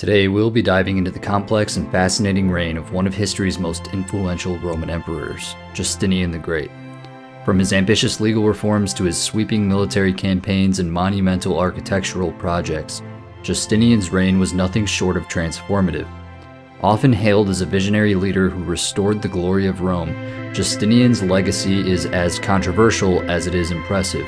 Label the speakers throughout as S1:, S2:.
S1: Today, we'll be diving into the complex and fascinating reign of one of history's most influential Roman emperors, Justinian the Great. From his ambitious legal reforms to his sweeping military campaigns and monumental architectural projects, Justinian's reign was nothing short of transformative. Often hailed as a visionary leader who restored the glory of Rome, Justinian's legacy is as controversial as it is impressive.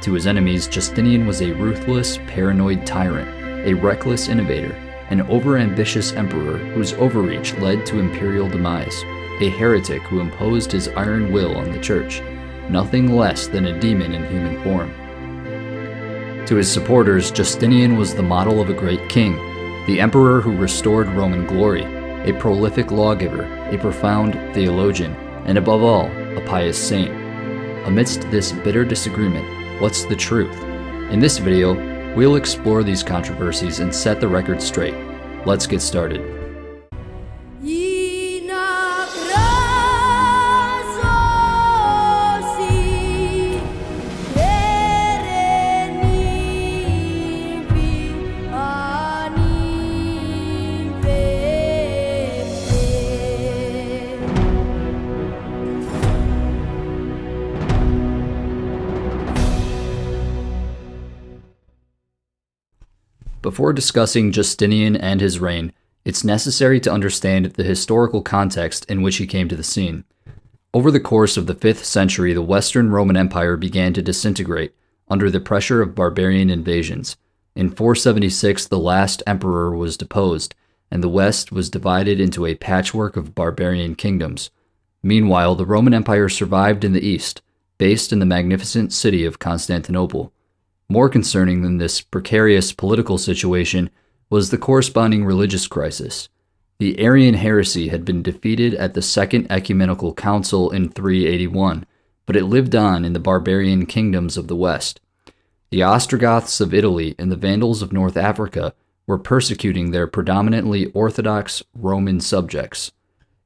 S1: To his enemies, Justinian was a ruthless, paranoid tyrant, a reckless innovator, an overambitious emperor whose overreach led to imperial demise, a heretic who imposed his iron will on the church, nothing less than a demon in human form. To his supporters, Justinian was the model of a great king, the emperor who restored Roman glory, a prolific lawgiver, a profound theologian, and above all, a pious saint. Amidst this bitter disagreement, what's the truth? In this video, we'll explore these controversies and set the record straight. Let's get started. Before discussing Justinian and his reign, it's necessary to understand the historical context in which he came to the scene. Over the course of the 5th century, the Western Roman Empire began to disintegrate under the pressure of barbarian invasions. In 476, the last emperor was deposed, and the West was divided into a patchwork of barbarian kingdoms. Meanwhile, the Roman Empire survived in the East, based in the magnificent city of Constantinople. More concerning than this precarious political situation was the corresponding religious crisis. The Arian heresy had been defeated at the Second Ecumenical Council in 381, but it lived on in the barbarian kingdoms of the West. The Ostrogoths of Italy and the Vandals of North Africa were persecuting their predominantly Orthodox Roman subjects.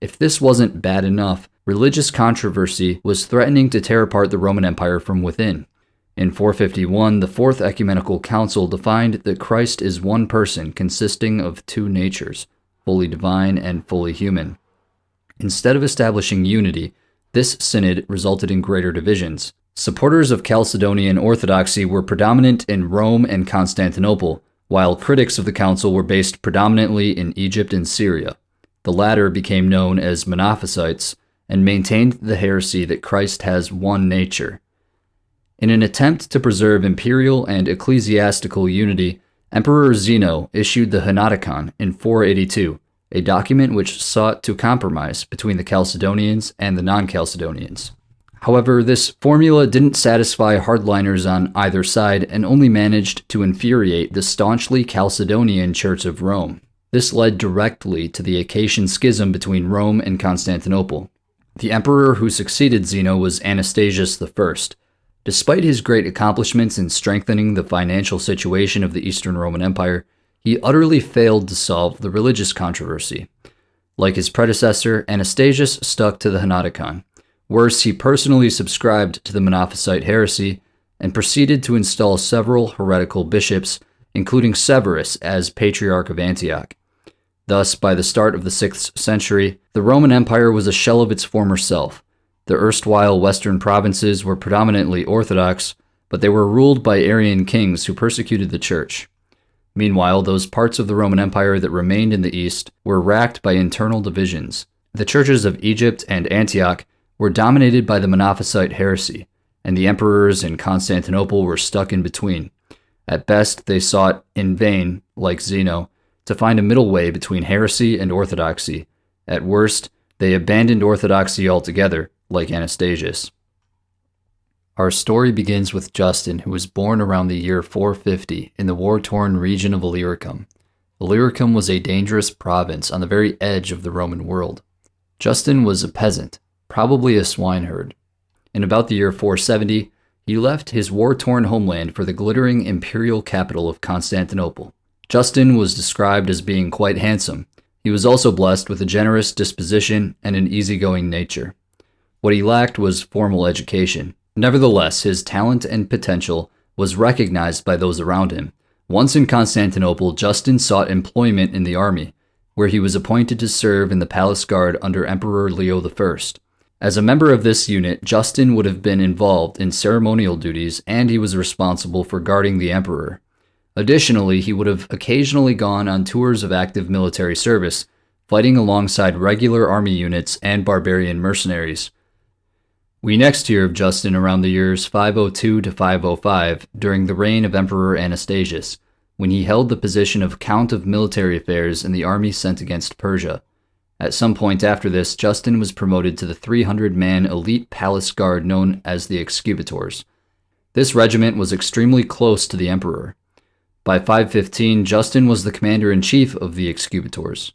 S1: If this wasn't bad enough, religious controversy was threatening to tear apart the Roman Empire from within. In 451, the Fourth Ecumenical Council defined that Christ is one person consisting of two natures, fully divine and fully human. Instead of establishing unity, this synod resulted in greater divisions. Supporters of Chalcedonian orthodoxy were predominant in Rome and Constantinople, while critics of the council were based predominantly in Egypt and Syria. The latter became known as Monophysites and maintained the heresy that Christ has one nature. In an attempt to preserve imperial and ecclesiastical unity, Emperor Zeno issued the Henoticon in 482, a document which sought to compromise between the Chalcedonians and the non-Chalcedonians. However, this formula didn't satisfy hardliners on either side and only managed to infuriate the staunchly Chalcedonian Church of Rome. This led directly to the Acacian Schism between Rome and Constantinople. The emperor who succeeded Zeno was Anastasius I. Despite his great accomplishments in strengthening the financial situation of the Eastern Roman Empire, he utterly failed to solve the religious controversy. Like his predecessor, Anastasius stuck to the Henoticon. Worse, he personally subscribed to the Monophysite heresy and proceeded to install several heretical bishops, including Severus as Patriarch of Antioch. Thus, by the start of the 6th century, the Roman Empire was a shell of its former self. The erstwhile western provinces were predominantly Orthodox, but they were ruled by Arian kings who persecuted the church. Meanwhile, those parts of the Roman Empire that remained in the east were racked by internal divisions. The churches of Egypt and Antioch were dominated by the Monophysite heresy, and the emperors in Constantinople were stuck in between. At best, they sought, in vain, like Zeno, to find a middle way between heresy and orthodoxy. At worst, they abandoned orthodoxy altogether, like Anastasius. Our story begins with Justin, who was born around the year 450 in the war-torn region of Illyricum. Illyricum was a dangerous province on the very edge of the Roman world. Justin was a peasant, probably a swineherd. In about the year 470, he left his war-torn homeland for the glittering imperial capital of Constantinople. Justin was described as being quite handsome. He was also blessed with a generous disposition and an easygoing nature. What he lacked was formal education. Nevertheless, his talent and potential was recognized by those around him. Once in Constantinople, Justin sought employment in the army, where he was appointed to serve in the palace guard under Emperor Leo I. As a member of this unit, Justin would have been involved in ceremonial duties, and he was responsible for guarding the emperor. Additionally, he would have occasionally gone on tours of active military service, fighting alongside regular army units and barbarian mercenaries. We next hear of Justin around the years 502 to 505 during the reign of Emperor Anastasius, when he held the position of Count of Military Affairs in the army sent against Persia. At some point after this, Justin was promoted to the 300-man elite palace guard known as the Excubators. This regiment was extremely close to the emperor. By 515, Justin was the commander-in-chief of the Excubators.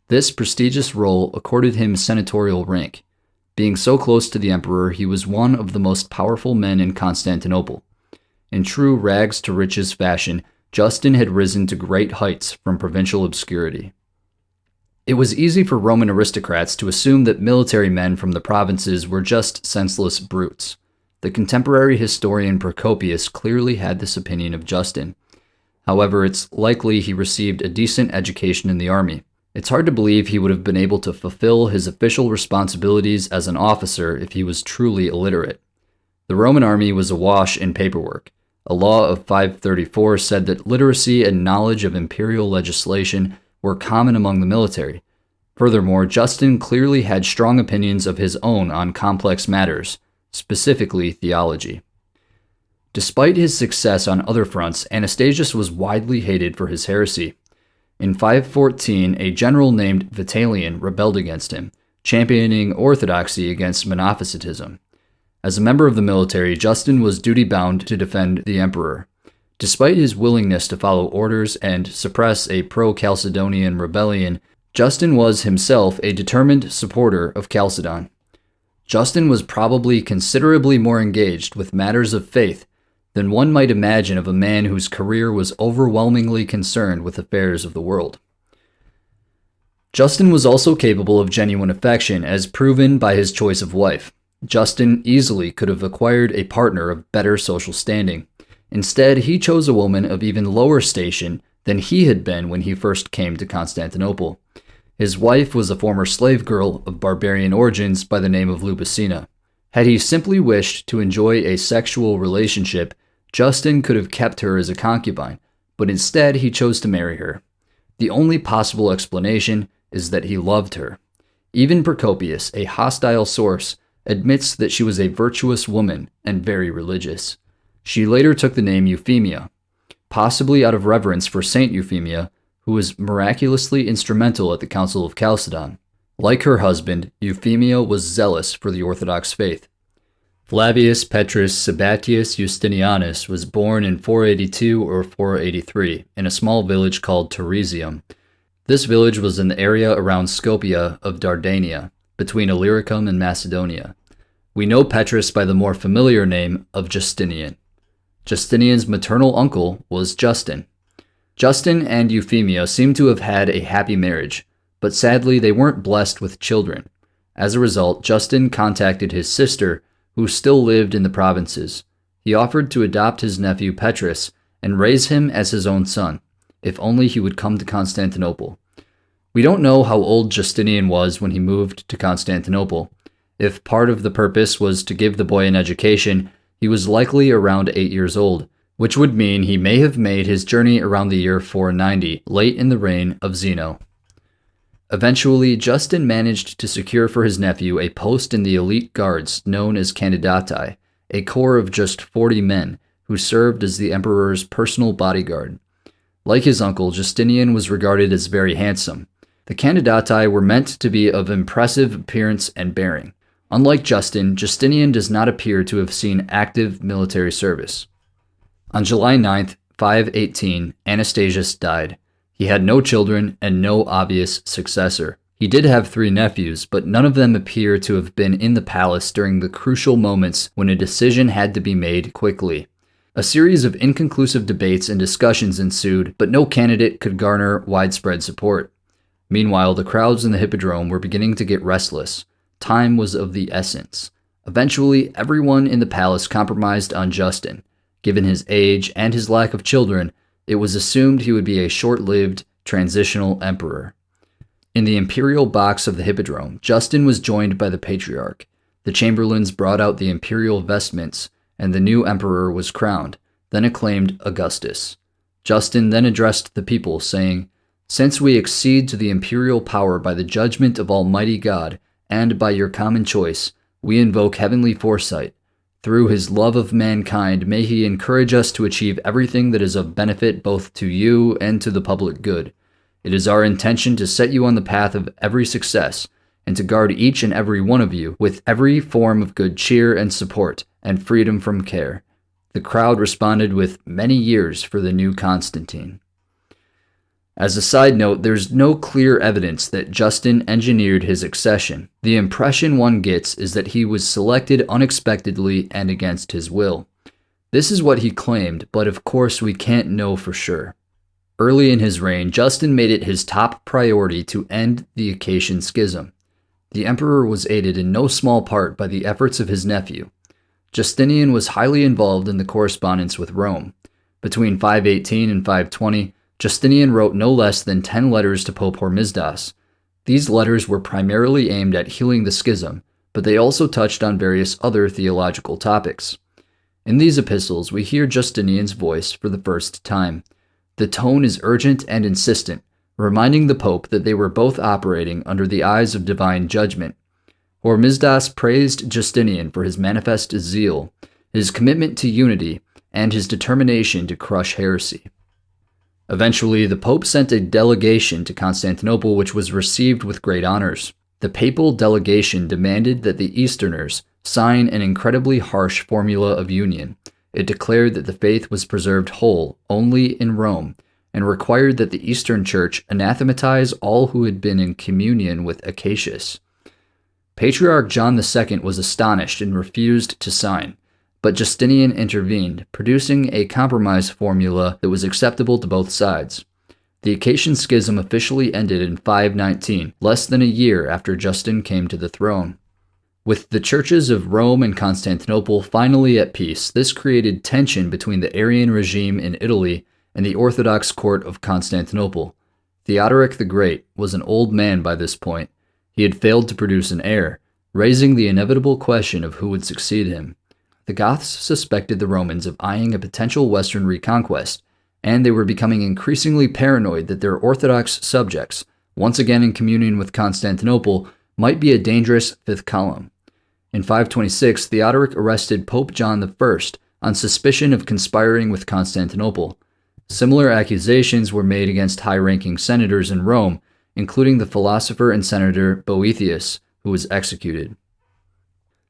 S1: This prestigious role accorded him senatorial rank. Being so close to the emperor, he was one of the most powerful men in Constantinople. In true rags-to-riches fashion, Justin had risen to great heights from provincial obscurity. It was easy for Roman aristocrats to assume that military men from the provinces were just senseless brutes. The contemporary historian Procopius clearly had this opinion of Justin. However, it's likely he received a decent education in the army. It's hard to believe he would have been able to fulfill his official responsibilities as an officer if he was truly illiterate. The Roman army was awash in paperwork. A law of 534 said that literacy and knowledge of imperial legislation were common among the military. Furthermore, Justin clearly had strong opinions of his own on complex matters, specifically theology. Despite his success on other fronts, Anastasius was widely hated for his heresy. In 514, a general named Vitalian rebelled against him, championing orthodoxy against Monophysitism. As a member of the military, Justin was duty-bound to defend the emperor. Despite his willingness to follow orders and suppress a pro-Chalcedonian rebellion, Justin was himself a determined supporter of Chalcedon. Justin was probably considerably more engaged with matters of faith than one might imagine of a man whose career was overwhelmingly concerned with affairs of the world. Justin was also capable of genuine affection, as proven by his choice of wife. Justin easily could have acquired a partner of better social standing. Instead, he chose a woman of even lower station than he had been when he first came to Constantinople. His wife was a former slave girl of barbarian origins by the name of Lupicina. Had he simply wished to enjoy a sexual relationship, Justin could have kept her as a concubine, but instead he chose to marry her. The only possible explanation is that he loved her. Even Procopius, a hostile source, admits that she was a virtuous woman and very religious. She later took the name Euphemia, possibly out of reverence for Saint Euphemia, who was miraculously instrumental at the Council of Chalcedon. Like her husband, Euphemia was zealous for the Orthodox faith. Flavius Petrus Sabatius Justinianus was born in 482 or 483 in a small village called Teresium. This village was in the area around Scopia of Dardania, between Illyricum and Macedonia. We know Petrus by the more familiar name of Justinian. Justinian's maternal uncle was Justin. Justin and Euphemia seem to have had a happy marriage, but sadly they weren't blessed with children. As a result, Justin contacted his sister, who still lived in the provinces. He offered to adopt his nephew Petrus and raise him as his own son, if only he would come to Constantinople. We don't know how old Justinian was when he moved to Constantinople. If part of the purpose was to give the boy an education, he was likely around 8 years old, which would mean he may have made his journey around the year 490, late in the reign of Zeno. Eventually, Justin managed to secure for his nephew a post in the elite guards known as candidati, a corps of just 40 men who served as the emperor's personal bodyguard. Like his uncle, Justinian was regarded as very handsome. The candidati were meant to be of impressive appearance and bearing. Unlike Justin, Justinian does not appear to have seen active military service. On July 9th, 518, Anastasius died. He had no children and no obvious successor. He did have 3 nephews, but none of them appear to have been in the palace during the crucial moments when a decision had to be made quickly. A series of inconclusive debates and discussions ensued, but no candidate could garner widespread support. Meanwhile, the crowds in the Hippodrome were beginning to get restless. Time was of the essence. Eventually, everyone in the palace compromised on Justin. Given his age and his lack of children, It was assumed he would be a short-lived, transitional emperor. In the imperial box of the Hippodrome, Justin was joined by the Patriarch. The chamberlains brought out the imperial vestments, and the new emperor was crowned, then acclaimed Augustus. Justin then addressed the people, saying, "Since we accede to the imperial power by the judgment of Almighty God, and by your common choice, we invoke heavenly foresight. Through his love of mankind, may he encourage us to achieve everything that is of benefit both to you and to the public good. It is our intention to set you on the path of every success, and to guard each and every one of you with every form of good cheer and support, and freedom from care." The crowd responded with "many years for the new Constantine." As a side note, there's no clear evidence that Justin engineered his accession. The impression one gets is that he was selected unexpectedly and against his will. This is what he claimed, but of course we can't know for sure. Early in his reign, Justin made it his top priority to end the Acacian Schism. The emperor was aided in no small part by the efforts of his nephew. Justinian was highly involved in the correspondence with Rome. Between 518 and 520, Justinian wrote no less than 10 letters to Pope Hormisdas. These letters were primarily aimed at healing the schism, but they also touched on various other theological topics. In these epistles, we hear Justinian's voice for the first time. The tone is urgent and insistent, reminding the Pope that they were both operating under the eyes of divine judgment. Hormisdas praised Justinian for his manifest zeal, his commitment to unity, and his determination to crush heresy. Eventually, the Pope sent a delegation to Constantinople, which was received with great honors. The papal delegation demanded that the Easterners sign an incredibly harsh formula of union. It declared that the faith was preserved whole only in Rome, and required that the Eastern Church anathematize all who had been in communion with Acacius. Patriarch John II was astonished and refused to sign, but Justinian intervened, producing a compromise formula that was acceptable to both sides. The Acacian Schism officially ended in 519, less than a year after Justin came to the throne. With the churches of Rome and Constantinople finally at peace, this created tension between the Arian regime in Italy and the Orthodox court of Constantinople. Theodoric the Great was an old man by this point. He had failed to produce an heir, raising the inevitable question of who would succeed him. The Goths suspected the Romans of eyeing a potential Western reconquest, and they were becoming increasingly paranoid that their Orthodox subjects, once again in communion with Constantinople, might be a dangerous fifth column. In 526, Theodoric arrested Pope John I on suspicion of conspiring with Constantinople. Similar accusations were made against high-ranking senators in Rome, including the philosopher and senator Boethius, who was executed.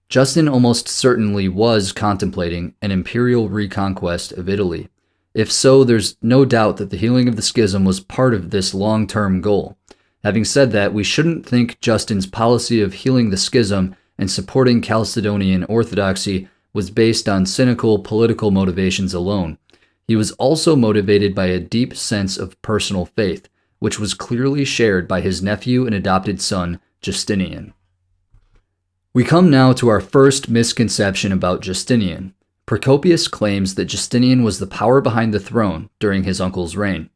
S1: Justin almost certainly was contemplating an imperial reconquest of Italy. If so, there's no doubt that the healing of the schism was part of this long-term goal. Having said that, we shouldn't think Justin's policy of healing the schism and supporting Chalcedonian orthodoxy was based on cynical political motivations alone. He was also motivated by a deep sense of personal faith, which was clearly shared by his nephew and adopted son, Justinian. We come now to our first misconception about Justinian. Procopius claims that Justinian was the power behind the throne during his uncle's reign.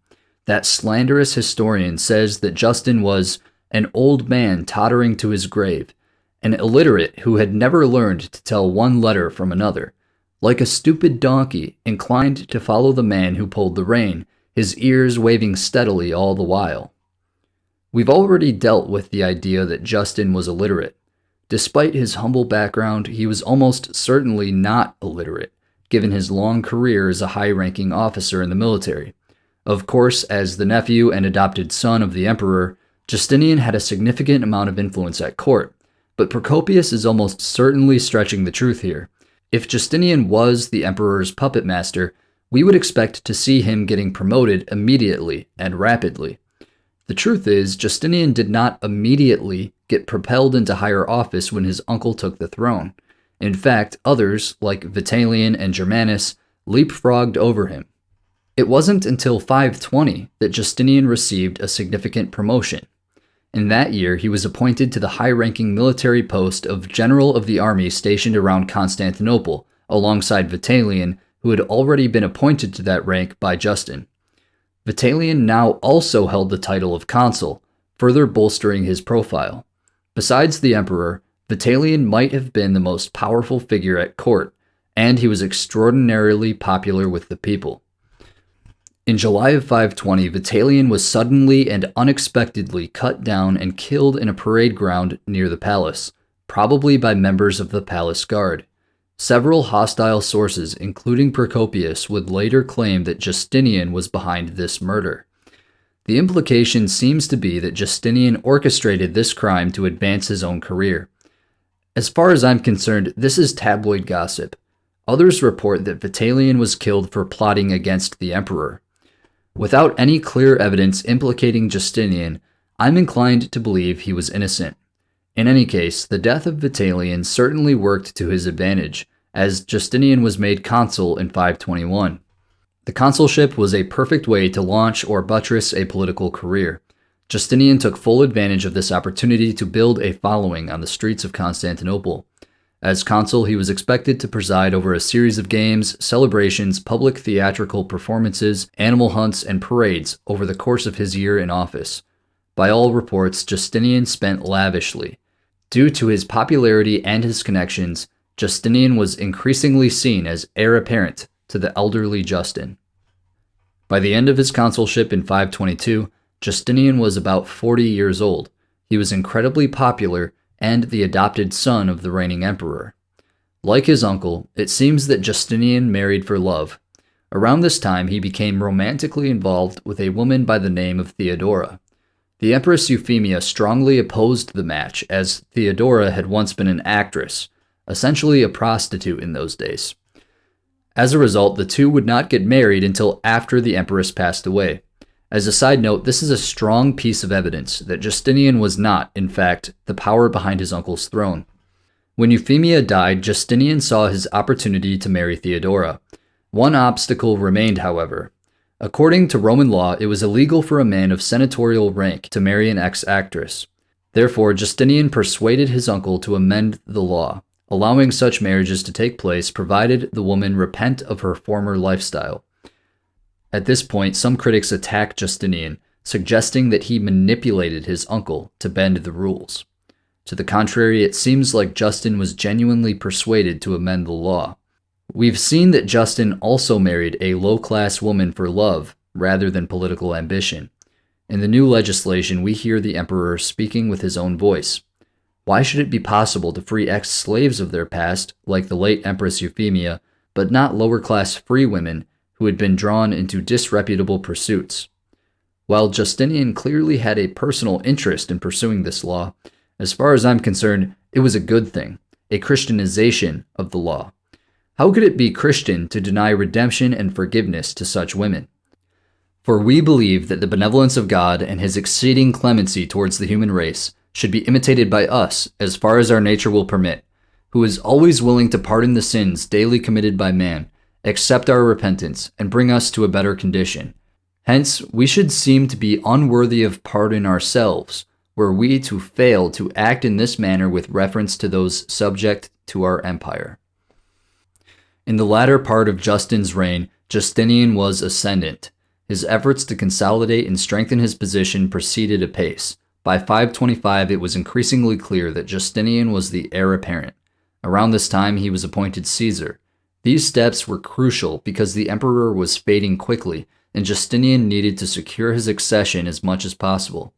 S1: That slanderous historian says that Justin was an old man tottering to his grave, an illiterate who had never learned to tell one letter from another, like a stupid donkey inclined to follow the man who pulled the rein, his ears waving steadily all the while. We've already dealt with the idea that Justin was illiterate. Despite his humble background, he was almost certainly not illiterate, given his long career as a high-ranking officer in the military. Of course, as the nephew and adopted son of the emperor, Justinian had a significant amount of influence at court, but Procopius is almost certainly stretching the truth here. If Justinian was the emperor's puppet master, we would expect to see him getting promoted immediately and rapidly. The truth is, Justinian did not immediately get propelled into higher office when his uncle took the throne. In fact, others, like Vitalian and Germanus, leapfrogged over him. It wasn't until 520 that Justinian received a significant promotion. In that year, he was appointed to the high-ranking military post of general of the army stationed around Constantinople, alongside Vitalian, who had already been appointed to that rank by Justin. Vitalian now also held the title of consul, further bolstering his profile. Besides the emperor, Vitalian might have been the most powerful figure at court, and he was extraordinarily popular with the people. In July of 520, Vitalian was suddenly and unexpectedly cut down and killed in a parade ground near the palace, probably by members of the palace guard. Several hostile sources, including Procopius, would later claim that Justinian was behind this murder. The implication seems to be that Justinian orchestrated this crime to advance his own career. As far as I'm concerned, this is tabloid gossip. Others report that Vitalian was killed for plotting against the emperor. Without any clear evidence implicating Justinian, I'm inclined to believe he was innocent. In any case, the death of Vitalian certainly worked to his advantage, as Justinian was made consul in 521. The consulship was a perfect way to launch or buttress a political career. Justinian took full advantage of this opportunity to build a following on the streets of Constantinople. As consul, he was expected to preside over a series of games, celebrations, public theatrical performances, animal hunts, and parades over the course of his year in office. By all reports, Justinian spent lavishly. Due to his popularity and his connections, Justinian was increasingly seen as heir apparent to the elderly Justin. By the end of his consulship in 522, Justinian was about 40 years old. He was incredibly popular and the adopted son of the reigning emperor. Like his uncle, it seems that Justinian married for love. Around this time, he became romantically involved with a woman by the name of Theodora. The Empress Euphemia strongly opposed the match, as Theodora had once been an actress, essentially a prostitute in those days. As a result, the two would not get married until after the empress passed away. As a side note, this is a strong piece of evidence that Justinian was not, in fact, the power behind his uncle's throne. When Euphemia died, Justinian saw his opportunity to marry Theodora. One obstacle remained, however. According to Roman law, it was illegal for a man of senatorial rank to marry an ex-actress. Therefore, Justinian persuaded his uncle to amend the law, allowing such marriages to take place provided the woman repent of her former lifestyle. At this point, some critics attack Justinian, suggesting that he manipulated his uncle to bend the rules. To the contrary, it seems like Justin was genuinely persuaded to amend the law. We've seen that Justin also married a low-class woman for love rather than political ambition. In the new legislation, we hear the emperor speaking with his own voice. Why should it be possible to free ex-slaves of their past, like the late Empress Euphemia, but not lower-class free women who had been drawn into disreputable pursuits? While Justinian clearly had a personal interest in pursuing this law, as far as I'm concerned, it was a good thing, a Christianization of the law. How could it be Christian to deny redemption and forgiveness to such women? For we believe that the benevolence of God and his exceeding clemency towards the human race should be imitated by us as far as our nature will permit, who is always willing to pardon the sins daily committed by man, accept our repentance, and bring us to a better condition. Hence, we should seem to be unworthy of pardon ourselves, were we to fail to act in this manner with reference to those subject to our empire. In the latter part of Justin's reign, Justinian was ascendant. His efforts to consolidate and strengthen his position proceeded apace. By 525, it was increasingly clear that Justinian was the heir apparent. Around this time, he was appointed Caesar. These steps were crucial because the emperor was fading quickly, and Justinian needed to secure his accession as much as possible.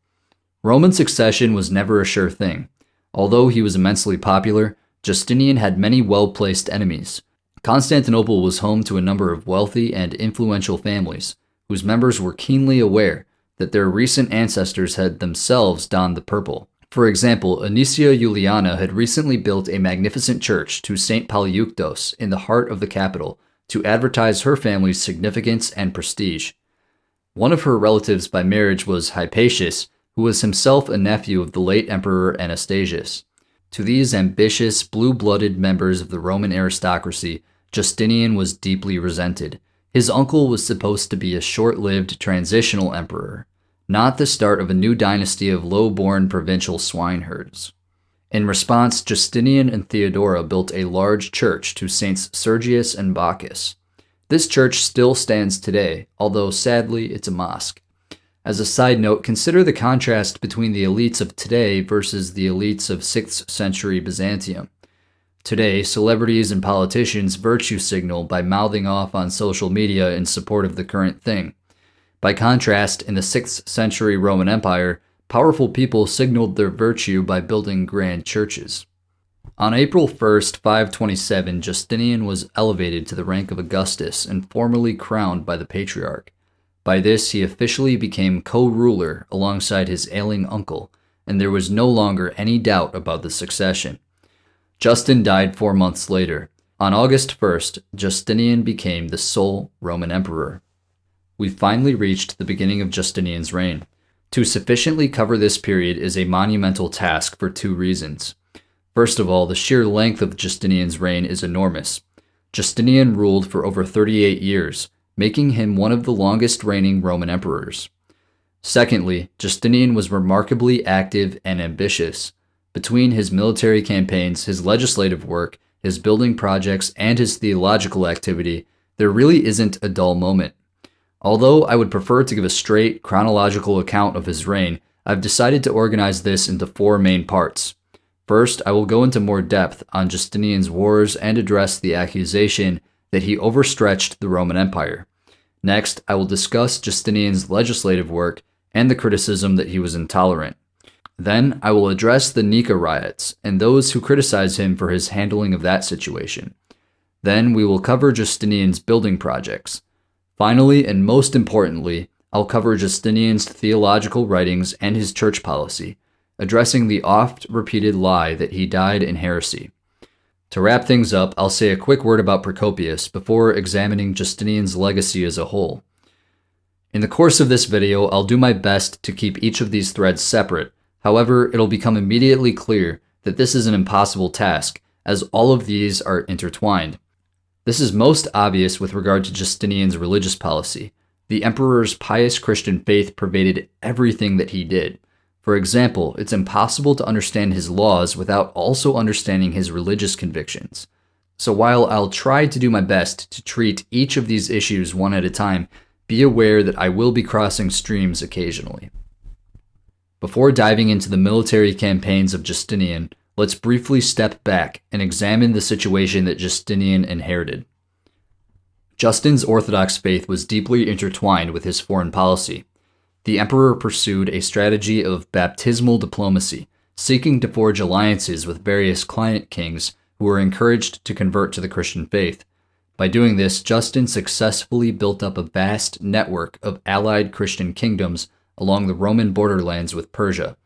S1: Roman succession was never a sure thing. Although he was immensely popular, Justinian had many well-placed enemies. Constantinople was home to a number of wealthy and influential families, whose members were keenly aware that their recent ancestors had themselves donned the purple. For example, Anicia Juliana had recently built a magnificent church to St. Polyeuctos in the heart of the capital to advertise her family's significance and prestige. One of her relatives by marriage was Hypatius, who was himself a nephew of the late Emperor Anastasius. To these ambitious, blue-blooded members of the Roman aristocracy, Justinian was deeply resented. His uncle was supposed to be a short-lived transitional emperor, not the start of a new dynasty of low-born provincial swineherds. In response, Justinian and Theodora built a large church to Saints Sergius and Bacchus. This church still stands today, although sadly it's a mosque. As a side note, consider the contrast between the elites of today versus the elites of 6th century Byzantium. Today, celebrities and politicians virtue signal by mouthing off on social media in support of the current thing. By contrast, in the 6th century Roman Empire, powerful people signaled their virtue by building grand churches. On April 1st, 527, Justinian was elevated to the rank of Augustus and formally crowned by the Patriarch. By this, he officially became co-ruler alongside his ailing uncle, and there was no longer any doubt about the succession. Justin died 4 months later. On August 1st, Justinian became the sole Roman emperor. We've finally reached the beginning of Justinian's reign. To sufficiently cover this period is a monumental task for 2 reasons. First of all, the sheer length of Justinian's reign is enormous. Justinian ruled for over 38 years, making him one of the longest reigning Roman emperors. Secondly, Justinian was remarkably active and ambitious. Between his military campaigns, his legislative work, his building projects, and his theological activity, there really isn't a dull moment. Although I would prefer to give a straight, chronological account of his reign, I've decided to organize this into 4 main parts. First, I will go into more depth on Justinian's wars and address the accusation that he overstretched the Roman Empire. Next, I will discuss Justinian's legislative work and the criticism that he was intolerant. Then, I will address the Nika Riots and those who criticize him for his handling of that situation. Then, we will cover Justinian's building projects. Finally, and most importantly, I'll cover Justinian's theological writings and his church policy, addressing the oft-repeated lie that he died in heresy. To wrap things up, I'll say a quick word about Procopius before examining Justinian's legacy as a whole. In the course of this video, I'll do my best to keep each of these threads separate. However, it'll become immediately clear that this is an impossible task, as all of these are intertwined. This is most obvious with regard to Justinian's religious policy. The emperor's pious Christian faith pervaded everything that he did. For example, it's impossible to understand his laws without also understanding his religious convictions. So while I'll try to do my best to treat each of these issues one at a time, be aware that I will be crossing streams occasionally. Before diving into the military campaigns of Justinian, let's briefly step back and examine the situation that Justinian inherited. Justin's Orthodox faith was deeply intertwined with his foreign policy. The emperor pursued a strategy of baptismal diplomacy, seeking to forge alliances with various client kings who were encouraged to convert to the Christian faith. By doing this, Justin successfully built up a vast network of allied Christian kingdoms along the Roman borderlands with Persia.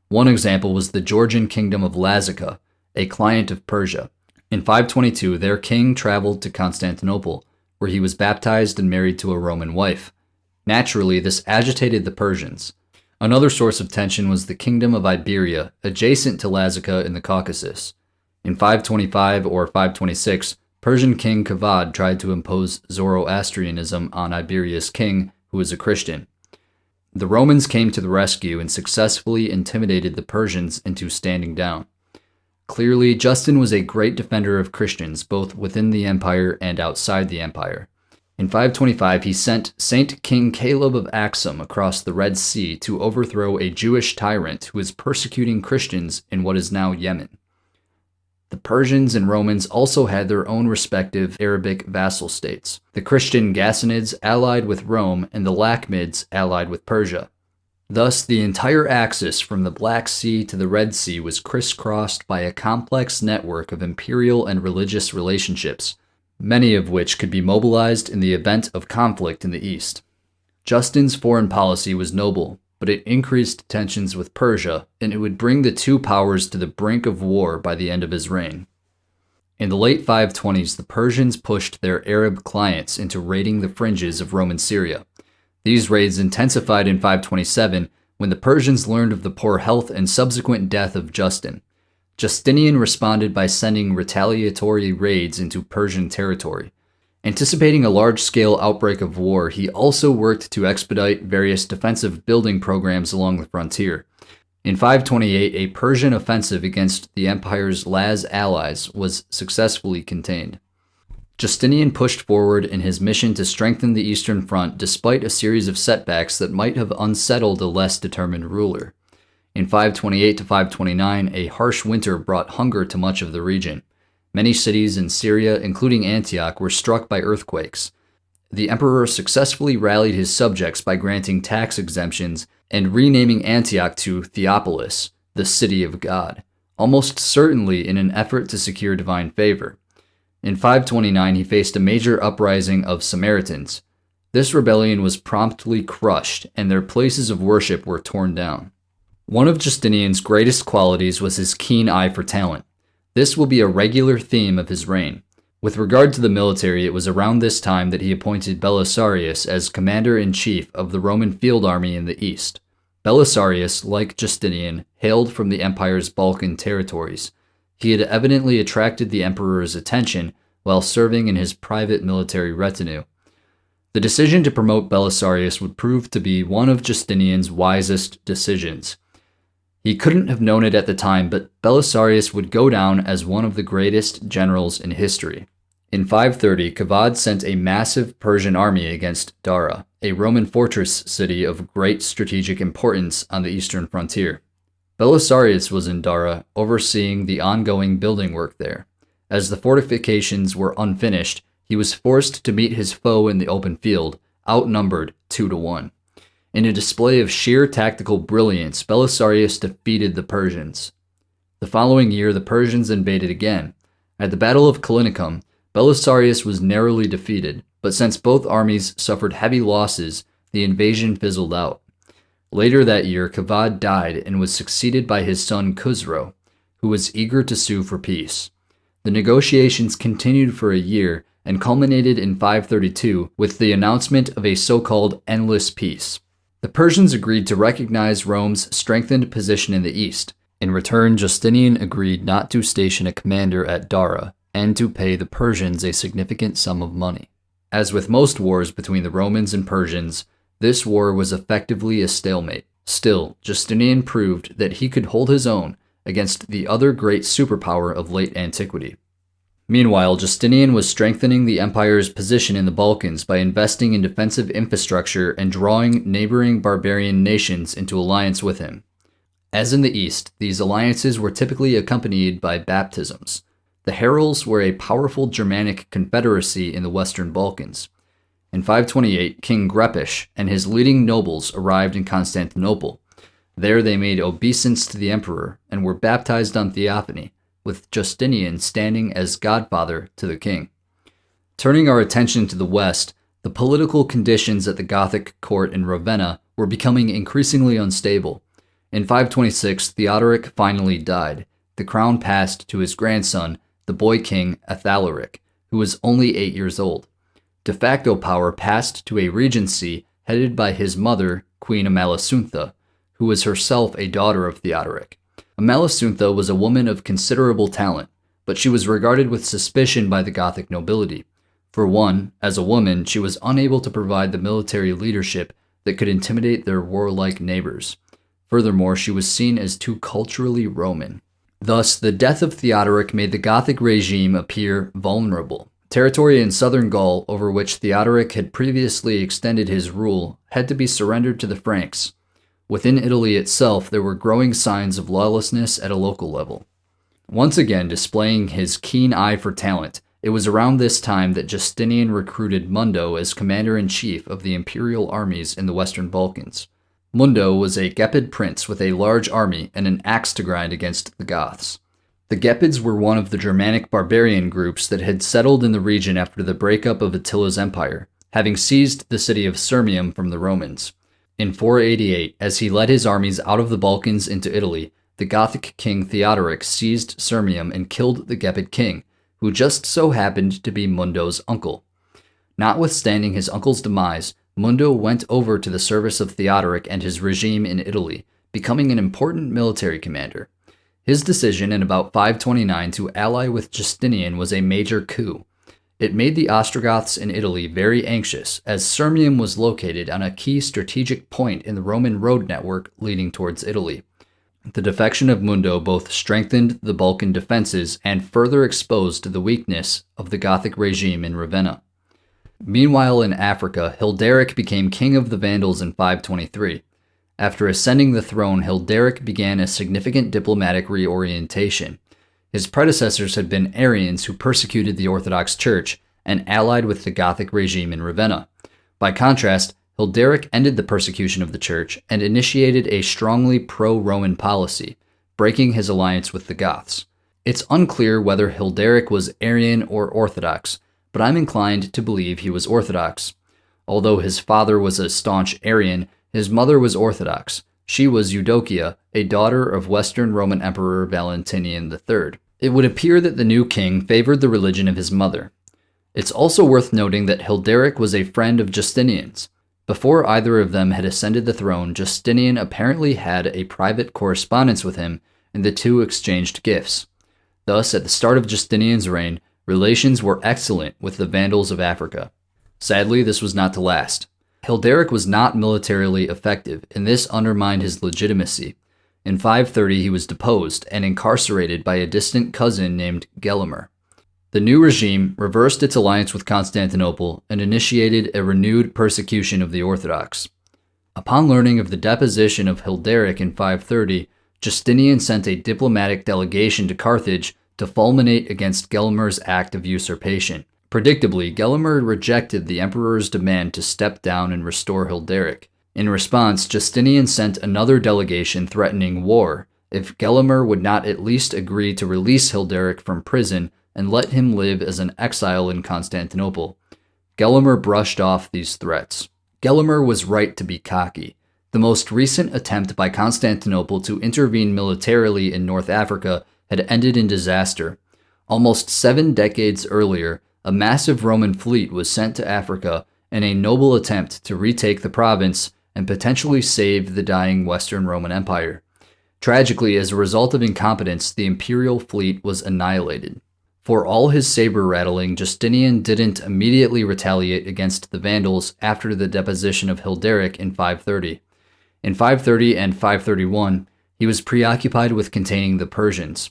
S1: One example was the Georgian kingdom of Lazica, a client of Persia. In 522, their king traveled to Constantinople, where he was baptized and married to a Roman wife. Naturally, this agitated the Persians. Another source of tension was the kingdom of Iberia, adjacent to Lazica in the Caucasus. In 525 or 526, Persian king Kavad tried to impose Zoroastrianism on Iberia's king, who was a Christian. The Romans came to the rescue and successfully intimidated the Persians into standing down. Clearly, Justin was a great defender of Christians, both within the empire and outside the empire. In 525, he sent Saint King Caleb of Axum across the Red Sea to overthrow a Jewish tyrant who was persecuting Christians in what is now Yemen. The Persians and Romans also had their own respective Arabic vassal states. The Christian Ghassanids allied with Rome and the Lakhmids allied with Persia. Thus, the entire axis from the Black Sea to the Red Sea was crisscrossed by a complex network of imperial and religious relationships, many of which could be mobilized in the event of conflict in the East. Justin's foreign policy was noble, but it increased tensions with Persia, and it would bring the two powers to the brink of war by the end of his reign. In the late 520s, the Persians pushed their Arab clients into raiding the fringes of Roman Syria. These raids intensified in 527 when the Persians learned of the poor health and subsequent death of Justin. Justinian responded by sending retaliatory raids into Persian territory. Anticipating a large-scale outbreak of war, he also worked to expedite various defensive building programs along the frontier. In 528, a Persian offensive against the empire's Laz allies was successfully contained. Justinian pushed forward in his mission to strengthen the Eastern Front despite a series of setbacks that might have unsettled a less determined ruler. In 528 to 529, a harsh winter brought hunger to much of the region. Many cities in Syria, including Antioch, were struck by earthquakes. The emperor successfully rallied his subjects by granting tax exemptions and renaming Antioch to Theopolis, the city of God, almost certainly in an effort to secure divine favor. In 529, he faced a major uprising of Samaritans. This rebellion was promptly crushed, and their places of worship were torn down. One of Justinian's greatest qualities was his keen eye for talent. This will be a regular theme of his reign. With regard to the military, it was around this time that he appointed Belisarius as commander-in-chief of the Roman field army in the east. Belisarius, like Justinian, hailed from the empire's Balkan territories. He had evidently attracted the emperor's attention while serving in his private military retinue. The decision to promote Belisarius would prove to be one of Justinian's wisest decisions. He couldn't have known it at the time, but Belisarius would go down as one of the greatest generals in history. In 530, Kavad sent a massive Persian army against Dara, a Roman fortress city of great strategic importance on the eastern frontier. Belisarius was in Dara, overseeing the ongoing building work there. As the fortifications were unfinished, he was forced to meet his foe in the open field, outnumbered 2-1. In a display of sheer tactical brilliance, Belisarius defeated the Persians. The following year, the Persians invaded again. At the Battle of Callinicum, Belisarius was narrowly defeated, but since both armies suffered heavy losses, the invasion fizzled out. Later that year, Kavad died and was succeeded by his son Khusro, who was eager to sue for peace. The negotiations continued for a year and culminated in 532 with the announcement of a so-called endless peace. The Persians agreed to recognize Rome's strengthened position in the east. In return, Justinian agreed not to station a commander at Dara and to pay the Persians a significant sum of money. As with most wars between the Romans and Persians, this war was effectively a stalemate. Still, Justinian proved that he could hold his own against the other great superpower of late antiquity. Meanwhile, Justinian was strengthening the empire's position in the Balkans by investing in defensive infrastructure and drawing neighboring barbarian nations into alliance with him. As in the East, these alliances were typically accompanied by baptisms. The Herul's were a powerful Germanic confederacy in the Western Balkans. In 528, King Grepish and his leading nobles arrived in Constantinople. There they made obeisance to the emperor and were baptized on theophany, with Justinian standing as godfather to the king. Turning our attention to the west, the political conditions at the Gothic court in Ravenna were becoming increasingly unstable. In 526, Theodoric finally died. The crown passed to his grandson, the boy king Athalaric, who was only 8 years old. De facto power passed to a regency headed by his mother, Queen Amalasuntha, who was herself a daughter of Theodoric. Amalasuntha was a woman of considerable talent, but she was regarded with suspicion by the Gothic nobility. For one, as a woman, she was unable to provide the military leadership that could intimidate their warlike neighbors. Furthermore, she was seen as too culturally Roman. Thus, the death of Theodoric made the Gothic regime appear vulnerable. Territory in southern Gaul, over which Theodoric had previously extended his rule, had to be surrendered to the Franks. Within Italy itself, there were growing signs of lawlessness at a local level. Once again displaying his keen eye for talent, it was around this time that Justinian recruited Mundo as commander-in-chief of the imperial armies in the Western Balkans. Mundo was a Gepid prince with a large army and an axe to grind against the Goths. The Gepids were one of the Germanic barbarian groups that had settled in the region after the breakup of Attila's empire, having seized the city of Sirmium from the Romans. In 488, as he led his armies out of the Balkans into Italy, the Gothic king Theodoric seized Sirmium and killed the Gepid king, who just so happened to be Mundo's uncle. Notwithstanding his uncle's demise, Mundo went over to the service of Theodoric and his regime in Italy, becoming an important military commander. His decision in about 529 to ally with Justinian was a major coup. It made the Ostrogoths in Italy very anxious, as Sirmium was located on a key strategic point in the Roman road network leading towards Italy. The defection of Mundo both strengthened the Balkan defenses and further exposed the weakness of the Gothic regime in Ravenna. Meanwhile, in Africa, Hilderic became king of the Vandals in 523. After ascending the throne, Hilderic began a significant diplomatic reorientation. His predecessors had been Arians who persecuted the Orthodox Church and allied with the Gothic regime in Ravenna. By contrast, Hilderic ended the persecution of the Church and initiated a strongly pro-Roman policy, breaking his alliance with the Goths. It's unclear whether Hilderic was Arian or Orthodox, but I'm inclined to believe he was Orthodox. Although his father was a staunch Arian, his mother was Orthodox. She was Eudokia, a daughter of Western Roman Emperor Valentinian III. It would appear that the new king favored the religion of his mother. It's also worth noting that Hilderic was a friend of Justinian's. Before either of them had ascended the throne, Justinian apparently had a private correspondence with him, and the two exchanged gifts. Thus, at the start of Justinian's reign, relations were excellent with the Vandals of Africa. Sadly, this was not to last. Hilderic was not militarily effective, and this undermined his legitimacy. In 530, he was deposed and incarcerated by a distant cousin named Gelimer. The new regime reversed its alliance with Constantinople and initiated a renewed persecution of the Orthodox. Upon learning of the deposition of Hilderic in 530, Justinian sent a diplomatic delegation to Carthage to fulminate against Gelimer's act of usurpation. Predictably, Gelimer rejected the emperor's demand to step down and restore Hilderic. In response, Justinian sent another delegation threatening war if Gelimer would not at least agree to release Hilderic from prison and let him live as an exile in Constantinople. Gelimer brushed off these threats. Gelimer was right to be cocky. The most recent attempt by Constantinople to intervene militarily in North Africa had ended in disaster. Almost 7 decades earlier, a massive Roman fleet was sent to Africa in a noble attempt to retake the province and potentially save the dying Western Roman Empire. Tragically, as a result of incompetence, the imperial fleet was annihilated. For all his saber-rattling, Justinian didn't immediately retaliate against the Vandals after the deposition of Hilderic in 530. In 530 and 531, he was preoccupied with containing the Persians.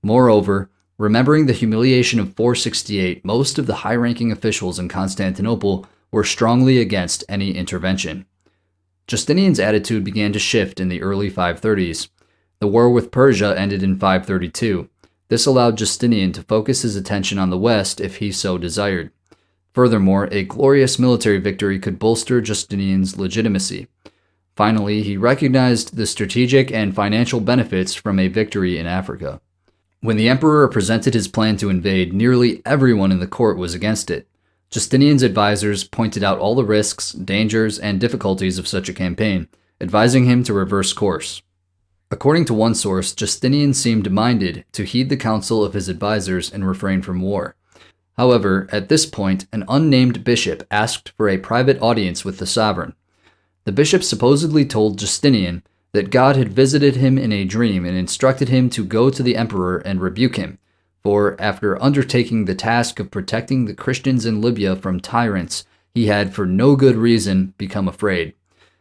S1: Moreover, remembering the humiliation of 468, most of the high-ranking officials in Constantinople were strongly against any intervention. Justinian's attitude began to shift in the early 530s. The war with Persia ended in 532. This allowed Justinian to focus his attention on the West if he so desired. Furthermore, a glorious military victory could bolster Justinian's legitimacy. Finally, he recognized the strategic and financial benefits from a victory in Africa. When the emperor presented his plan to invade, nearly everyone in the court was against it. Justinian's advisors pointed out all the risks, dangers, and difficulties of such a campaign, advising him to reverse course. According to one source, Justinian seemed minded to heed the counsel of his advisors and refrain from war. However, at this point, an unnamed bishop asked for a private audience with the sovereign. The bishop supposedly told Justinian that God had visited him in a dream and instructed him to go to the emperor and rebuke him, for after undertaking the task of protecting the Christians in Libya from tyrants, he had for no good reason become afraid.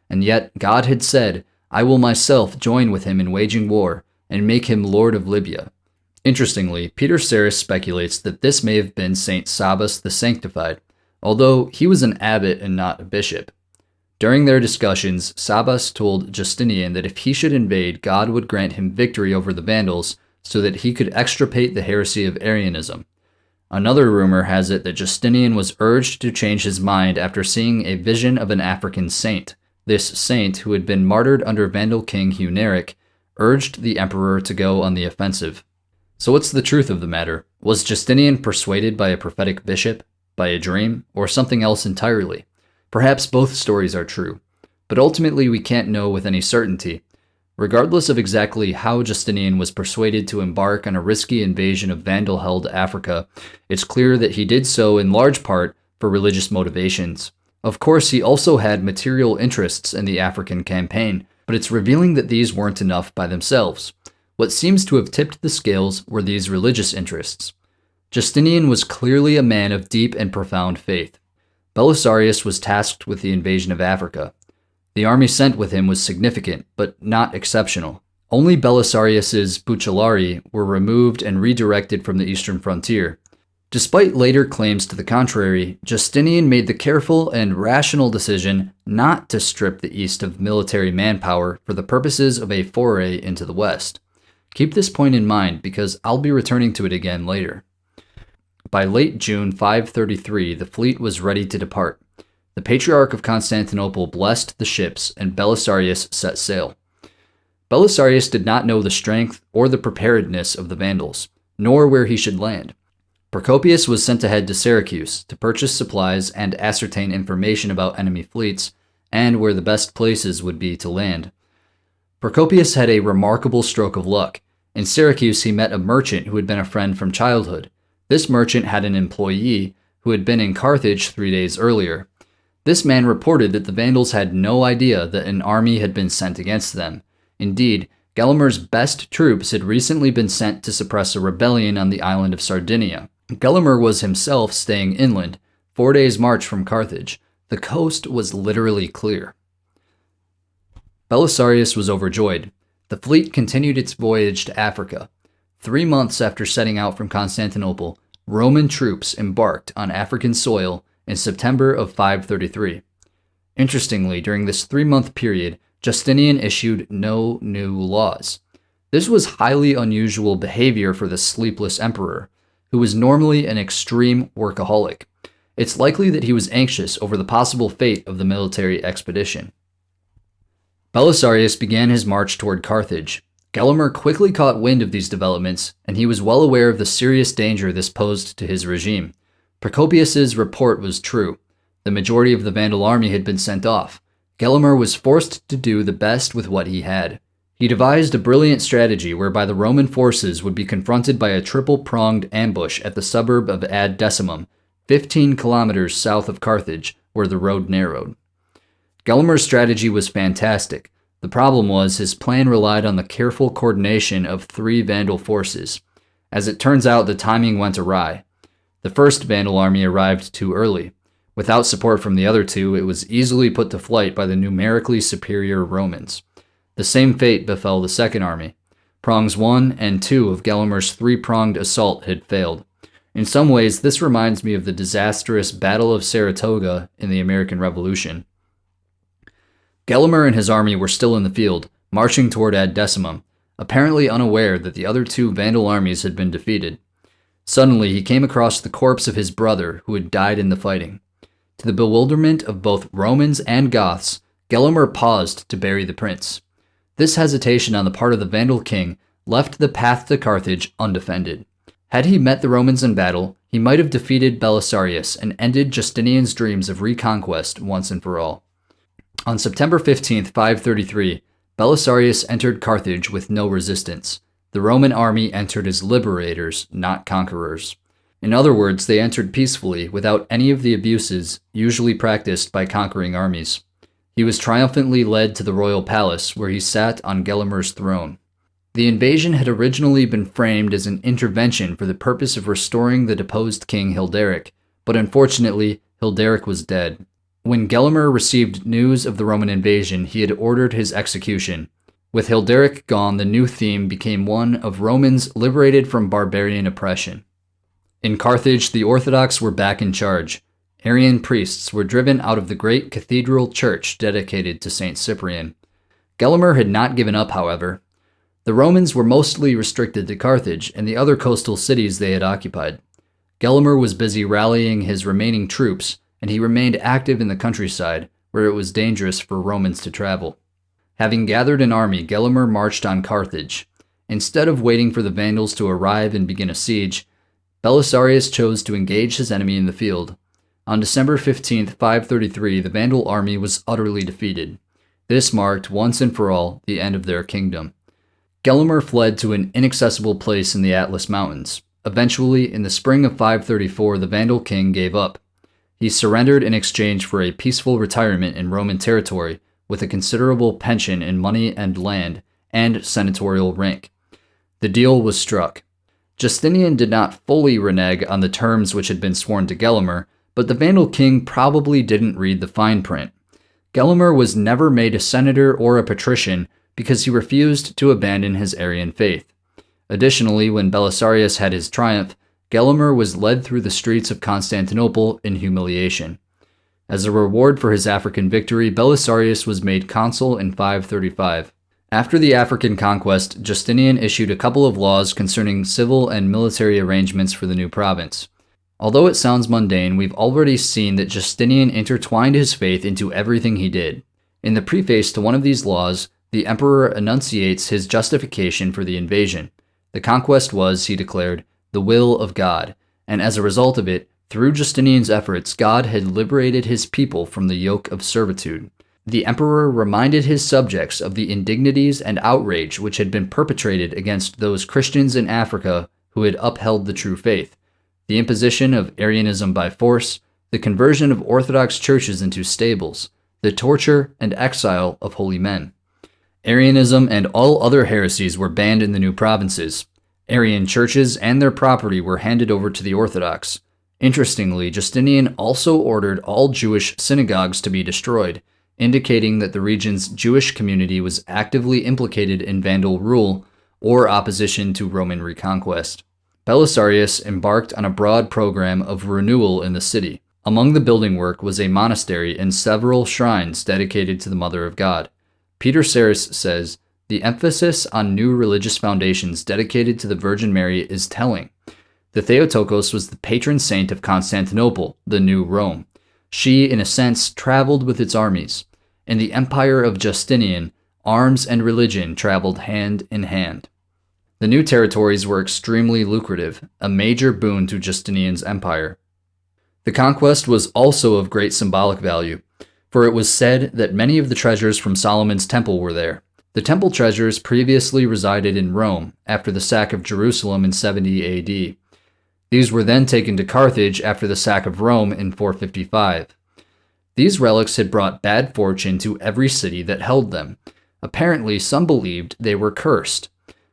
S1: And yet God had said, "I will myself join with him in waging war, and make him lord of Libya." Interestingly, Peter Sarris speculates that this may have been Saint Sabas the Sanctified, although he was an abbot and not a bishop. During their discussions, Sabas told Justinian that if he should invade, God would grant him victory over the Vandals so that he could extirpate the heresy of Arianism. Another rumor has it that Justinian was urged to change his mind after seeing a vision of an African saint. This saint, who had been martyred under Vandal king Huneric, urged the emperor to go on the offensive. So what's the truth of the matter? Was Justinian persuaded by a prophetic bishop, by a dream, or something else entirely? Perhaps both stories are true, but ultimately we can't know with any certainty. Regardless of exactly how Justinian was persuaded to embark on a risky invasion of Vandal-held Africa, it's clear that he did so in large part for religious motivations. Of course, he also had material interests in the African campaign, but it's revealing that these weren't enough by themselves. What seems to have tipped the scales were these religious interests. Justinian was clearly a man of deep and profound faith. Belisarius was tasked with the invasion of Africa. The army sent with him was significant, but not exceptional. Only Belisarius's Bucellari were removed and redirected from the eastern frontier. Despite later claims to the contrary, Justinian made the careful and rational decision not to strip the east of military manpower for the purposes of a foray into the west. Keep this point in mind because I'll be returning to it again later. By late June 533, the fleet was ready to depart. The Patriarch of Constantinople blessed the ships, and Belisarius set sail. Belisarius did not know the strength or the preparedness of the Vandals, nor where he should land. Procopius was sent ahead to Syracuse to purchase supplies and ascertain information about enemy fleets and where the best places would be to land. Procopius had a remarkable stroke of luck. In Syracuse, he met a merchant who had been a friend from childhood. This merchant had an employee who had been in Carthage 3 days earlier. This man reported that the Vandals had no idea that an army had been sent against them. Indeed, Gelimer's best troops had recently been sent to suppress a rebellion on the island of Sardinia. Gelimer was himself staying inland, 4 days' march from Carthage. The coast was literally clear. Belisarius was overjoyed. The fleet continued its voyage to Africa. 3 months after setting out from Constantinople, Roman troops embarked on African soil in September of 533. Interestingly, during this 3-month period, Justinian issued no new laws. This was highly unusual behavior for the sleepless emperor, who was normally an extreme workaholic. It's likely that he was anxious over the possible fate of the military expedition. Belisarius began his march toward Carthage. Gelimer quickly caught wind of these developments, and he was well aware of the serious danger this posed to his regime. Procopius's report was true. The majority of the Vandal army had been sent off. Gelimer was forced to do the best with what he had. He devised a brilliant strategy whereby the Roman forces would be confronted by a triple-pronged ambush at the suburb of Ad Decimum, 15 kilometers south of Carthage, where the road narrowed. Gelimer's strategy was fantastic. The problem was his plan relied on the careful coordination of 3 Vandal forces. As it turns out, the timing went awry. The first Vandal army arrived too early. Without support from the other 2, it was easily put to flight by the numerically superior Romans. The same fate befell the second army. Prongs 1 and 2 of Gelimer's 3-pronged assault had failed. In some ways, this reminds me of the disastrous Battle of Saratoga in the American Revolution. Gelimer and his army were still in the field, marching toward Ad Decimum, apparently unaware that the other 2 Vandal armies had been defeated. Suddenly, he came across the corpse of his brother who had died in the fighting. To the bewilderment of both Romans and Goths, Gelimer paused to bury the prince. This hesitation on the part of the Vandal king left the path to Carthage undefended. Had he met the Romans in battle, he might have defeated Belisarius and ended Justinian's dreams of reconquest once and for all. On September 15, 533, Belisarius entered Carthage with no resistance. The Roman army entered as liberators, not conquerors. In other words, they entered peacefully without any of the abuses usually practiced by conquering armies. He was triumphantly led to the royal palace, where he sat on Gelimer's throne. The invasion had originally been framed as an intervention for the purpose of restoring the deposed king Hilderic, but unfortunately, Hilderic was dead. When Gelimer received news of the Roman invasion, he had ordered his execution. With Hilderic gone, the new theme became one of Romans liberated from barbarian oppression. In Carthage, the Orthodox were back in charge. Arian priests were driven out of the great cathedral church dedicated to St. Cyprian. Gelimer had not given up, however. The Romans were mostly restricted to Carthage and the other coastal cities they had occupied. Gelimer was busy rallying his remaining troops, and he remained active in the countryside, where it was dangerous for Romans to travel. Having gathered an army, Gelimer marched on Carthage. Instead of waiting for the Vandals to arrive and begin a siege, Belisarius chose to engage his enemy in the field. On December 15, 533, the Vandal army was utterly defeated. This marked, once and for all, the end of their kingdom. Gelimer fled to an inaccessible place in the Atlas Mountains. Eventually, in the spring of 534, the Vandal king gave up. He surrendered in exchange for a peaceful retirement in Roman territory with a considerable pension in money and land and senatorial rank. The deal was struck. Justinian did not fully renege on the terms which had been sworn to Gelimer, but the Vandal king probably didn't read the fine print. Gelimer was never made a senator or a patrician because he refused to abandon his Arian faith. Additionally, when Belisarius had his triumph, Gelimer was led through the streets of Constantinople in humiliation. As a reward for his African victory, Belisarius was made consul in 535. After the African conquest, Justinian issued a couple of laws concerning civil and military arrangements for the new province. Although it sounds mundane, we've already seen that Justinian intertwined his faith into everything he did. In the preface to one of these laws, the emperor enunciates his justification for the invasion. The conquest was, he declared, the will of God, and as a result of it, through Justinian's efforts, God had liberated his people from the yoke of servitude. The emperor reminded his subjects of the indignities and outrage which had been perpetrated against those Christians in Africa who had upheld the true faith, the imposition of Arianism by force, the conversion of Orthodox churches into stables, the torture and exile of holy men. Arianism and all other heresies were banned in the new provinces. Arian churches and their property were handed over to the Orthodox. Interestingly, Justinian also ordered all Jewish synagogues to be destroyed, indicating that the region's Jewish community was actively implicated in Vandal rule or opposition to Roman reconquest. Belisarius embarked on a broad program of renewal in the city. Among the building work was a monastery and several shrines dedicated to the Mother of God. Peter Sarris says, "The emphasis on new religious foundations dedicated to the Virgin Mary is telling. The Theotokos was the patron saint of Constantinople, the new Rome. She, in a sense, traveled with its armies. In the empire of Justinian, arms and religion traveled hand in hand." The new territories were extremely lucrative, a major boon to Justinian's empire. The conquest was also of great symbolic value, for it was said that many of the treasures from Solomon's temple were there. The temple treasures previously resided in Rome after the sack of Jerusalem in 70 AD. These were then taken to Carthage after the sack of Rome in 455. These relics had brought bad fortune to every city that held them. Apparently, some believed they were cursed.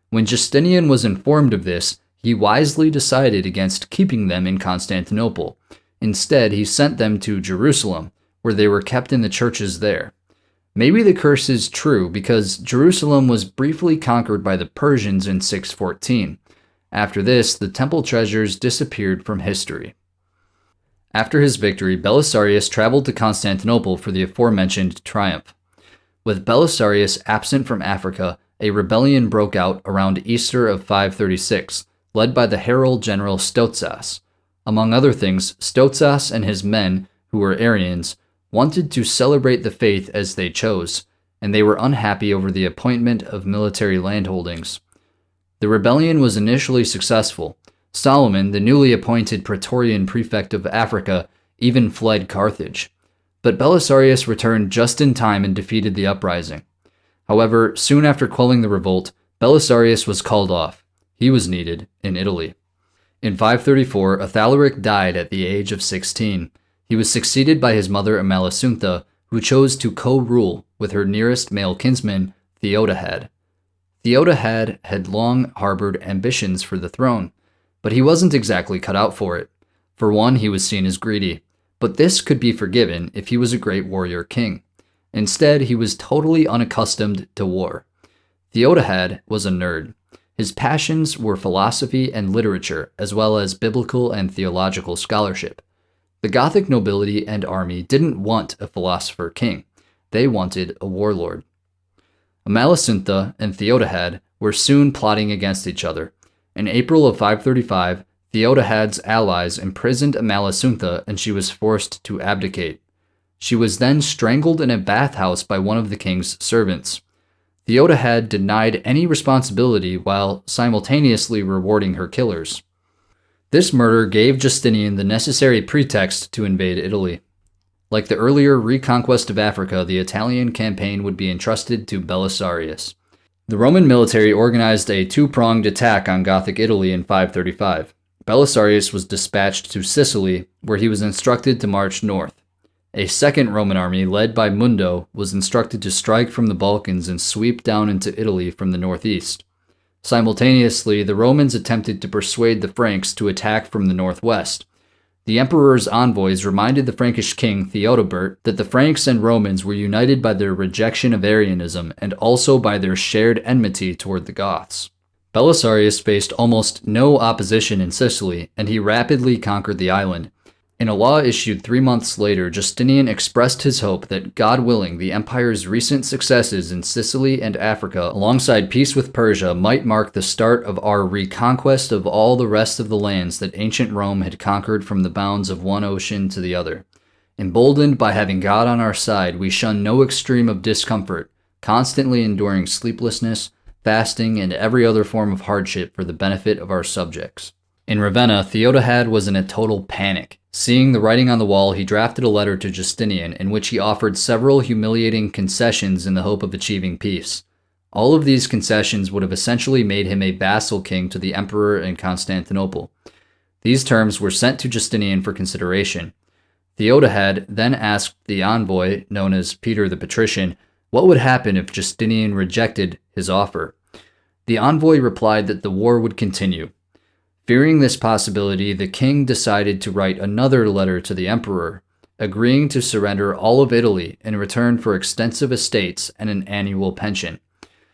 S1: When Justinian was informed of this, he wisely decided against keeping them in Constantinople. Instead, he sent them to Jerusalem, where they were kept in the churches there. Maybe the curse is true because Jerusalem was briefly conquered by the Persians in 614. After this, the temple treasures disappeared from history. After his victory, Belisarius traveled to Constantinople for the aforementioned triumph. With Belisarius absent from Africa, a rebellion broke out around Easter of 536, led by the herald general Stotzas. Among other things, Stotzas and his men, who were Arians, wanted to celebrate the faith as they chose, and they were unhappy over the appointment of military landholdings. The rebellion was initially successful. Solomon, the newly appointed Praetorian prefect of Africa, even fled Carthage. But Belisarius returned just in time and defeated the uprising. However, soon after quelling the revolt, Belisarius was called off. He was needed in Italy. In 534, Athalaric died at the age of 16. He was succeeded by his mother Amalasuntha, who chose to co-rule with her nearest male kinsman, Theodahad. Theodahad had long harbored ambitions for the throne, but he wasn't exactly cut out for it. For one, he was seen as greedy, but this could be forgiven if he was a great warrior king. Instead, he was totally unaccustomed to war. Theodahad was a nerd. His passions were philosophy and literature, as well as biblical and theological scholarship. The Gothic nobility and army didn't want a philosopher king. They wanted a warlord. Amalasuntha and Theodahad were soon plotting against each other. In April of 535, Theodahad's allies imprisoned Amalasuntha and she was forced to abdicate. She was then strangled in a bathhouse by one of the king's servants. Theodahad denied any responsibility while simultaneously rewarding her killers. This murder gave Justinian the necessary pretext to invade Italy. Like the earlier reconquest of Africa, the Italian campaign would be entrusted to Belisarius. The Roman military organized a two-pronged attack on Gothic Italy in 535. Belisarius was dispatched to Sicily, where he was instructed to march north. A second Roman army, led by Mundo, was instructed to strike from the Balkans and sweep down into Italy from the northeast. Simultaneously, the Romans attempted to persuade the Franks to attack from the northwest. The emperor's envoys reminded the Frankish king Theodebert that the Franks and Romans were united by their rejection of Arianism and also by their shared enmity toward the Goths. Belisarius faced almost no opposition in Sicily, and he rapidly conquered the island. In a law issued 3 months later, Justinian expressed his hope that, God willing, the empire's recent successes in Sicily and Africa, alongside peace with Persia, might mark the start of our reconquest of all the rest of the lands that ancient Rome had conquered from the bounds of one ocean to the other. Emboldened by having God on our side, we shun no extreme of discomfort, constantly enduring sleeplessness, fasting, and every other form of hardship for the benefit of our subjects. In Ravenna, Theodahad was in a total panic. Seeing the writing on the wall, he drafted a letter to Justinian in which he offered several humiliating concessions in the hope of achieving peace. All of these concessions would have essentially made him a vassal king to the emperor in Constantinople. These terms were sent to Justinian for consideration. Theodahad then asked the envoy, known as Peter the Patrician, what would happen if Justinian rejected his offer. The envoy replied that the war would continue. Fearing this possibility, the king decided to write another letter to the emperor, agreeing to surrender all of Italy in return for extensive estates and an annual pension.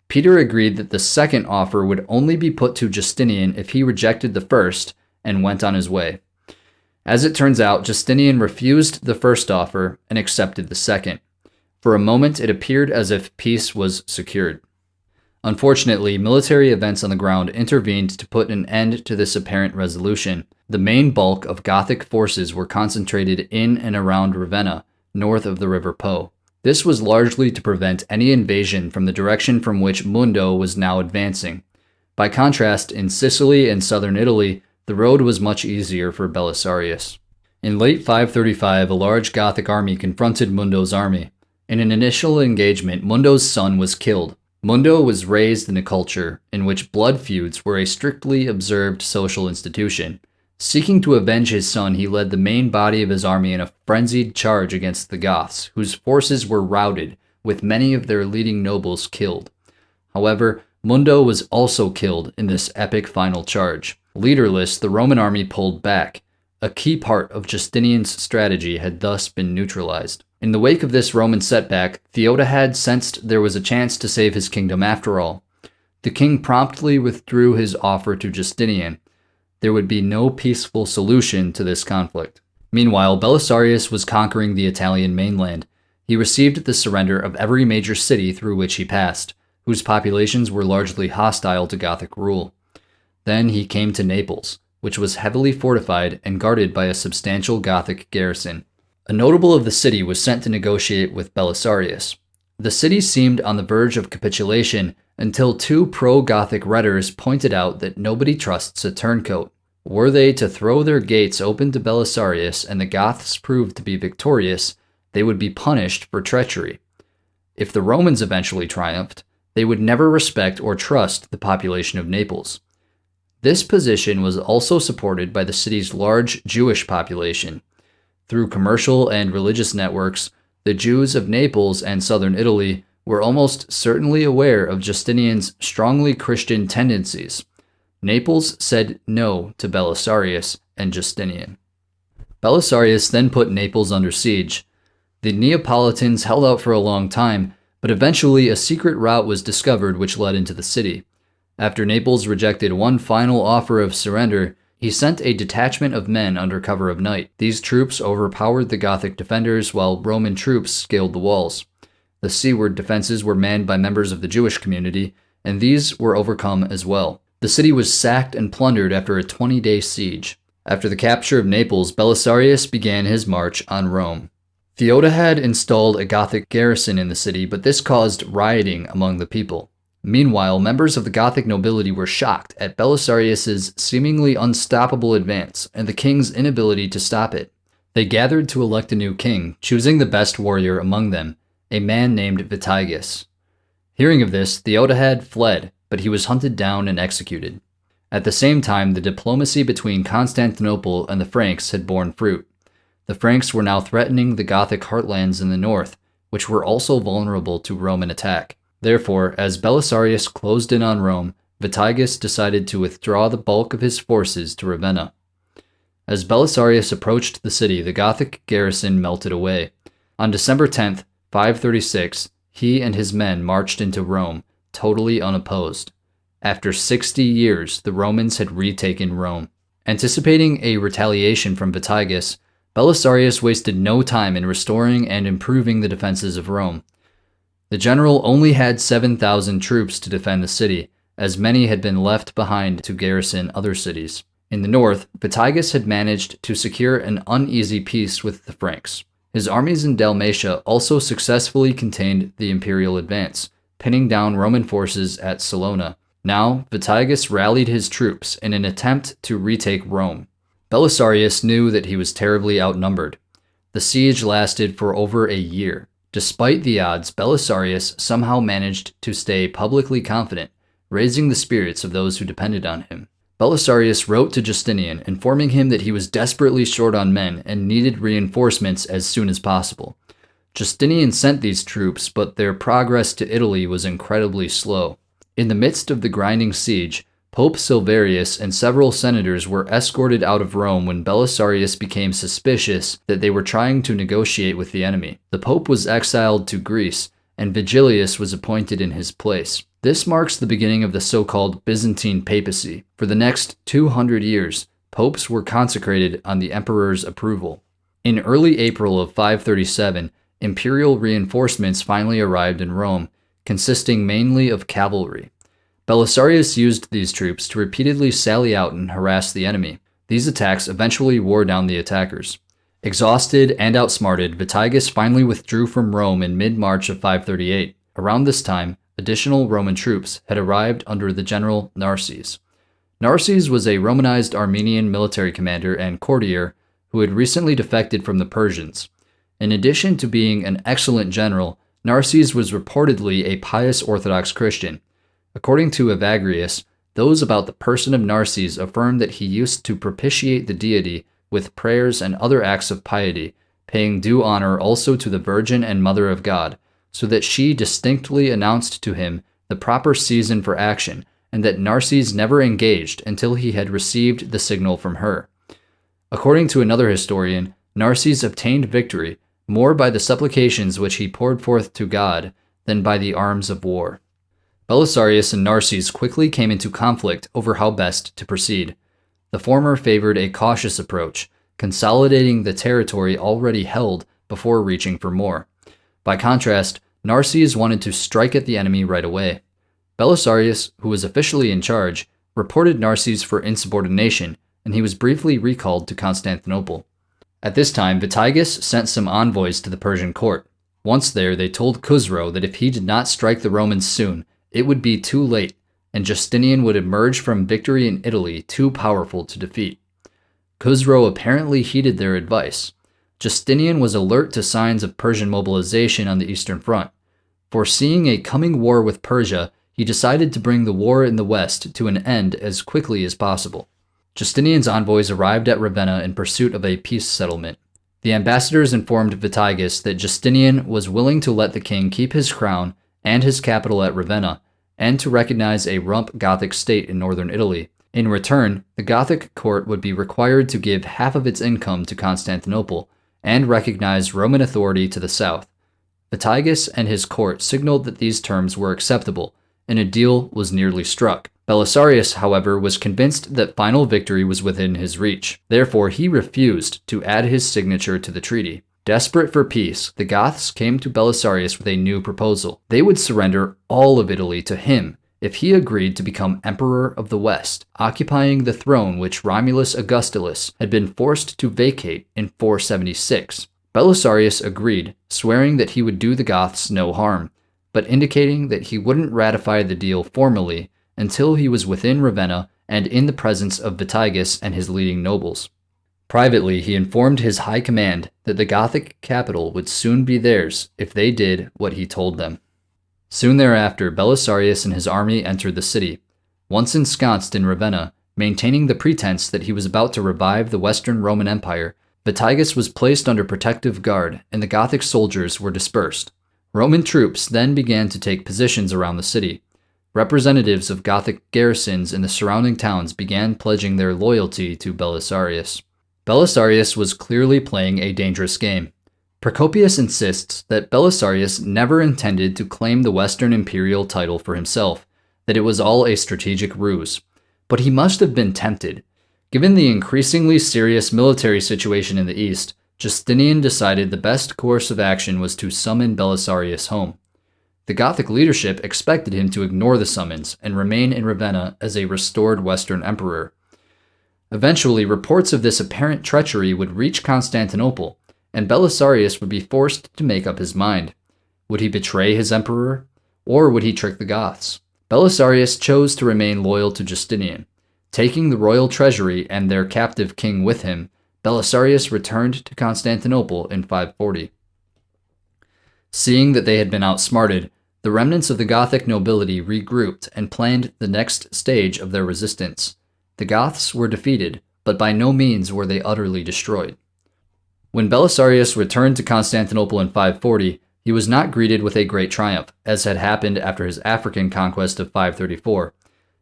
S1: Peter agreed that the second offer would only be put to Justinian if he rejected the first and went on his way. As it turns out, Justinian refused the first offer and accepted the second. For a moment, it appeared as if peace was secured. Unfortunately, military events on the ground intervened to put an end to this apparent resolution. The main bulk of Gothic forces were concentrated in and around Ravenna, north of the River Po. This was largely to prevent any invasion from the direction from which Mundo was now advancing. By contrast, in Sicily and southern Italy, the road was much easier for Belisarius. In late 535, a large Gothic army confronted Mundo's army. In an initial engagement, Mundo's son was killed. Mundo was raised in a culture in which blood feuds were a strictly observed social institution. Seeking to avenge his son, he led the main body of his army in a frenzied charge against the Goths, whose forces were routed, with many of their leading nobles killed. However, Mundo was also killed in this epic final charge. Leaderless, the Roman army pulled back. A key part of Justinian's strategy had thus been neutralized. In the wake of this Roman setback, Theodahad sensed there was a chance to save his kingdom after all. The king promptly withdrew his offer to Justinian. There would be no peaceful solution to this conflict. Meanwhile, Belisarius was conquering the Italian mainland. He received the surrender of every major city through which he passed, whose populations were largely hostile to Gothic rule. Then he came to Naples, which was heavily fortified and guarded by a substantial Gothic garrison. A notable of the city was sent to negotiate with Belisarius. The city seemed on the verge of capitulation until 2 pro-Gothic rhetors pointed out that nobody trusts a turncoat. Were they to throw their gates open to Belisarius and the Goths proved to be victorious, they would be punished for treachery. If the Romans eventually triumphed, they would never respect or trust the population of Naples. This position was also supported by the city's large Jewish population. Through commercial and religious networks, the Jews of Naples and southern Italy were almost certainly aware of Justinian's strongly Christian tendencies. Naples said no to Belisarius and Justinian. Belisarius then put Naples under siege. The Neapolitans held out for a long time, but eventually a secret route was discovered which led into the city. After Naples rejected one final offer of surrender, he sent a detachment of men under cover of night. These troops overpowered the Gothic defenders while Roman troops scaled the walls. The seaward defenses were manned by members of the Jewish community, and these were overcome as well. The city was sacked and plundered after a 20-day siege. After the capture of Naples, Belisarius began his march on Rome. Theodahad installed a Gothic garrison in the city, but this caused rioting among the people. Meanwhile, members of the Gothic nobility were shocked at Belisarius's seemingly unstoppable advance and the king's inability to stop it. They gathered to elect a new king, choosing the best warrior among them, a man named Vitiges. Hearing of this, Theodahad fled, but he was hunted down and executed. At the same time, the diplomacy between Constantinople and the Franks had borne fruit. The Franks were now threatening the Gothic heartlands in the north, which were also vulnerable to Roman attack. Therefore, as Belisarius closed in on Rome, Vitiges decided to withdraw the bulk of his forces to Ravenna. As Belisarius approached the city, the Gothic garrison melted away. On December 10th, 536, he and his men marched into Rome, totally unopposed. After 60 years, the Romans had retaken Rome. Anticipating a retaliation from Vitiges, Belisarius wasted no time in restoring and improving the defenses of Rome. The general only had 7,000 troops to defend the city, as many had been left behind to garrison other cities. In the north, Vitiges had managed to secure an uneasy peace with the Franks. His armies in Dalmatia also successfully contained the imperial advance, pinning down Roman forces at Salona. Now, Vitiges rallied his troops in an attempt to retake Rome. Belisarius knew that he was terribly outnumbered. The siege lasted for over a year. Despite the odds, Belisarius somehow managed to stay publicly confident, raising the spirits of those who depended on him. Belisarius wrote to Justinian, informing him that he was desperately short on men and needed reinforcements as soon as possible. Justinian sent these troops, but their progress to Italy was incredibly slow. In the midst of the grinding siege, Pope Silverius and several senators were escorted out of Rome when Belisarius became suspicious that they were trying to negotiate with the enemy. The Pope was exiled to Greece, and Vigilius was appointed in his place. This marks the beginning of the so-called Byzantine papacy. For the next 200 years, popes were consecrated on the emperor's approval. In early April of 537, imperial reinforcements finally arrived in Rome, consisting mainly of cavalry. Belisarius used these troops to repeatedly sally out and harass the enemy. These attacks eventually wore down the attackers. Exhausted and outsmarted, Vitiges finally withdrew from Rome in mid-March of 538. Around this time, additional Roman troops had arrived under the general Narses. Narses was a Romanized Armenian military commander and courtier who had recently defected from the Persians. In addition to being an excellent general, Narses was reportedly a pious Orthodox Christian. According to Evagrius, those about the person of Narses affirmed that he used to propitiate the deity with prayers and other acts of piety, paying due honor also to the Virgin and Mother of God, so that she distinctly announced to him the proper season for action, and that Narses never engaged until he had received the signal from her. According to another historian, Narses obtained victory more by the supplications which he poured forth to God than by the arms of war. Belisarius and Narses quickly came into conflict over how best to proceed. The former favored a cautious approach, consolidating the territory already held before reaching for more. By contrast, Narses wanted to strike at the enemy right away. Belisarius, who was officially in charge, reported Narses for insubordination, and he was briefly recalled to Constantinople. At this time, Vitiges sent some envoys to the Persian court. Once there, they told Khusro that if he did not strike the Romans soon, it would be too late, and Justinian would emerge from victory in Italy too powerful to defeat. Khusro apparently heeded their advice. Justinian was alert to signs of Persian mobilization on the Eastern Front. Foreseeing a coming war with Persia, he decided to bring the war in the West to an end as quickly as possible. Justinian's envoys arrived at Ravenna in pursuit of a peace settlement. The ambassadors informed Vitiges that Justinian was willing to let the king keep his crown and his capital at Ravenna, and to recognize a rump Gothic state in northern Italy. In return, the Gothic court would be required to give half of its income to Constantinople, and recognize Roman authority to the south. Vitiges and his court signaled that these terms were acceptable, and a deal was nearly struck. Belisarius, however, was convinced that final victory was within his reach. Therefore, he refused to add his signature to the treaty. Desperate for peace, the Goths came to Belisarius with a new proposal. They would surrender all of Italy to him if he agreed to become Emperor of the West, occupying the throne which Romulus Augustulus had been forced to vacate in 476. Belisarius agreed, swearing that he would do the Goths no harm, but indicating that he wouldn't ratify the deal formally until he was within Ravenna and in the presence of Vitiges and his leading nobles. Privately, he informed his high command that the Gothic capital would soon be theirs if they did what he told them. Soon thereafter, Belisarius and his army entered the city. Once ensconced in Ravenna, maintaining the pretense that he was about to revive the Western Roman Empire, Vitiges was placed under protective guard, and the Gothic soldiers were dispersed. Roman troops then began to take positions around the city. Representatives of Gothic garrisons in the surrounding towns began pledging their loyalty to Belisarius. Belisarius was clearly playing a dangerous game. Procopius insists that Belisarius never intended to claim the Western imperial title for himself, that it was all a strategic ruse. But he must have been tempted. Given the increasingly serious military situation in the east, Justinian decided the best course of action was to summon Belisarius home. The Gothic leadership expected him to ignore the summons and remain in Ravenna as a restored Western emperor. Eventually, reports of this apparent treachery would reach Constantinople, and Belisarius would be forced to make up his mind. Would he betray his emperor, or would he trick the Goths? Belisarius chose to remain loyal to Justinian. Taking the royal treasury and their captive king with him, Belisarius returned to Constantinople in 540. Seeing that they had been outsmarted, the remnants of the Gothic nobility regrouped and planned the next stage of their resistance. The Goths were defeated, but by no means were they utterly destroyed. When Belisarius returned to Constantinople in 540, he was not greeted with a great triumph, as had happened after his African conquest of 534.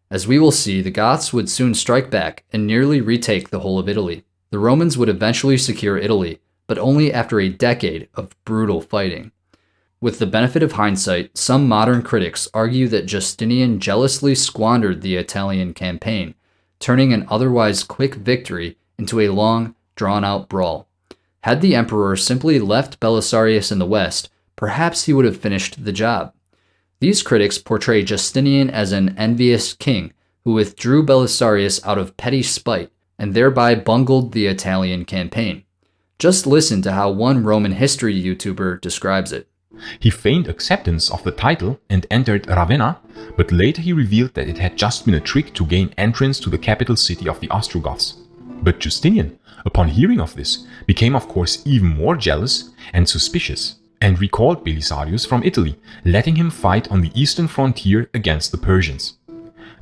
S1: As we will see, the Goths would soon strike back and nearly retake the whole of Italy. The Romans would eventually secure Italy, but only after a decade of brutal fighting. With the benefit of hindsight, some modern critics argue that Justinian jealously squandered the Italian campaign, turning an otherwise quick victory into a long, drawn-out brawl. Had the emperor simply left Belisarius in the west, perhaps he would have finished the job. These critics portray Justinian as an envious king who withdrew Belisarius out of petty spite and thereby bungled the Italian campaign. Just listen to how one Roman history YouTuber describes it.
S2: He feigned acceptance of the title and entered Ravenna, but later he revealed that it had just been a trick to gain entrance to the capital city of the Ostrogoths. But Justinian, upon hearing of this, became of course even more jealous and suspicious, and recalled Belisarius from Italy, letting him fight on the eastern frontier against the Persians.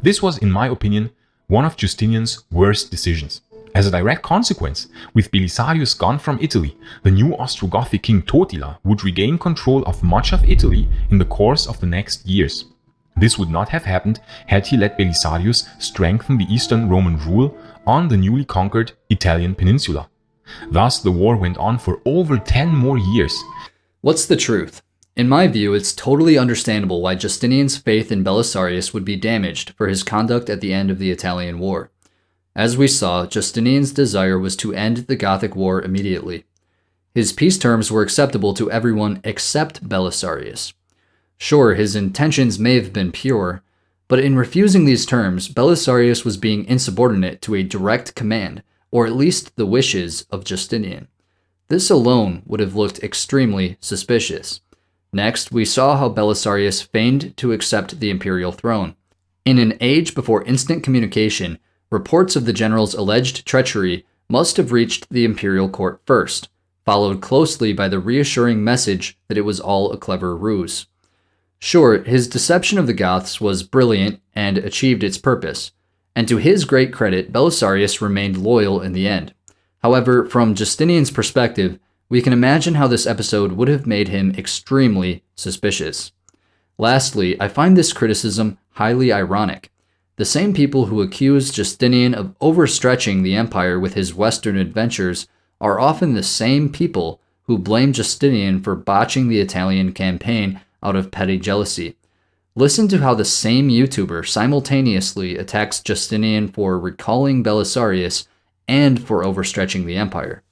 S2: This was, in my opinion, one of Justinian's worst decisions. As a direct consequence, with Belisarius gone from Italy, the new Ostrogothic king Totila would regain control of much of Italy in the course of the next years. This would not have happened had he let Belisarius strengthen the Eastern Roman rule on the newly conquered Italian peninsula. Thus, the war went on for over 10 more years.
S1: What's the truth? In my view, it's totally understandable why Justinian's faith in Belisarius would be damaged for his conduct at the end of the Italian War. As we saw, Justinian's desire was to end the Gothic War immediately. His peace terms were acceptable to everyone except Belisarius. Sure, his intentions may have been pure, but in refusing these terms, Belisarius was being insubordinate to a direct command, or at least the wishes of Justinian. This alone would have looked extremely suspicious. Next, we saw how Belisarius feigned to accept the imperial throne. In an age before instant communication, reports of the general's alleged treachery must have reached the imperial court first, followed closely by the reassuring message that it was all a clever ruse. Sure, his deception of the Goths was brilliant and achieved its purpose, and to his great credit, Belisarius remained loyal in the end. However, from Justinian's perspective, we can imagine how this episode would have made him extremely suspicious. Lastly, I find this criticism highly ironic. The same people who accuse Justinian of overstretching the empire with his Western adventures are often the same people who blame Justinian for botching the Italian campaign out of petty jealousy. Listen to how the same YouTuber simultaneously attacks Justinian for recalling Belisarius and for overstretching the empire.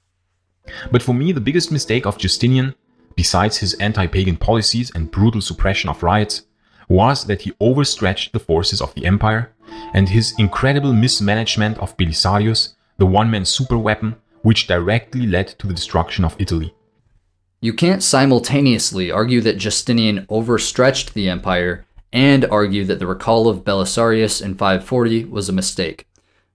S2: But for me, the biggest mistake of Justinian, besides his anti-pagan policies and brutal suppression of riots, was that he overstretched the forces of the empire, and his incredible mismanagement of Belisarius, the one-man superweapon, which directly led to the destruction of Italy.
S1: You can't simultaneously argue that Justinian overstretched the empire and argue that the recall of Belisarius in 540 was a mistake.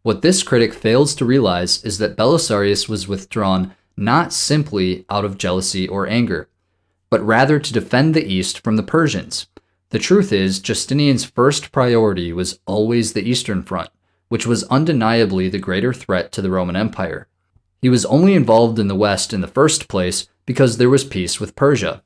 S1: What this critic fails to realize is that Belisarius was withdrawn not simply out of jealousy or anger, but rather to defend the east from the Persians. The truth is, Justinian's first priority was always the Eastern Front, which was undeniably the greater threat to the Roman Empire. He was only involved in the West in the first place because there was peace with Persia.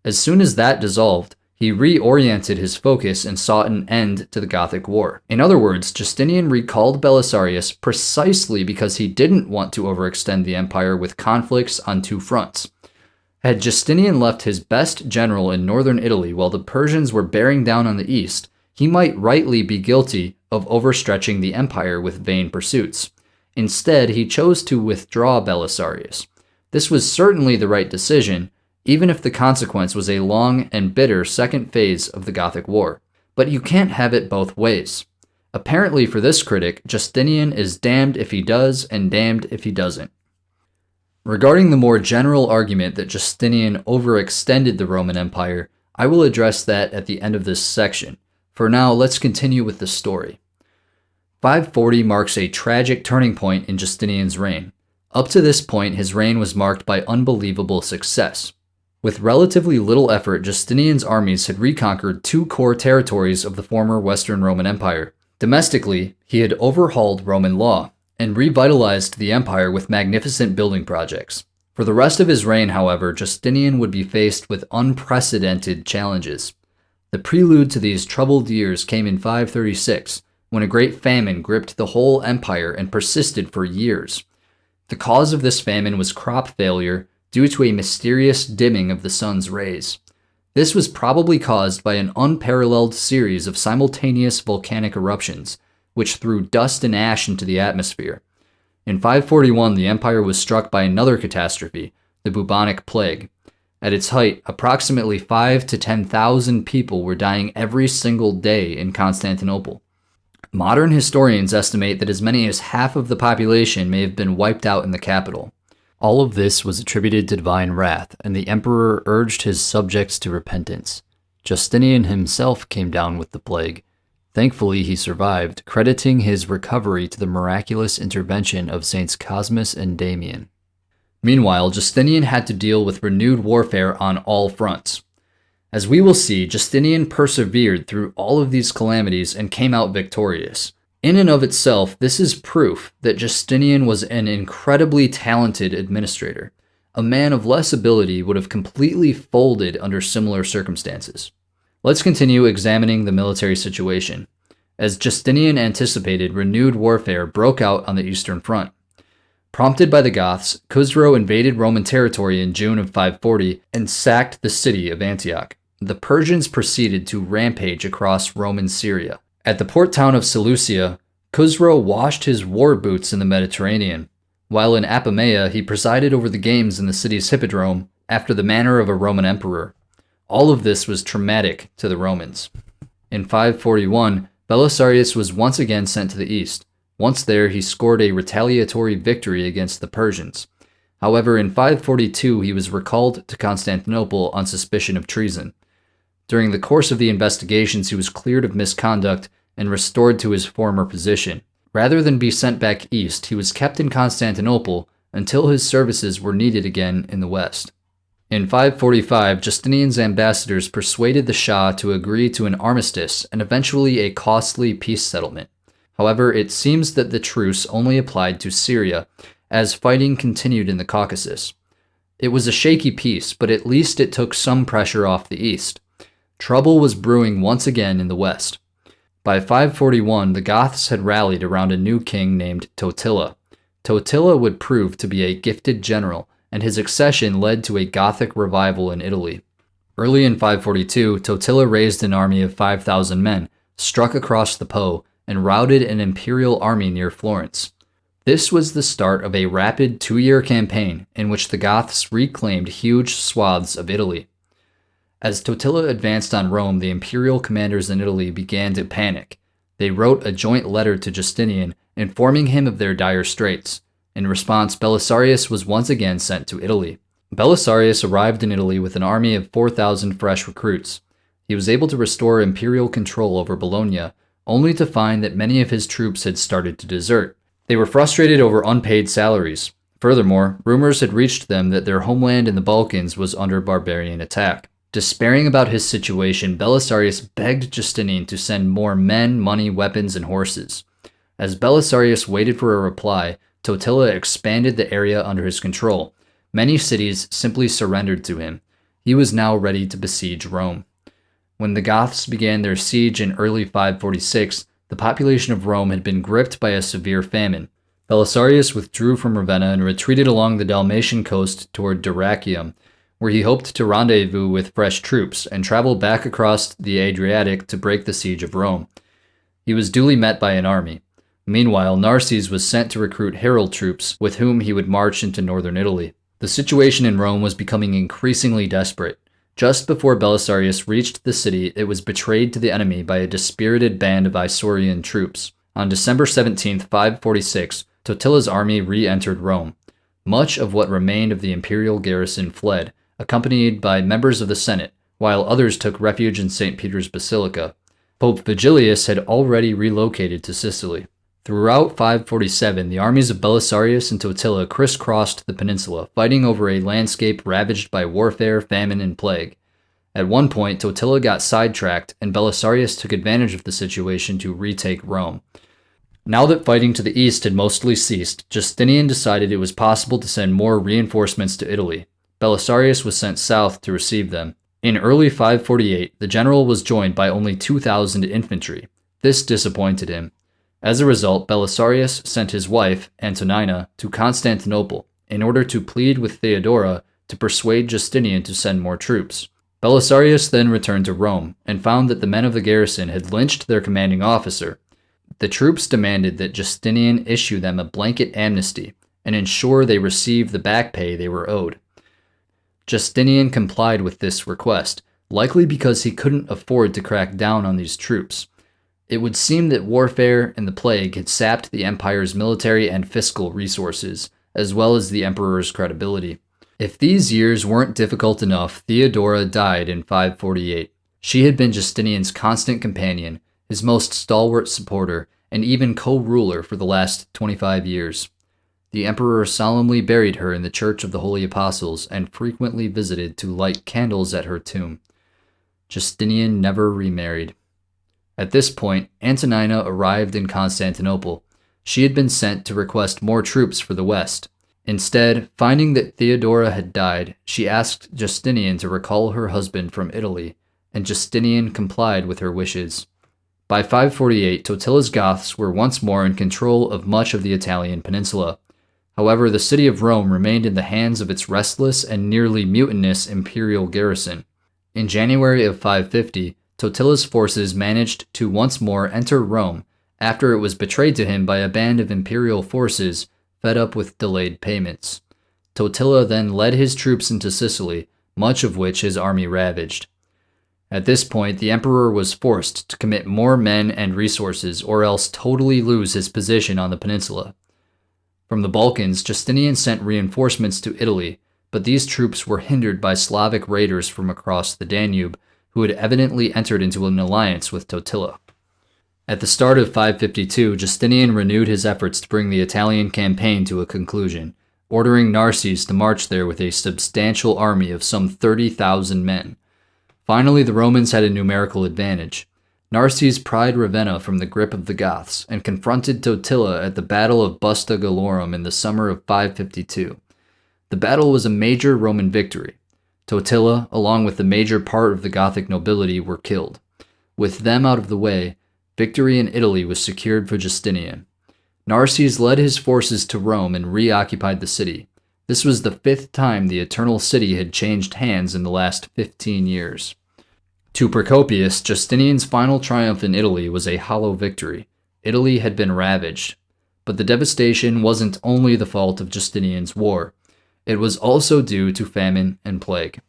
S1: As soon as that dissolved, he He reoriented his focus and sought an end to the Gothic War. In other words, Justinian recalled Belisarius precisely because he didn't want to overextend the empire with conflicts on two fronts. Had Justinian left his best general in northern Italy while the Persians were bearing down on the east, he might rightly be guilty of overstretching the empire with vain pursuits. Instead, he chose to withdraw Belisarius. This was certainly the right decision, even if the consequence was a long and bitter second phase of the Gothic War. But you can't have it both ways. Apparently for this critic, Justinian is damned if he does and damned if he doesn't. Regarding the more general argument that Justinian overextended the Roman Empire, I will address that at the end of this section. For now, let's continue with the story. 540 marks a tragic turning point in Justinian's reign. Up to this point, his reign was marked by unbelievable success. With relatively little effort, Justinian's armies had reconquered two core territories of the former Western Roman Empire. Domestically, he had overhauled Roman law and revitalized the empire with magnificent building projects. For the rest of his reign, however, Justinian would be faced with unprecedented challenges. The prelude to these troubled years came in 536, when a great famine gripped the whole empire and persisted for years. The cause of this famine was crop failure due to a mysterious dimming of the sun's rays. This was probably caused by an unparalleled series of simultaneous volcanic eruptions, which threw dust and ash into the atmosphere. In 541, the empire was struck by another catastrophe, the bubonic plague. At its height, approximately 5,000 to 10,000 people were dying every single day in Constantinople. Modern historians estimate that as many as half of the population may have been wiped out in the capital. All of this was attributed to divine wrath, and the emperor urged his subjects to repentance. Justinian himself came down with the plague. Thankfully, he survived, crediting his recovery to the miraculous intervention of Saints Cosmas and Damian. Meanwhile, Justinian had to deal with renewed warfare on all fronts. As we will see, Justinian persevered through all of these calamities and came out victorious. In and of itself, this is proof that Justinian was an incredibly talented administrator. A man of less ability would have completely folded under similar circumstances. Let's continue examining the military situation. As Justinian anticipated, renewed warfare broke out on the Eastern Front. Prompted by the Goths, Khusro invaded Roman territory in June of 540 and sacked the city of Antioch. The Persians proceeded to rampage across Roman Syria. At the port town of Seleucia, Khusro washed his war boots in the Mediterranean. While in Apamea, he presided over the games in the city's hippodrome after the manner of a Roman emperor. All of this was traumatic to the Romans. In 541, Belisarius was once again sent to the east. Once there, he scored a retaliatory victory against the Persians. However, in 542, he was recalled to Constantinople on suspicion of treason. During the course of the investigations, he was cleared of misconduct and restored to his former position. Rather than be sent back east, he was kept in Constantinople until his services were needed again in the west. In 545, Justinian's ambassadors persuaded the Shah to agree to an armistice and eventually a costly peace settlement. However, it seems that the truce only applied to Syria, as fighting continued in the Caucasus. It was a shaky peace, but at least it took some pressure off the east. Trouble was brewing once again in the west. By 541, the Goths had rallied around a new king named Totila. Totila would prove to be a gifted general, and his accession led to a Gothic revival in Italy. Early in 542, Totila raised an army of 5,000 men, struck across the Po, and routed an imperial army near Florence. This was the start of a rapid 2-year campaign in which the Goths reclaimed huge swaths of Italy. As Totila advanced on Rome, the imperial commanders in Italy began to panic. They wrote a joint letter to Justinian, informing him of their dire straits. In response, Belisarius was once again sent to Italy. Belisarius arrived in Italy with an army of 4,000 fresh recruits. He was able to restore imperial control over Bologna, only to find that many of his troops had started to desert. They were frustrated over unpaid salaries. Furthermore, rumors had reached them that their homeland in the Balkans was under barbarian attack. Despairing about his situation, Belisarius begged Justinian to send more men, money, weapons, and horses. As Belisarius waited for a reply, Totila expanded the area under his control. Many cities simply surrendered to him. He was now ready to besiege Rome. When the Goths began their siege in early 546, the population of Rome had been gripped by a severe famine. Belisarius withdrew from Ravenna and retreated along the Dalmatian coast toward Dyrrhachium, where he hoped to rendezvous with fresh troops and travel back across the Adriatic to break the siege of Rome. He was duly met by an army. Meanwhile, Narses was sent to recruit herald troops with whom he would march into northern Italy. The situation in Rome was becoming increasingly desperate. Just before Belisarius reached the city, it was betrayed to the enemy by a dispirited band of Isaurian troops. On December 17, 546, Totila's army re-entered Rome. Much of what remained of the imperial garrison fled, accompanied by members of the Senate, while others took refuge in St. Peter's Basilica. Pope Vigilius had already relocated to Sicily. Throughout 547, the armies of Belisarius and Totila crisscrossed the peninsula, fighting over a landscape ravaged by warfare, famine, and plague. At one point, Totila got sidetracked, and Belisarius took advantage of the situation to retake Rome. Now that fighting to the east had mostly ceased, Justinian decided it was possible to send more reinforcements to Italy. Belisarius was sent south to receive them. In early 548, the general was joined by only 2,000 infantry. This disappointed him. As a result, Belisarius sent his wife, Antonina, to Constantinople in order to plead with Theodora to persuade Justinian to send more troops. Belisarius then returned to Rome and found that the men of the garrison had lynched their commanding officer. The troops demanded that Justinian issue them a blanket amnesty and ensure they receive the back pay they were owed. Justinian complied with this request, likely because he couldn't afford to crack down on these troops. It would seem that warfare and the plague had sapped the empire's military and fiscal resources, as well as the emperor's credibility. If these years weren't difficult enough, Theodora died in 548. She had been Justinian's constant companion, his most stalwart supporter, and even co-ruler for the last 25 years. The emperor solemnly buried her in the Church of the Holy Apostles and frequently visited to light candles at her tomb. Justinian never remarried. At this point, Antonina arrived in Constantinople. She had been sent to request more troops for the west. Instead, finding that Theodora had died, she asked Justinian to recall her husband from Italy, and Justinian complied with her wishes. By 548, Totila's Goths were once more in control of much of the Italian peninsula. However, the city of Rome remained in the hands of its restless and nearly mutinous imperial garrison. In January of 550, Totila's forces managed to once more enter Rome after it was betrayed to him by a band of imperial forces fed up with delayed payments. Totila then led his troops into Sicily, much of which his army ravaged. At this point, the emperor was forced to commit more men and resources or else totally lose his position on the peninsula. From the Balkans, Justinian sent reinforcements to Italy, but these troops were hindered by Slavic raiders from across the Danube, who had evidently entered into an alliance with Totila. At the start of 552, Justinian renewed his efforts to bring the Italian campaign to a conclusion, ordering Narses to march there with a substantial army of some 30,000 men. Finally, the Romans had a numerical advantage. Narses pried Ravenna from the grip of the Goths and confronted Totila at the Battle of Busta Gallorum in the summer of 552. The battle was a major Roman victory. Totila, along with the major part of the Gothic nobility, were killed. With them out of the way, victory in Italy was secured for Justinian. Narses led his forces to Rome and reoccupied the city. This was the 5th time the Eternal City had changed hands in the last 15 years. To Procopius, Justinian's final triumph in Italy was a hollow victory. Italy had been ravaged. But the devastation wasn't only the fault of Justinian's war. It was also due to famine and plague.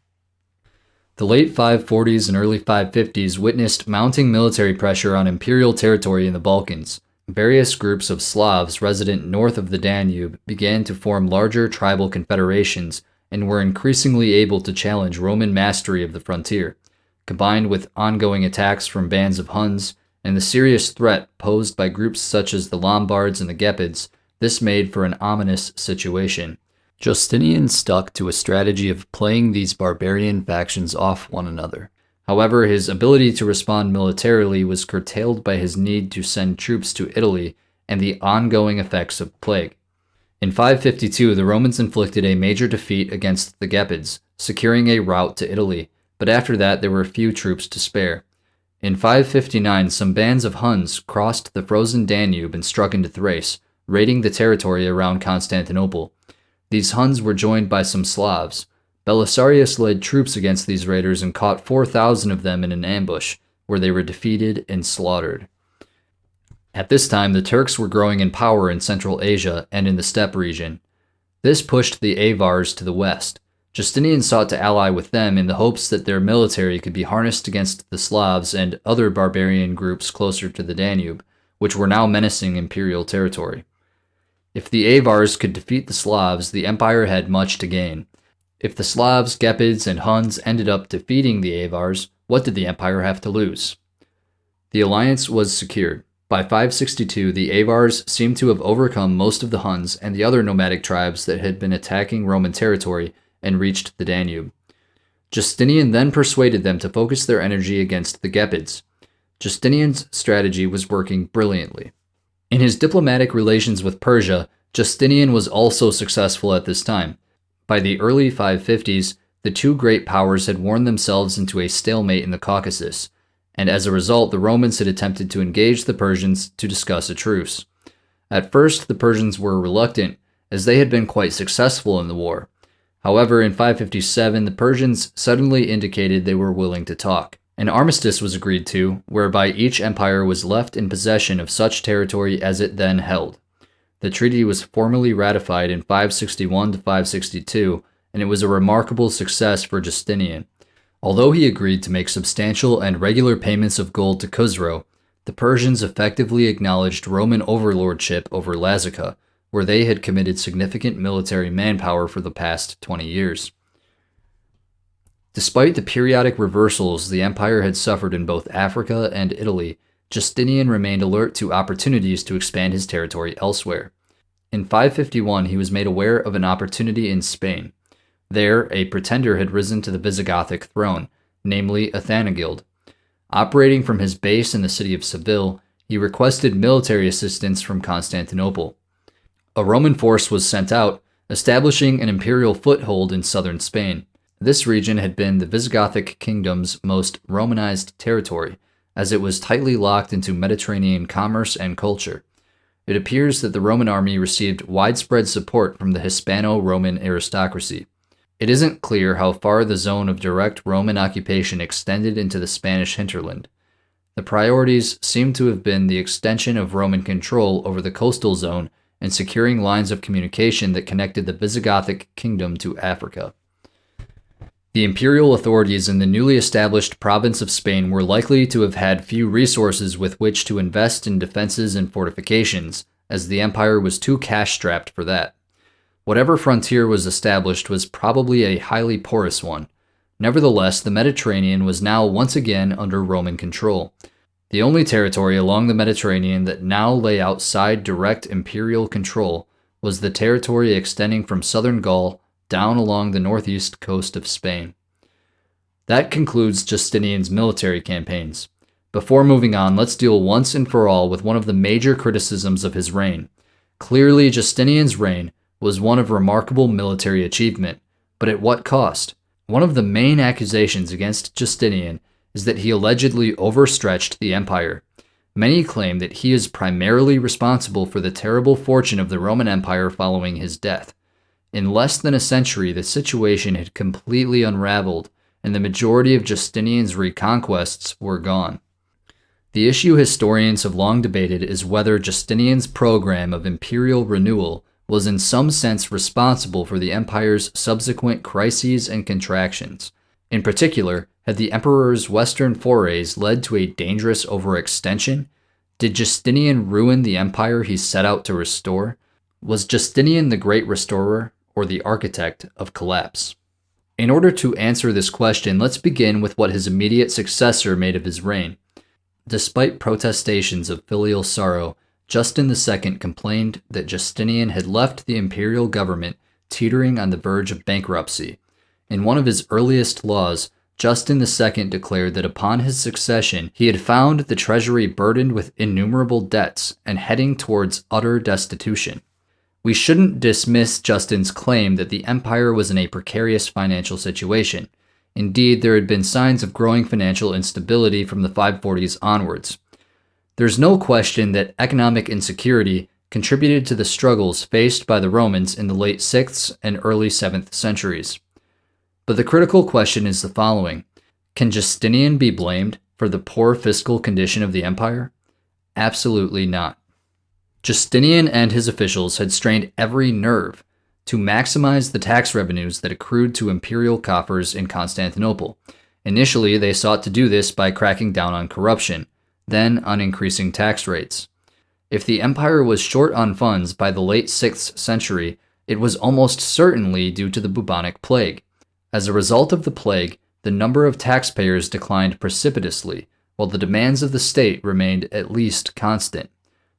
S1: The late 540s and early 550s witnessed mounting military pressure on imperial territory in the Balkans. Various groups of Slavs resident north of the Danube began to form larger tribal confederations and were increasingly able to challenge Roman mastery of the frontier. Combined with ongoing attacks from bands of Huns and the serious threat posed by groups such as the Lombards and the Gepids, this made for an ominous situation. Justinian stuck to a strategy of playing these barbarian factions off one another. However, his ability to respond militarily was curtailed by his need to send troops to Italy and the ongoing effects of plague. In 552, the Romans inflicted a major defeat against the Gepids, securing a route to Italy, but after that there were few troops to spare. In 559, some bands of Huns crossed the frozen Danube and struck into Thrace, raiding the territory around Constantinople. These Huns were joined by some Slavs. Belisarius led troops against these raiders and caught 4,000 of them in an ambush, where they were defeated and slaughtered. At this time, the Turks were growing in power in Central Asia and in the steppe region. This pushed the Avars to the west. Justinian sought to ally with them in the hopes that their military could be harnessed against the Slavs and other barbarian groups closer to the Danube, which were now menacing imperial territory. If the Avars could defeat the Slavs, the empire had much to gain. If the Slavs, Gepids, and Huns ended up defeating the Avars, what did the empire have to lose? The alliance was secured. By 562, the Avars seemed to have overcome most of the Huns and the other nomadic tribes that had been attacking Roman territory and reached the Danube. Justinian then persuaded them to focus their energy against the Gepids. Justinian's strategy was working brilliantly. In his diplomatic relations with Persia, Justinian was also successful at this time. By the early 550s, the two great powers had worn themselves into a stalemate in the Caucasus, and as a result, the Romans had attempted to engage the Persians to discuss a truce. At first, the Persians were reluctant, as they had been quite successful in the war. However, in 557, the Persians suddenly indicated they were willing to talk. An armistice was agreed to, whereby each empire was left in possession of such territory as it then held. The treaty was formally ratified in 561 to 562, and it was a remarkable success for Justinian. Although he agreed to make substantial and regular payments of gold to Khusro, the Persians effectively acknowledged Roman overlordship over Lazica, where they had committed significant military manpower for the past 20 years. Despite the periodic reversals the empire had suffered in both Africa and Italy, Justinian remained alert to opportunities to expand his territory elsewhere. In 551, he was made aware of an opportunity in Spain. There, a pretender had risen to the Visigothic throne, namely Athanagild. Operating from his base in the city of Seville, he requested military assistance from Constantinople. A Roman force was sent out, establishing an imperial foothold in southern Spain. This region had been the Visigothic kingdom's most Romanized territory, as it was tightly locked into Mediterranean commerce and culture. It appears that the Roman army received widespread support from the Hispano-Roman aristocracy. It isn't clear how far the zone of direct Roman occupation extended into the Spanish hinterland. The priorities seem to have been the extension of Roman control over the coastal zone and securing lines of communication that connected the Visigothic kingdom to Africa. The imperial authorities in the newly established province of Spain were likely to have had few resources with which to invest in defenses and fortifications, as the empire was too cash-strapped for that. Whatever frontier was established was probably a highly porous one. Nevertheless, the Mediterranean was now once again under Roman control. The only territory along the Mediterranean that now lay outside direct imperial control was the territory extending from southern Gaul down along the northeast coast of Spain. That concludes Justinian's military campaigns. Before moving on, let's deal once and for all with one of the major criticisms of his reign. Clearly, Justinian's reign was one of remarkable military achievement, but at what cost? One of the main accusations against Justinian is that he allegedly overstretched the empire. Many claim that he is primarily responsible for the terrible fortune of the Roman Empire following his death. In less than a century, the situation had completely unraveled, and the majority of Justinian's reconquests were gone. The issue historians have long debated is whether Justinian's program of imperial renewal was in some sense responsible for the empire's subsequent crises and contractions. In particular, had the emperor's western forays led to a dangerous overextension? Did Justinian ruin the empire he set out to restore? Was Justinian the great restorer or the architect of collapse? In order to answer this question, let's begin with what his immediate successor made of his reign. Despite protestations of filial sorrow, Justin II complained that Justinian had left the imperial government teetering on the verge of bankruptcy. In one of his earliest laws, Justin II declared that upon his succession, he had found the treasury burdened with innumerable debts and heading towards utter destitution. We shouldn't dismiss Justin's claim that the empire was in a precarious financial situation. Indeed, there had been signs of growing financial instability from the 540s onwards. There's no question that economic insecurity contributed to the struggles faced by the Romans in the late 6th and early 7th centuries. But the critical question is the following: can Justinian be blamed for the poor fiscal condition of the empire? Absolutely not. Justinian and his officials had strained every nerve to maximize the tax revenues that accrued to imperial coffers in Constantinople. Initially, they sought to do this by cracking down on corruption, then on increasing tax rates. If the empire was short on funds by the late 6th century, it was almost certainly due to the bubonic plague. As a result of the plague, the number of taxpayers declined precipitously, while the demands of the state remained at least constant.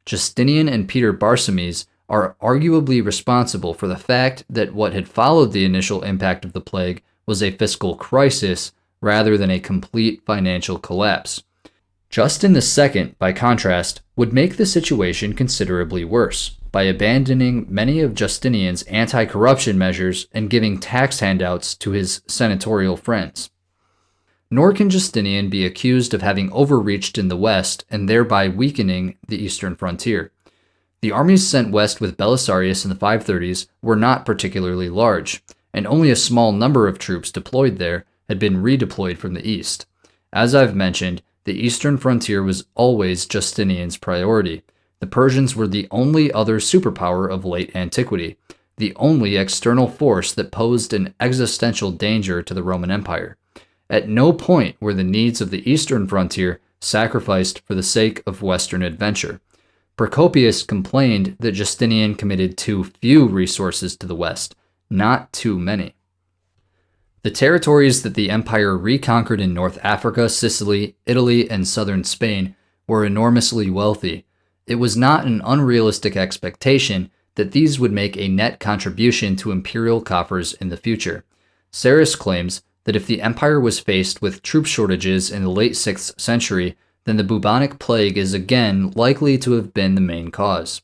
S1: Justinian and Peter Barsames are arguably responsible for the fact that what had followed the initial impact of the plague was a fiscal crisis rather than a complete financial collapse. Justin II, by contrast, would make the situation considerably worse by abandoning many of Justinian's anti-corruption measures and giving tax handouts to his senatorial friends. Nor can Justinian be accused of having overreached in the west and thereby weakening the eastern frontier. The armies sent west with Belisarius in the 530s were not particularly large, and only a small number of troops deployed there had been redeployed from the east. As I've mentioned, the eastern frontier was always Justinian's priority. The Persians were the only other superpower of late antiquity, the only external force that posed an existential danger to the Roman Empire. At no point were the needs of the eastern frontier sacrificed for the sake of western adventure. Procopius complained that Justinian committed too few resources to the west, not too many. The territories that the empire reconquered in North Africa, Sicily, Italy, and southern Spain were enormously wealthy. It was not an unrealistic expectation that these would make a net contribution to imperial coffers in the future. Sarus claims that if the empire was faced with troop shortages in the late 6th century, then the bubonic plague is again likely to have been the main cause.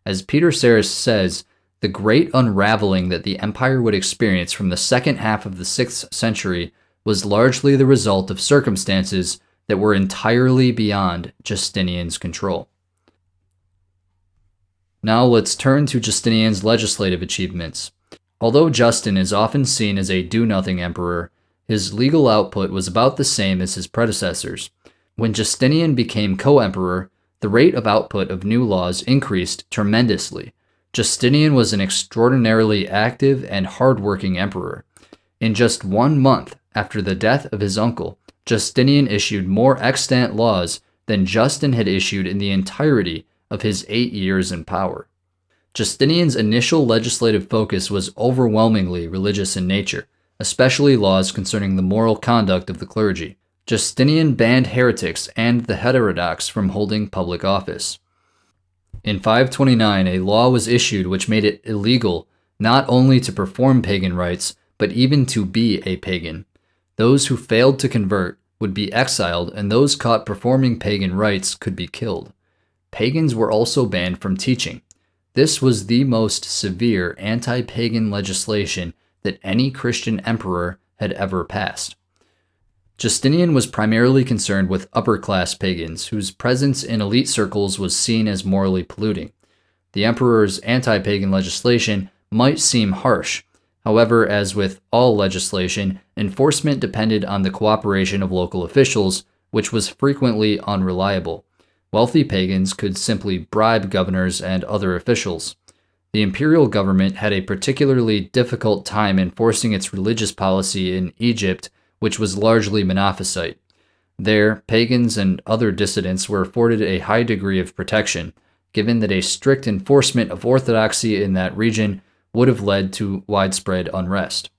S1: As Peter Sarus says, the great unraveling that the empire would experience from the second half of the 6th century was largely the result of circumstances that were entirely beyond Justinian's control. Now let's turn to Justinian's legislative achievements. Although Justin is often seen as a do-nothing emperor, his legal output was about the same as his predecessors. When Justinian became co-emperor, the rate of output of new laws increased tremendously. Justinian was an extraordinarily active and hard-working emperor. In just 1 month after the death of his uncle, Justinian issued more extant laws than Justin had issued in the entirety of his 8 years in power. Justinian's initial legislative focus was overwhelmingly religious in nature, especially laws concerning the moral conduct of the clergy. Justinian banned heretics and the heterodox from holding public office. In 529, a law was issued which made it illegal not only to perform pagan rites, but even to be a pagan. Those who failed to convert would be exiled, and those caught performing pagan rites could be killed. Pagans were also banned from teaching. This was the most severe anti-pagan legislation that any Christian emperor had ever passed. Justinian was primarily concerned with upper-class pagans, whose presence in elite circles was seen as morally polluting. The emperor's anti-pagan legislation might seem harsh. However, as with all legislation, enforcement depended on the cooperation of local officials, which was frequently unreliable. Wealthy pagans could simply bribe governors and other officials. The imperial government had a particularly difficult time enforcing its religious policy in Egypt, which was largely Monophysite. There, pagans and other dissidents were afforded a high degree of protection, given that a strict enforcement of orthodoxy in that region would have led to widespread unrest.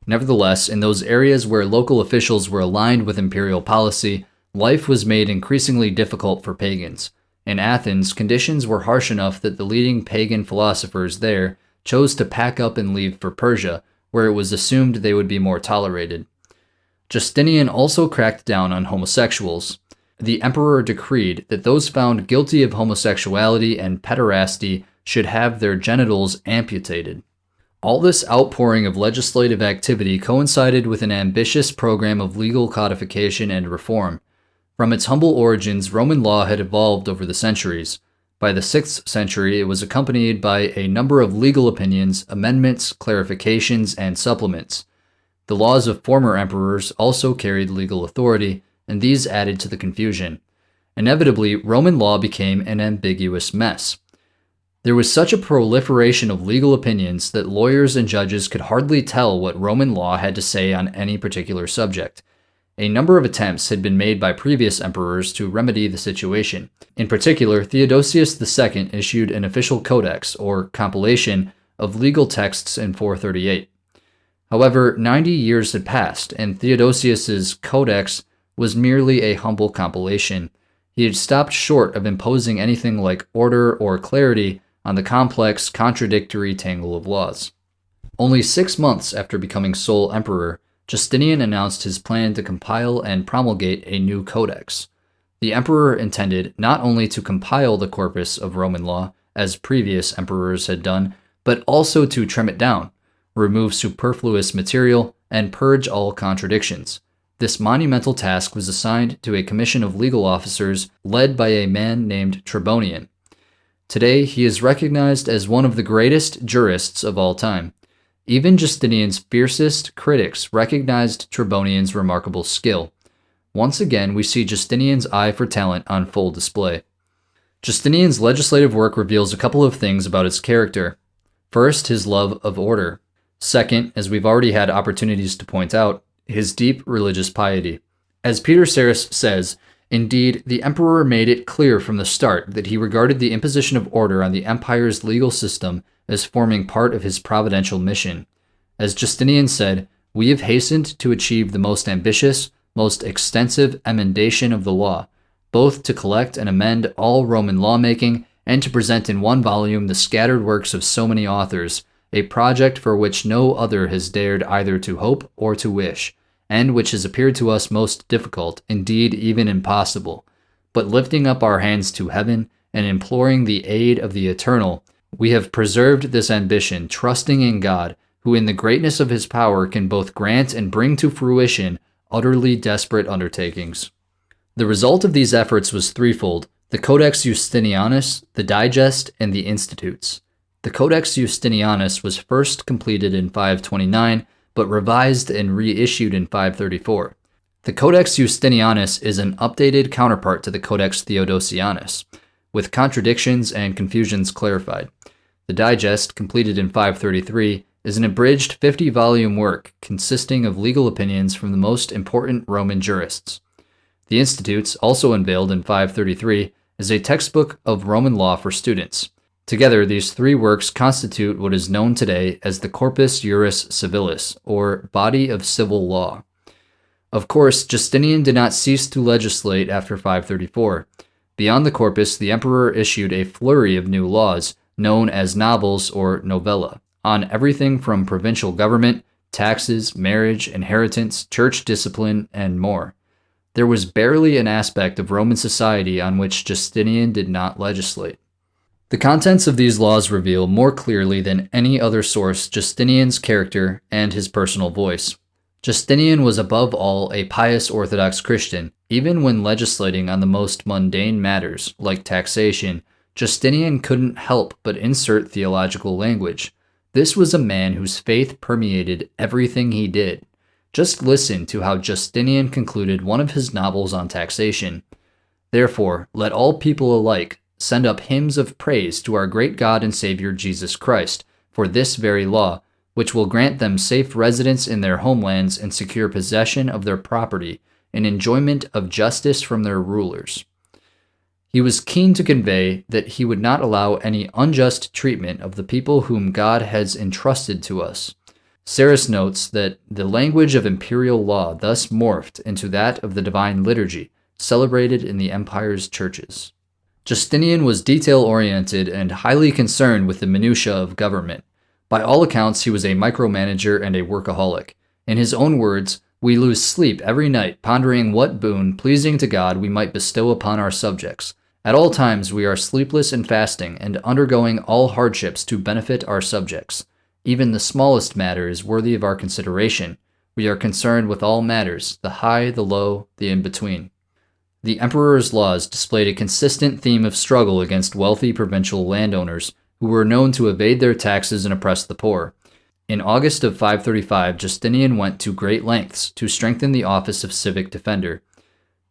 S1: Nevertheless, in those areas where local officials were aligned with imperial policy, life was made increasingly difficult for pagans. In Athens, conditions were harsh enough that the leading pagan philosophers there chose to pack up and leave for Persia, where it was assumed they would be more tolerated. Justinian also cracked down on homosexuals. The emperor decreed that those found guilty of homosexuality and pederasty should have their genitals amputated. All this outpouring of legislative activity coincided with an ambitious program of legal codification and reform. From its humble origins, Roman law had evolved over the centuries. By the 6th century, it was accompanied by a number of legal opinions, amendments, clarifications, and supplements. The laws of former emperors also carried legal authority, and these added to the confusion. Inevitably, Roman law became an ambiguous mess. There was such a proliferation of legal opinions that lawyers and judges could hardly tell what Roman law had to say on any particular subject. A number of attempts had been made by previous emperors to remedy the situation. In particular, Theodosius II issued an official codex, or compilation, of legal texts in 438. However, 90 years had passed, and Theodosius's codex was merely a humble compilation. He had stopped short of imposing anything like order or clarity on the complex, contradictory tangle of laws. Only 6 months after becoming sole emperor, Justinian announced his plan to compile and promulgate a new codex. The emperor intended not only to compile the corpus of Roman law, as previous emperors had done, but also to trim it down, remove superfluous material, and purge all contradictions. This monumental task was assigned to a commission of legal officers led by a man named Tribonian. Today, he is recognized as one of the greatest jurists of all time. Even Justinian's fiercest critics recognized Tribonian's remarkable skill. Once again, we see Justinian's eye for talent on full display. Justinian's legislative work reveals a couple of things about his character. First, his love of order. Second, as we've already had opportunities to point out, his deep religious piety. As Peter Sarris says, indeed, the emperor made it clear from the start that he regarded the imposition of order on the empire's legal system as forming part of his providential mission. As Justinian said, "We have hastened to achieve the most ambitious, most extensive emendation of the law, both to collect and amend all Roman lawmaking and to present in one volume the scattered works of so many authors, a project for which no other has dared either to hope or to wish, and which has appeared to us most difficult, indeed even impossible. But lifting up our hands to heaven and imploring the aid of the Eternal, we have preserved this ambition, trusting in God, who in the greatness of his power can both grant and bring to fruition utterly desperate undertakings." The result of these efforts was threefold: the Codex Justinianus, the Digest, and the Institutes. The Codex Justinianus was first completed in 529, but revised and reissued in 534. The Codex Justinianus is an updated counterpart to the Codex Theodosianus, with contradictions and confusions clarified. The Digest, completed in 533, is an abridged 50-volume work consisting of legal opinions from the most important Roman jurists. The Institutes, also unveiled in 533, is a textbook of Roman law for students. Together, these three works constitute what is known today as the Corpus Juris Civilis, or Body of Civil Law. Of course, Justinian did not cease to legislate after 534. Beyond the corpus, the emperor issued a flurry of new laws, known as novels or novella, on everything from provincial government, taxes, marriage, inheritance, church discipline, and more. There was barely an aspect of Roman society on which Justinian did not legislate. The contents of these laws reveal more clearly than any other source Justinian's character and his personal voice. Justinian was above all a pious Orthodox Christian. Even when legislating on the most mundane matters, like taxation, Justinian couldn't help but insert theological language. This was a man whose faith permeated everything he did. Just listen to how Justinian concluded one of his novels on taxation. "Therefore, let all people alike send up hymns of praise to our great God and Savior Jesus Christ for this very law, which will grant them safe residence in their homelands and secure possession of their property and enjoyment of justice from their rulers." He was keen to convey that he would not allow any unjust treatment of the people whom God has entrusted to us. Sarris notes that the language of imperial law thus morphed into that of the divine liturgy, celebrated in the empire's churches. Justinian was detail-oriented and highly concerned with the minutiae of government. By all accounts, he was a micromanager and a workaholic. In his own words, "We lose sleep every night pondering what boon, pleasing to God, we might bestow upon our subjects. At all times we are sleepless and fasting and undergoing all hardships to benefit our subjects. Even the smallest matter is worthy of our consideration. We are concerned with all matters, the high, the low, the in-between. The emperor's laws displayed a consistent theme of struggle against wealthy provincial landowners who were known to evade their taxes and oppress the poor. In August of 535, Justinian went to great lengths to strengthen the office of civic defender.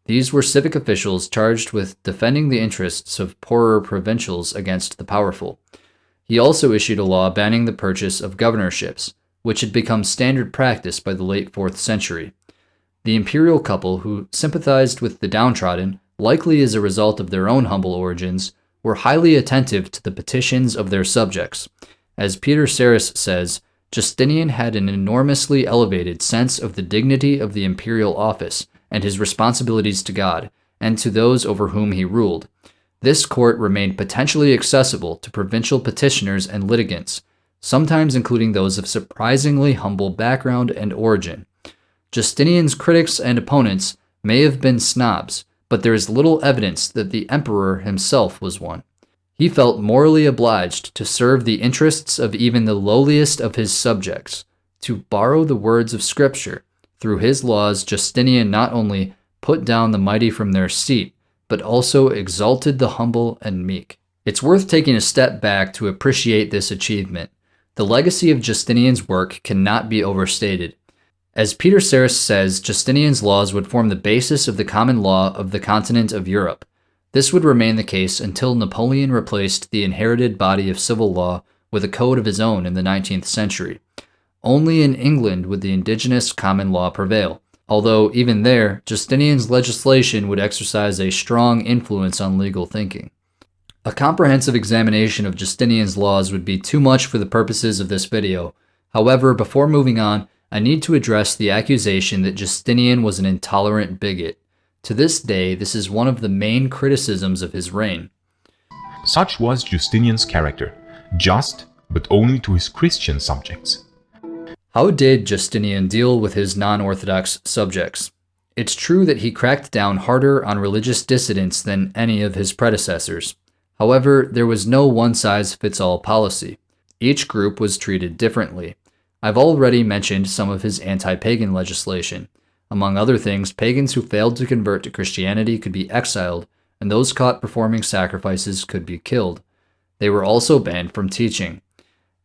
S1: These were civic officials charged with defending the interests of poorer provincials against the powerful. He also issued a law banning the purchase of governorships, which had become standard practice by the late 4th century. The imperial couple, who sympathized with the downtrodden, likely as a result of their own humble origins, were highly attentive to the petitions of their subjects. As Peter Sarris says, Justinian had an enormously elevated sense of the dignity of the imperial office and his responsibilities to God and to those over whom he ruled. This court remained potentially accessible to provincial petitioners and litigants, sometimes including those of surprisingly humble background and origin. Justinian's critics and opponents may have been snobs, but there is little evidence that the emperor himself was one. He felt morally obliged to serve the interests of even the lowliest of his subjects. To borrow the words of Scripture, through his laws, Justinian not only put down the mighty from their seat, but also exalted the humble and meek. It's worth taking a step back to appreciate this achievement. The legacy of Justinian's work cannot be overstated. As Peter Sarris says, Justinian's laws would form the basis of the common law of the continent of Europe. This would remain the case until Napoleon replaced the inherited body of civil law with a code of his own in the 19th century. Only in England would the indigenous common law prevail, although even there, Justinian's legislation would exercise a strong influence on legal thinking. A comprehensive examination of Justinian's laws would be too much for the purposes of this video. However, before moving on, I need to address the accusation that Justinian was an intolerant bigot. To this day, this is one of the main criticisms of his reign.
S2: Such was Justinian's character, just, but only to his Christian subjects.
S1: How did Justinian deal with his non-Orthodox subjects? It's true that he cracked down harder on religious dissidents than any of his predecessors. However, there was no one-size-fits-all policy. Each group was treated differently. I've already mentioned some of his anti-pagan legislation. Among other things, pagans who failed to convert to Christianity could be exiled, and those caught performing sacrifices could be killed. They were also banned from teaching.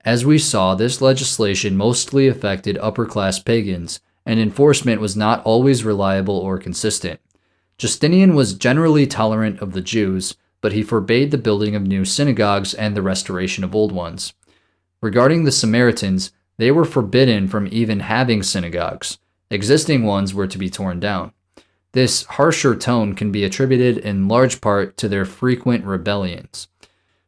S1: As we saw, this legislation mostly affected upper-class pagans, and enforcement was not always reliable or consistent. Justinian was generally tolerant of the Jews, but he forbade the building of new synagogues and the restoration of old ones. Regarding the Samaritans, they were forbidden from even having synagogues. Existing ones were to be torn down. This harsher tone can be attributed in large part to their frequent rebellions.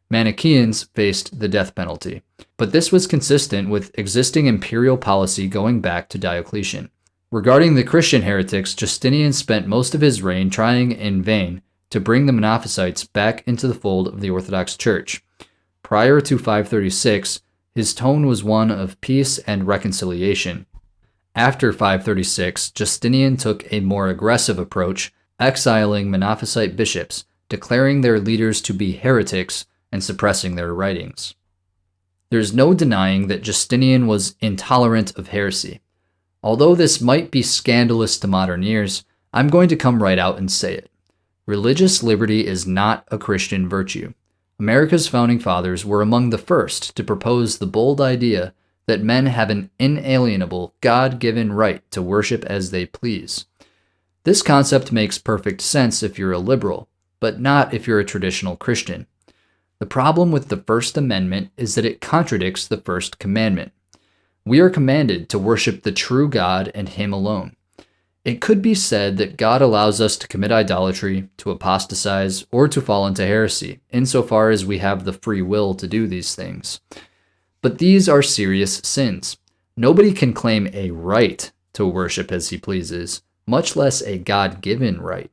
S1: Manichaeans faced the death penalty, but this was consistent with existing imperial policy going back to Diocletian. Regarding the Christian heretics, Justinian spent most of his reign trying in vain to bring the Monophysites back into the fold of the Orthodox Church. Prior to 536, his tone was one of peace and reconciliation. After 536, Justinian took a more aggressive approach, exiling Monophysite bishops, declaring their leaders to be heretics, and suppressing their writings. There's no denying that Justinian was intolerant of heresy. Although this might be scandalous to modern ears, I'm going to come right out and say it. Religious liberty is not a Christian virtue. America's founding fathers were among the first to propose the bold idea that men have an inalienable, God-given right to worship as they please. This concept makes perfect sense if you're a liberal, but not if you're a traditional Christian. The problem with the First Amendment is that it contradicts the First Commandment. We are commanded to worship the true God and Him alone. It could be said that God allows us to commit idolatry, to apostatize, or to fall into heresy, insofar as we have the free will to do these things. But these are serious sins. Nobody can claim a right to worship as he pleases, much less a God-given right.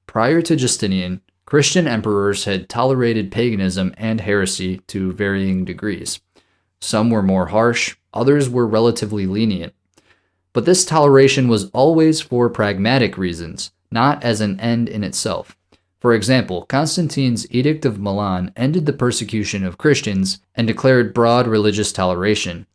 S1: Prior to Justinian, Christian emperors had tolerated paganism and heresy to varying degrees. Some were more harsh, others were relatively lenient. But this toleration was always for pragmatic reasons, not as an end in itself. For example, Constantine's Edict of Milan ended the persecution of Christians and declared broad religious toleration.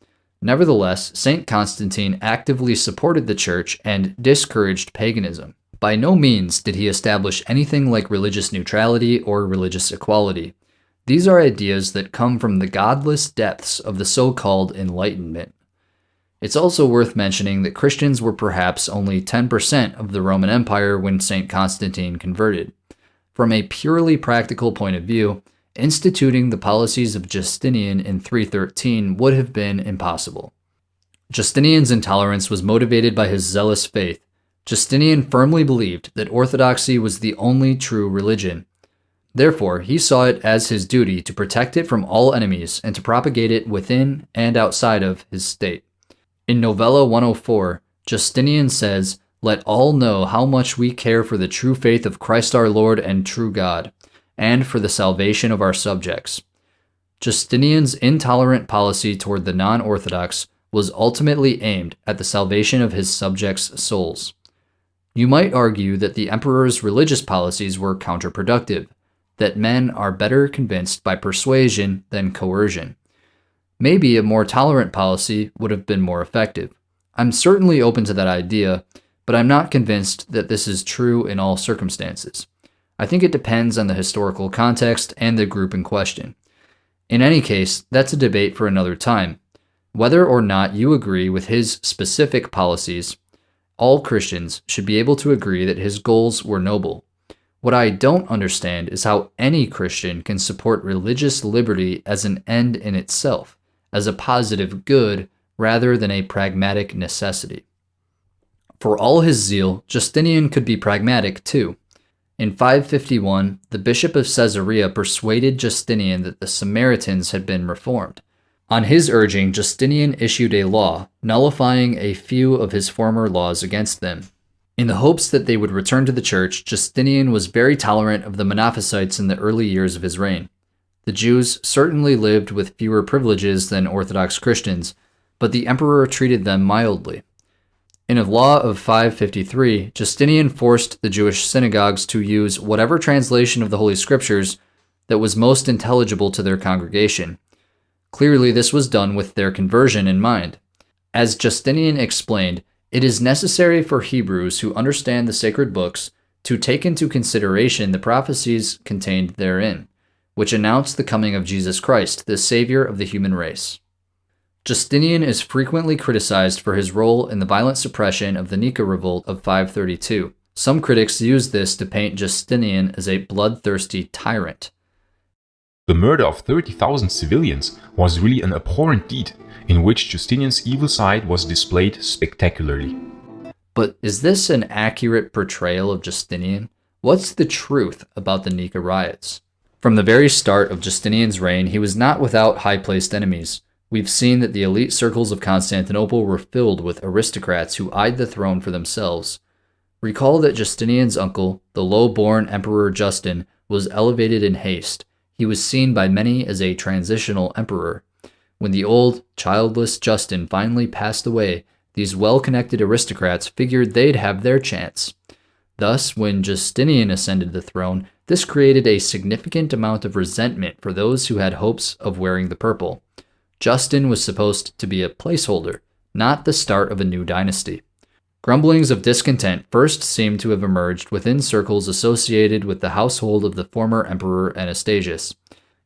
S1: Nevertheless, St. Constantine actively supported the church and discouraged paganism. By no means did he establish anything like religious neutrality or religious equality. These are ideas that come from the godless depths of the so-called Enlightenment. It's also worth mentioning that Christians were perhaps only 10% of the Roman Empire when St. Constantine converted. From a purely practical point of view, instituting the policies of Justinian in 313 would have been impossible. Justinian's intolerance was motivated by his zealous faith. Justinian firmly believed that orthodoxy was the only true religion. Therefore, he saw it as his duty to protect it from all enemies and to propagate it within and outside of his state. In Novella 104, Justinian says, "Let all know how much we care for the true faith of Christ our Lord and true God, and for the salvation of our subjects." Justinian's intolerant policy toward the non-Orthodox was ultimately aimed at the salvation of his subjects' souls. You might argue that the emperor's religious policies were counterproductive, that men are better convinced by persuasion than coercion. Maybe a more tolerant policy would have been more effective. I'm certainly open to that idea, but I'm not convinced that this is true in all circumstances. I think it depends on the historical context and the group in question. In any case, that's a debate for another time. Whether or not you agree with his specific policies, all Christians should be able to agree that his goals were noble. What I don't understand is how any Christian can support religious liberty as an end in itself, as a positive good rather than a pragmatic necessity. For all his zeal, Justinian could be pragmatic too. In 551, the bishop of Caesarea persuaded Justinian that the Samaritans had been reformed. On his urging, Justinian issued a law, nullifying a few of his former laws against them. In the hopes that they would return to the church, Justinian was very tolerant of the Monophysites in the early years of his reign. The Jews certainly lived with fewer privileges than Orthodox Christians, but the emperor treated them mildly. In a law of 553, Justinian forced the Jewish synagogues to use whatever translation of the Holy Scriptures that was most intelligible to their congregation. Clearly, this was done with their conversion in mind. As Justinian explained, it is necessary for Hebrews who understand the sacred books to take into consideration the prophecies contained therein, which announce the coming of Jesus Christ, the Savior of the human race. Justinian is frequently criticized for his role in the violent suppression of the Nika Revolt of 532. Some critics use this to paint Justinian as a bloodthirsty tyrant.
S2: The murder of 30,000 civilians was really an abhorrent deed, in which Justinian's evil side was displayed spectacularly.
S1: But is this an accurate portrayal of Justinian? What's the truth about the Nika Riots? From the very start of Justinian's reign, he was not without high-placed enemies. We've seen that the elite circles of Constantinople were filled with aristocrats who eyed the throne for themselves. Recall that Justinian's uncle, the low-born Emperor Justin, was elevated in haste. He was seen by many as a transitional emperor. When the old, childless Justin finally passed away, these well-connected aristocrats figured they'd have their chance. Thus, when Justinian ascended the throne, this created a significant amount of resentment for those who had hopes of wearing the purple. Justin was supposed to be a placeholder, not the start of a new dynasty. Grumblings of discontent first seem to have emerged within circles associated with the household of the former emperor Anastasius.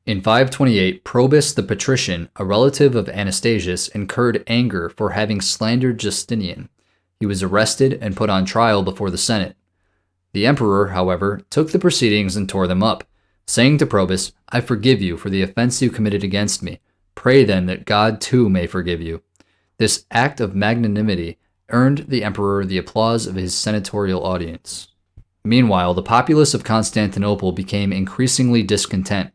S1: In 528, Probus the patrician, a relative of Anastasius, incurred anger for having slandered Justinian. He was arrested and put on trial before the Senate. The emperor, however, took the proceedings and tore them up, saying to Probus, "I forgive you for the offense you committed against me. Pray then that God too may forgive you." This act of magnanimity earned the emperor the applause of his senatorial audience. Meanwhile, the populace of Constantinople became increasingly discontent.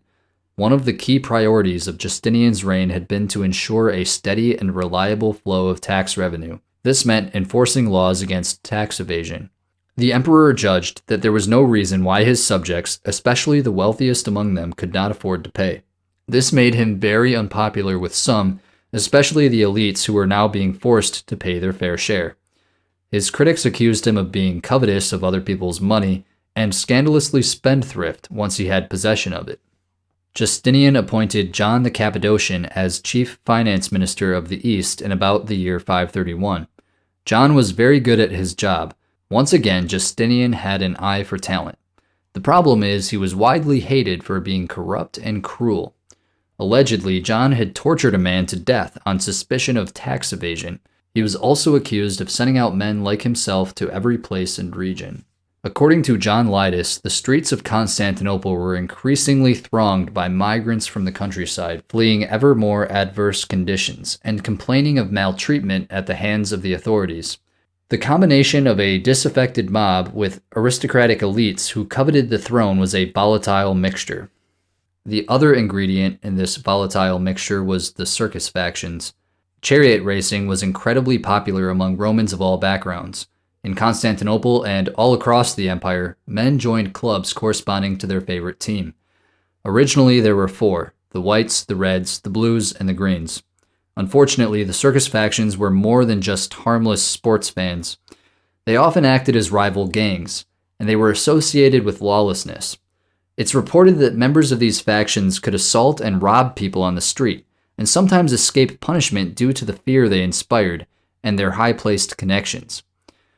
S1: One of the key priorities of Justinian's reign had been to ensure a steady and reliable flow of tax revenue. This meant enforcing laws against tax evasion. The emperor judged that there was no reason why his subjects, especially the wealthiest among them, could not afford to pay. This made him very unpopular with some, especially the elites who were now being forced to pay their fair share. His critics accused him of being covetous of other people's money and scandalously spendthrift once he had possession of it. Justinian appointed John the Cappadocian as chief finance minister of the East in about the year 531. John was very good at his job. Once again, Justinian had an eye for talent. The problem is he was widely hated for being corrupt and cruel. Allegedly, John had tortured a man to death on suspicion of tax evasion. He was also accused of sending out men like himself to every place and region. According to John Lidas, the streets of Constantinople were increasingly thronged by migrants from the countryside, fleeing ever more adverse conditions and complaining of maltreatment at the hands of the authorities. The combination of a disaffected mob with aristocratic elites who coveted the throne was a volatile mixture. The other ingredient in this volatile mixture was the circus factions. Chariot racing was incredibly popular among Romans of all backgrounds. In Constantinople and all across the empire, men joined clubs corresponding to their favorite team. Originally, there were four: the whites, the reds, the blues, and the greens. Unfortunately, the circus factions were more than just harmless sports fans. They often acted as rival gangs, and they were associated with lawlessness. It's reported that members of these factions could assault and rob people on the street, and sometimes escape punishment due to the fear they inspired and their high-placed connections.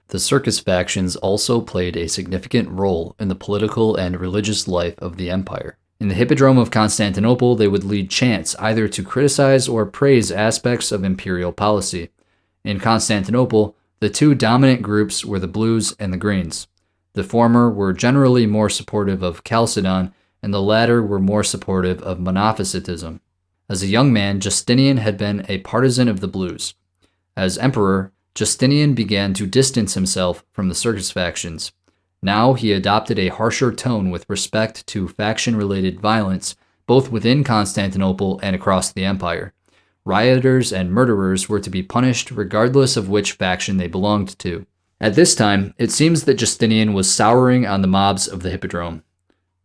S1: The circus factions also played a significant role in the political and religious life of the empire. In the Hippodrome of Constantinople, they would lead chants either to criticize or praise aspects of imperial policy. In Constantinople, the two dominant groups were the blues and the greens. The former were generally more supportive of Chalcedon, and the latter were more supportive of Monophysitism. As a young man, Justinian had been a partisan of the blues. As emperor, Justinian began to distance himself from the circus factions. Now he adopted a harsher tone with respect to faction-related violence, both within Constantinople and across the empire. Rioters and murderers were to be punished regardless of which faction they belonged to. At this time, it seems that Justinian was souring on the mobs of the Hippodrome.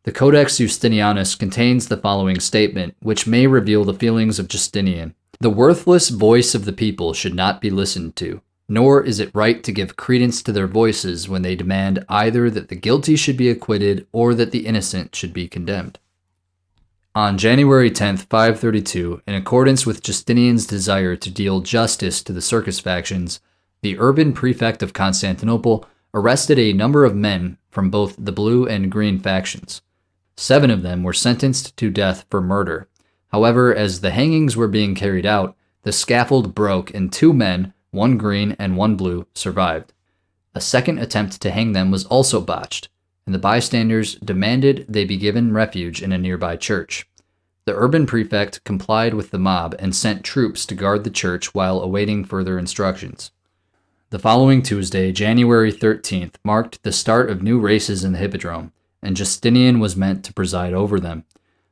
S1: The Codex Justinianus contains the following statement, which may reveal the feelings of Justinian. The worthless voice of the people should not be listened to, nor is it right to give credence to their voices when they demand either that the guilty should be acquitted or that the innocent should be condemned. On January 10, 532, in accordance with Justinian's desire to deal justice to the circus factions, the urban prefect of Constantinople arrested a number of men from both the blue and green factions. 7 of them were sentenced to death for murder. However, as the hangings were being carried out, the scaffold broke and 2 men, 1 green and 1 blue, survived. A second attempt to hang them was also botched, and the bystanders demanded they be given refuge in a nearby church. The urban prefect complied with the mob and sent troops to guard the church while awaiting further instructions. The following Tuesday, January 13th, marked the start of new races in the Hippodrome, and Justinian was meant to preside over them.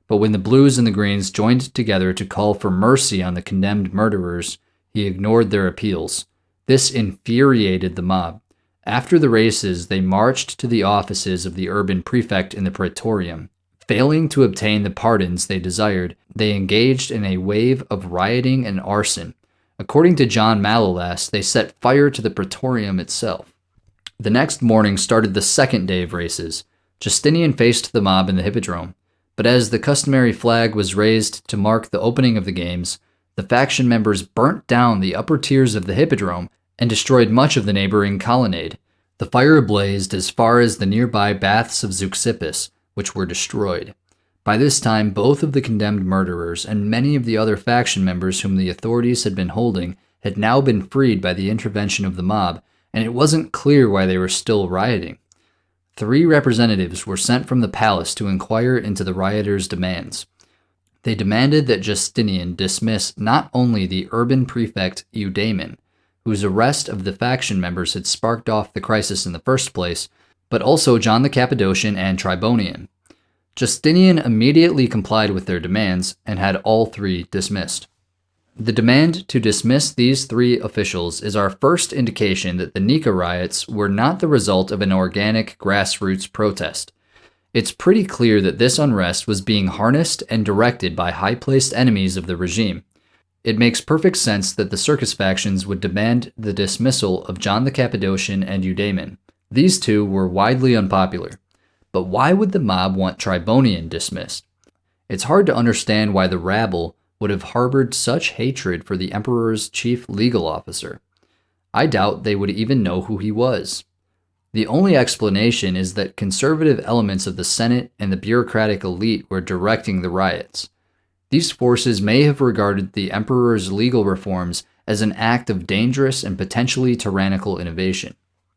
S1: But when the blues and the greens joined together to call for mercy on the condemned murderers, he ignored their appeals. This infuriated the mob. After the races, they marched to the offices of the urban prefect in the praetorium. Failing to obtain the pardons they desired, they engaged in a wave of rioting and arson. According to John Malalas, they set fire to the praetorium itself. The next morning started the second day of races. Justinian faced the mob in the Hippodrome, but as the customary flag was raised to mark the opening of the games, the faction members burnt down the upper tiers of the Hippodrome and destroyed much of the neighboring colonnade. The fire blazed as far as the nearby baths of Zeuxippus, which were destroyed. By this time, both of the condemned murderers and many of the other faction members whom the authorities had been holding had now been freed by the intervention of the mob, and it wasn't clear why they were still rioting. 3 representatives were sent from the palace to inquire into the rioters' demands. They demanded that Justinian dismiss not only the urban prefect Eudaemon, whose arrest of the faction members had sparked off the crisis in the first place, but also John the Cappadocian and Tribonian. Justinian immediately complied with their demands and had all 3 dismissed. The demand to dismiss these 3 officials is our first indication that the Nika Riots were not the result of an organic grassroots protest. It's pretty clear that this unrest was being harnessed and directed by high-placed enemies of the regime. It makes perfect sense that the circus factions would demand the dismissal of John the Cappadocian and Eudaemon. These 2 were widely unpopular. But why would the mob want Tribonian dismissed? It's hard to understand why the rabble would have harbored such hatred for the emperor's chief legal officer. I doubt they would even know who he was. The only explanation is that conservative elements of the Senate and the bureaucratic elite were directing the riots. These forces may have regarded the emperor's legal reforms as an act of dangerous and potentially tyrannical innovation.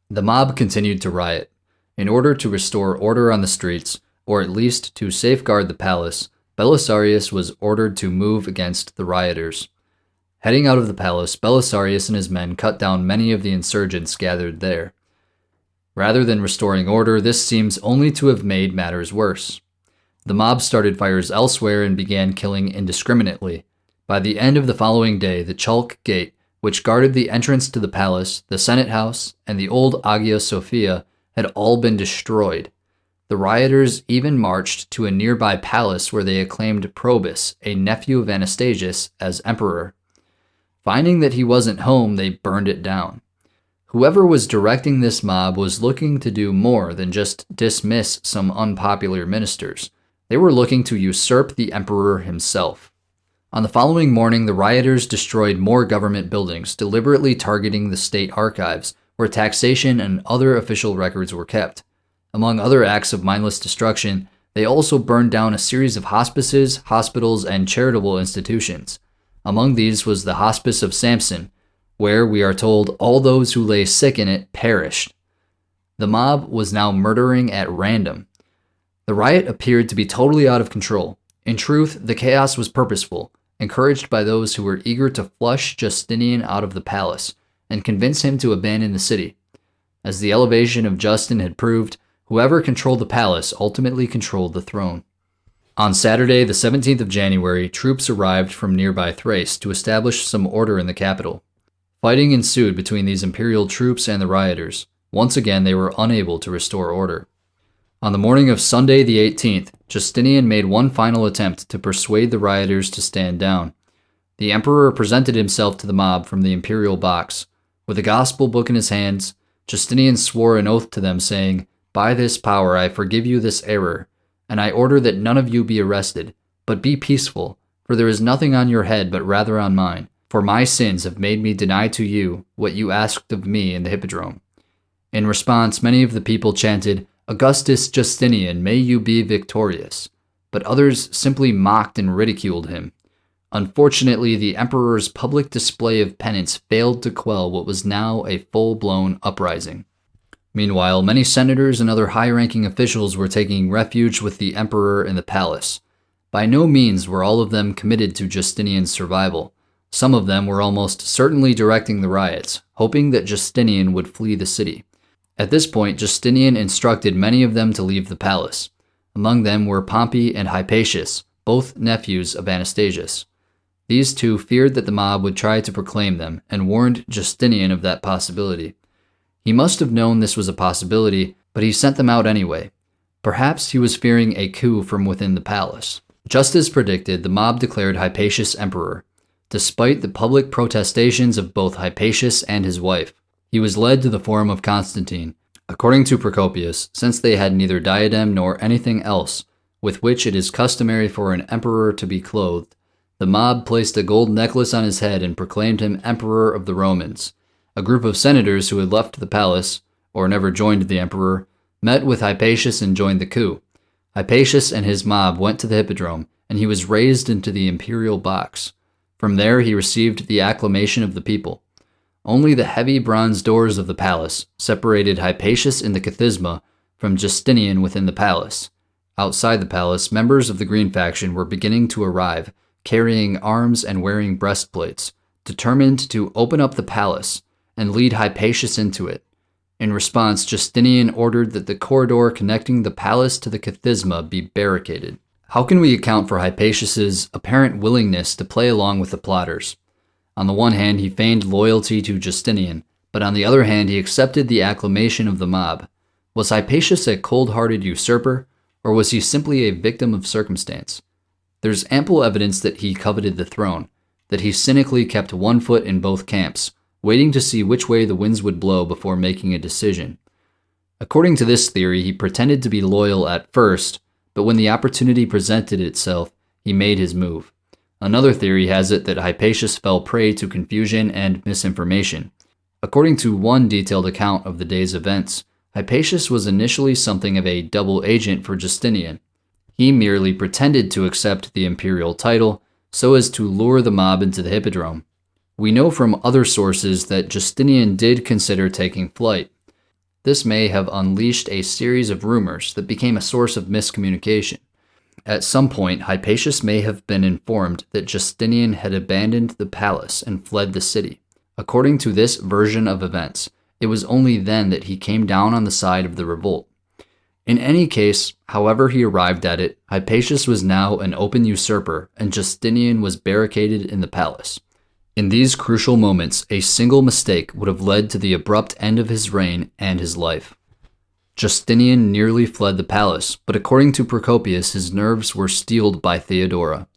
S1: The mob continued to riot. In order to restore order on the streets, or at least to safeguard the palace, Belisarius was ordered to move against the rioters. Heading out of the palace, Belisarius and his men cut down many of the insurgents gathered there. Rather than restoring order, this seems only to have made matters worse. The mob started fires elsewhere and began killing indiscriminately. By the end of the following day, the Chalk Gate, which guarded the entrance to the palace, the Senate House, and the old Hagia Sophia, had all been destroyed. The rioters even marched to a nearby palace where they acclaimed Probus, a nephew of Anastasius, as emperor. Finding that he wasn't home, they burned it down. Whoever was directing this mob was looking to do more than just dismiss some unpopular ministers. They were looking to usurp the emperor himself. On the following morning, the rioters destroyed more government buildings, deliberately targeting the state archives, where taxation and other official records were kept. Among other acts of mindless destruction, they also burned down a series of hospices, hospitals, and charitable institutions. Among these was the Hospice of Samson, where, we are told, all those who lay sick in it perished. The mob was now murdering at random. The riot appeared to be totally out of control. In truth, the chaos was purposeful, encouraged by those who were eager to flush Justinian out of the palace and convince him to abandon the city. As the elevation of Justin had proved, whoever controlled the palace ultimately controlled the throne. On Saturday, the 17th of January, troops arrived from nearby Thrace to establish some order in the capital. Fighting ensued between these imperial troops and the rioters. Once again, they were unable to restore order. On the morning of Sunday the 18th, Justinian made one final attempt to persuade the rioters to stand down. The emperor presented himself to the mob from the imperial box. With a gospel book in his hands, Justinian swore an oath to them, saying, "By this power I forgive you this error, and I order that none of you be arrested, but be peaceful, for there is nothing on your head but rather on mine. For my sins have made me deny to you what you asked of me in the hippodrome." In response, many of the people chanted, "Augustus Justinian, may you be victorious," but others simply mocked and ridiculed him. Unfortunately, the emperor's public display of penance failed to quell what was now a full-blown uprising. Meanwhile, many senators and other high-ranking officials were taking refuge with the emperor in the palace. By no means were all of them committed to Justinian's survival. Some of them were almost certainly directing the riots, hoping that Justinian would flee the city. At this point, Justinian instructed many of them to leave the palace. Among them were Pompey and Hypatius, both nephews of Anastasius. These two feared that the mob would try to proclaim them and warned Justinian of that possibility. He must have known this was a possibility, but he sent them out anyway. Perhaps he was fearing a coup from within the palace. Just as predicted, the mob declared Hypatius emperor. Despite the public protestations of both Hypatius and his wife, he was led to the Forum of Constantine. According to Procopius, since they had neither diadem nor anything else with which it is customary for an emperor to be clothed, the mob placed a gold necklace on his head and proclaimed him emperor of the Romans. A group of senators who had left the palace, or never joined the emperor, met with Hypatius and joined the coup. Hypatius and his mob went to the hippodrome, and he was raised into the imperial box. From there he received the acclamation of the people. Only the heavy bronze doors of the palace separated Hypatius in the Kathisma from Justinian within the palace. Outside the palace, members of the Green faction were beginning to arrive, carrying arms and wearing breastplates, determined to open up the palace and lead Hypatius into it. In response, Justinian ordered that the corridor connecting the palace to the Kathisma be barricaded. How can we account for Hypatius's apparent willingness to play along with the plotters? On the one hand, he feigned loyalty to Justinian, but on the other hand, he accepted the acclamation of the mob. Was Hypatius a cold-hearted usurper, or was he simply a victim of circumstance? There's ample evidence that he coveted the throne, that he cynically kept one foot in both camps, waiting to see which way the winds would blow before making a decision. According to this theory, he pretended to be loyal at first, but when the opportunity presented itself, he made his move. Another theory has it that Hypatius fell prey to confusion and misinformation. According to one detailed account of the day's events, Hypatius was initially something of a double agent for Justinian. He merely pretended to accept the imperial title so as to lure the mob into the hippodrome. We know from other sources that Justinian did consider taking flight. This may have unleashed a series of rumors that became a source of miscommunication. At some point, Hypatius may have been informed that Justinian had abandoned the palace and fled the city. According to this version of events, it was only then that he came down on the side of the revolt. In any case, however he arrived at it, Hypatius was now an open usurper, and Justinian was barricaded in the palace. In these crucial moments, a single mistake would have led to the abrupt end of his reign and his life. Justinian nearly fled the palace, but according to Procopius, his nerves were steeled by Theodora.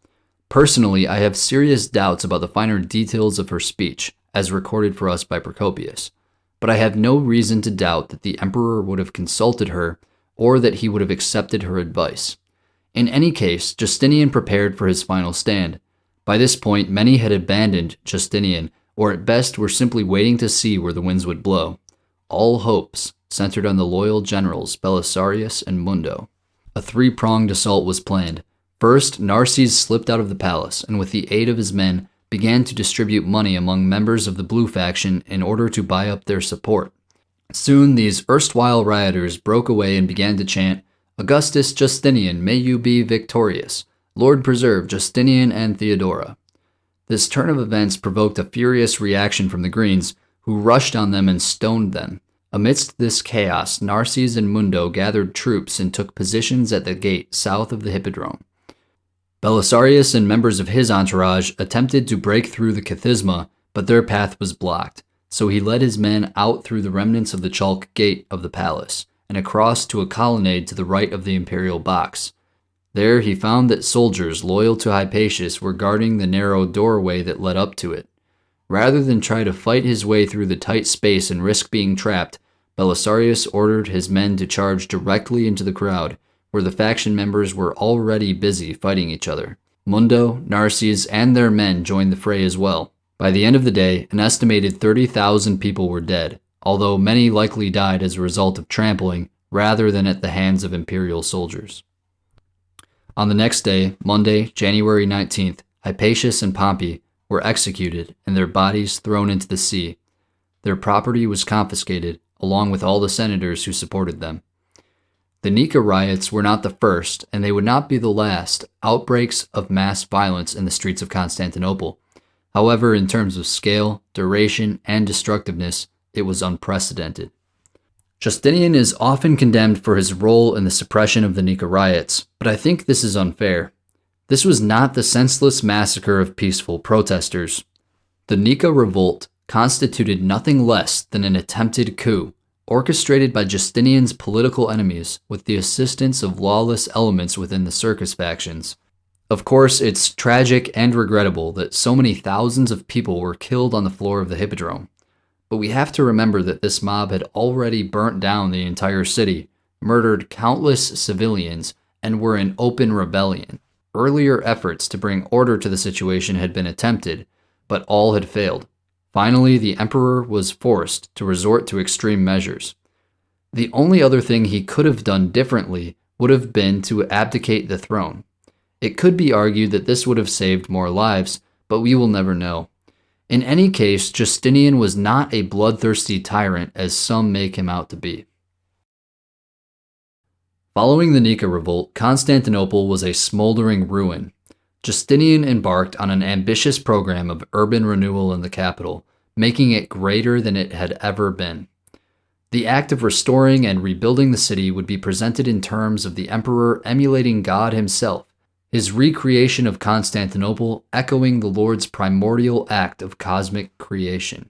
S1: Personally, I have serious doubts about the finer details of her speech, as recorded for us by Procopius, but I have no reason to doubt that the emperor would have consulted her or that he would have accepted her advice. In any case, Justinian prepared for his final stand. By this point, many had abandoned Justinian, or at best were simply waiting to see where the winds would blow. All hopes centered on the loyal generals Belisarius and Mundo. A three-pronged assault was planned. First, Narses slipped out of the palace, and with the aid of his men, began to distribute money among members of the Blue faction in order to buy up their support. Soon, these erstwhile rioters broke away and began to chant, "Augustus Justinian, may you be victorious. Lord preserve Justinian and Theodora." This turn of events provoked a furious reaction from the Greens, who rushed on them and stoned them. Amidst this chaos, Narses and Mundo gathered troops and took positions at the gate south of the hippodrome. Belisarius and members of his entourage attempted to break through the Kathisma, but their path was blocked, so he led his men out through the remnants of the chalk gate of the palace, and across to a colonnade to the right of the imperial box. There he found that soldiers loyal to Hypatius were guarding the narrow doorway that led up to it. Rather than try to fight his way through the tight space and risk being trapped, Belisarius ordered his men to charge directly into the crowd, where the faction members were already busy fighting each other. Mundo, Narses, and their men joined the fray as well. By the end of the day, an estimated 30,000 people were dead, although many likely died as a result of trampling rather than at the hands of imperial soldiers. On the next day, Monday, January 19th, Hypatius and Pompey were executed and their bodies thrown into the sea. Their property was confiscated, along with all the senators who supported them. The Nika Riots were not the first, and they would not be the last, outbreaks of mass violence in the streets of Constantinople. However, in terms of scale, duration, and destructiveness, it was unprecedented. Justinian is often condemned for his role in the suppression of the Nika Riots, but I think this is unfair. This was not the senseless massacre of peaceful protesters. The Nika Revolt constituted nothing less than an attempted coup, orchestrated by Justinian's political enemies with the assistance of lawless elements within the circus factions. Of course, it's tragic and regrettable that so many thousands of people were killed on the floor of the hippodrome. But we have to remember that this mob had already burnt down the entire city, murdered countless civilians, and were in open rebellion. Earlier efforts to bring order to the situation had been attempted, but all had failed. Finally, the emperor was forced to resort to extreme measures. The only other thing he could have done differently would have been to abdicate the throne. It could be argued that this would have saved more lives, but we will never know. In any case, Justinian was not a bloodthirsty tyrant as some make him out to be. Following the Nika Revolt, Constantinople was a smoldering ruin. Justinian embarked on an ambitious program of urban renewal in the capital, making it greater than it had ever been. The act of restoring and rebuilding the city would be presented in terms of the emperor emulating God himself, his recreation of Constantinople echoing the Lord's primordial act of cosmic creation.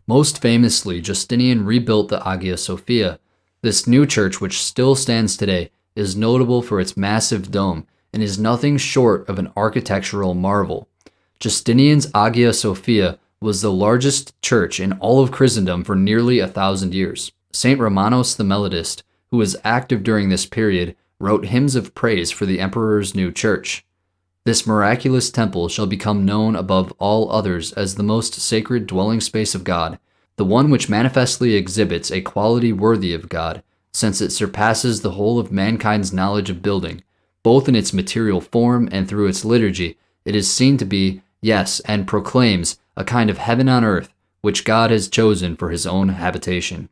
S1: Most famously, Justinian rebuilt the Hagia Sophia. This new church, which still stands today, is notable for its massive dome and is nothing short of an architectural marvel. Justinian's Hagia Sophia was the largest church in all of Christendom for nearly 1,000 years. Saint Romanos the Melodist, who was active during this period, wrote hymns of praise for the emperor's new church. This miraculous temple shall become known above all others as the most sacred dwelling space of God, the one which manifestly exhibits a quality worthy of God, since it surpasses the whole of mankind's knowledge of building, both in its material form and through its liturgy. It is seen to be, yes, and proclaims, a kind of heaven on earth, which God has chosen for his own habitation.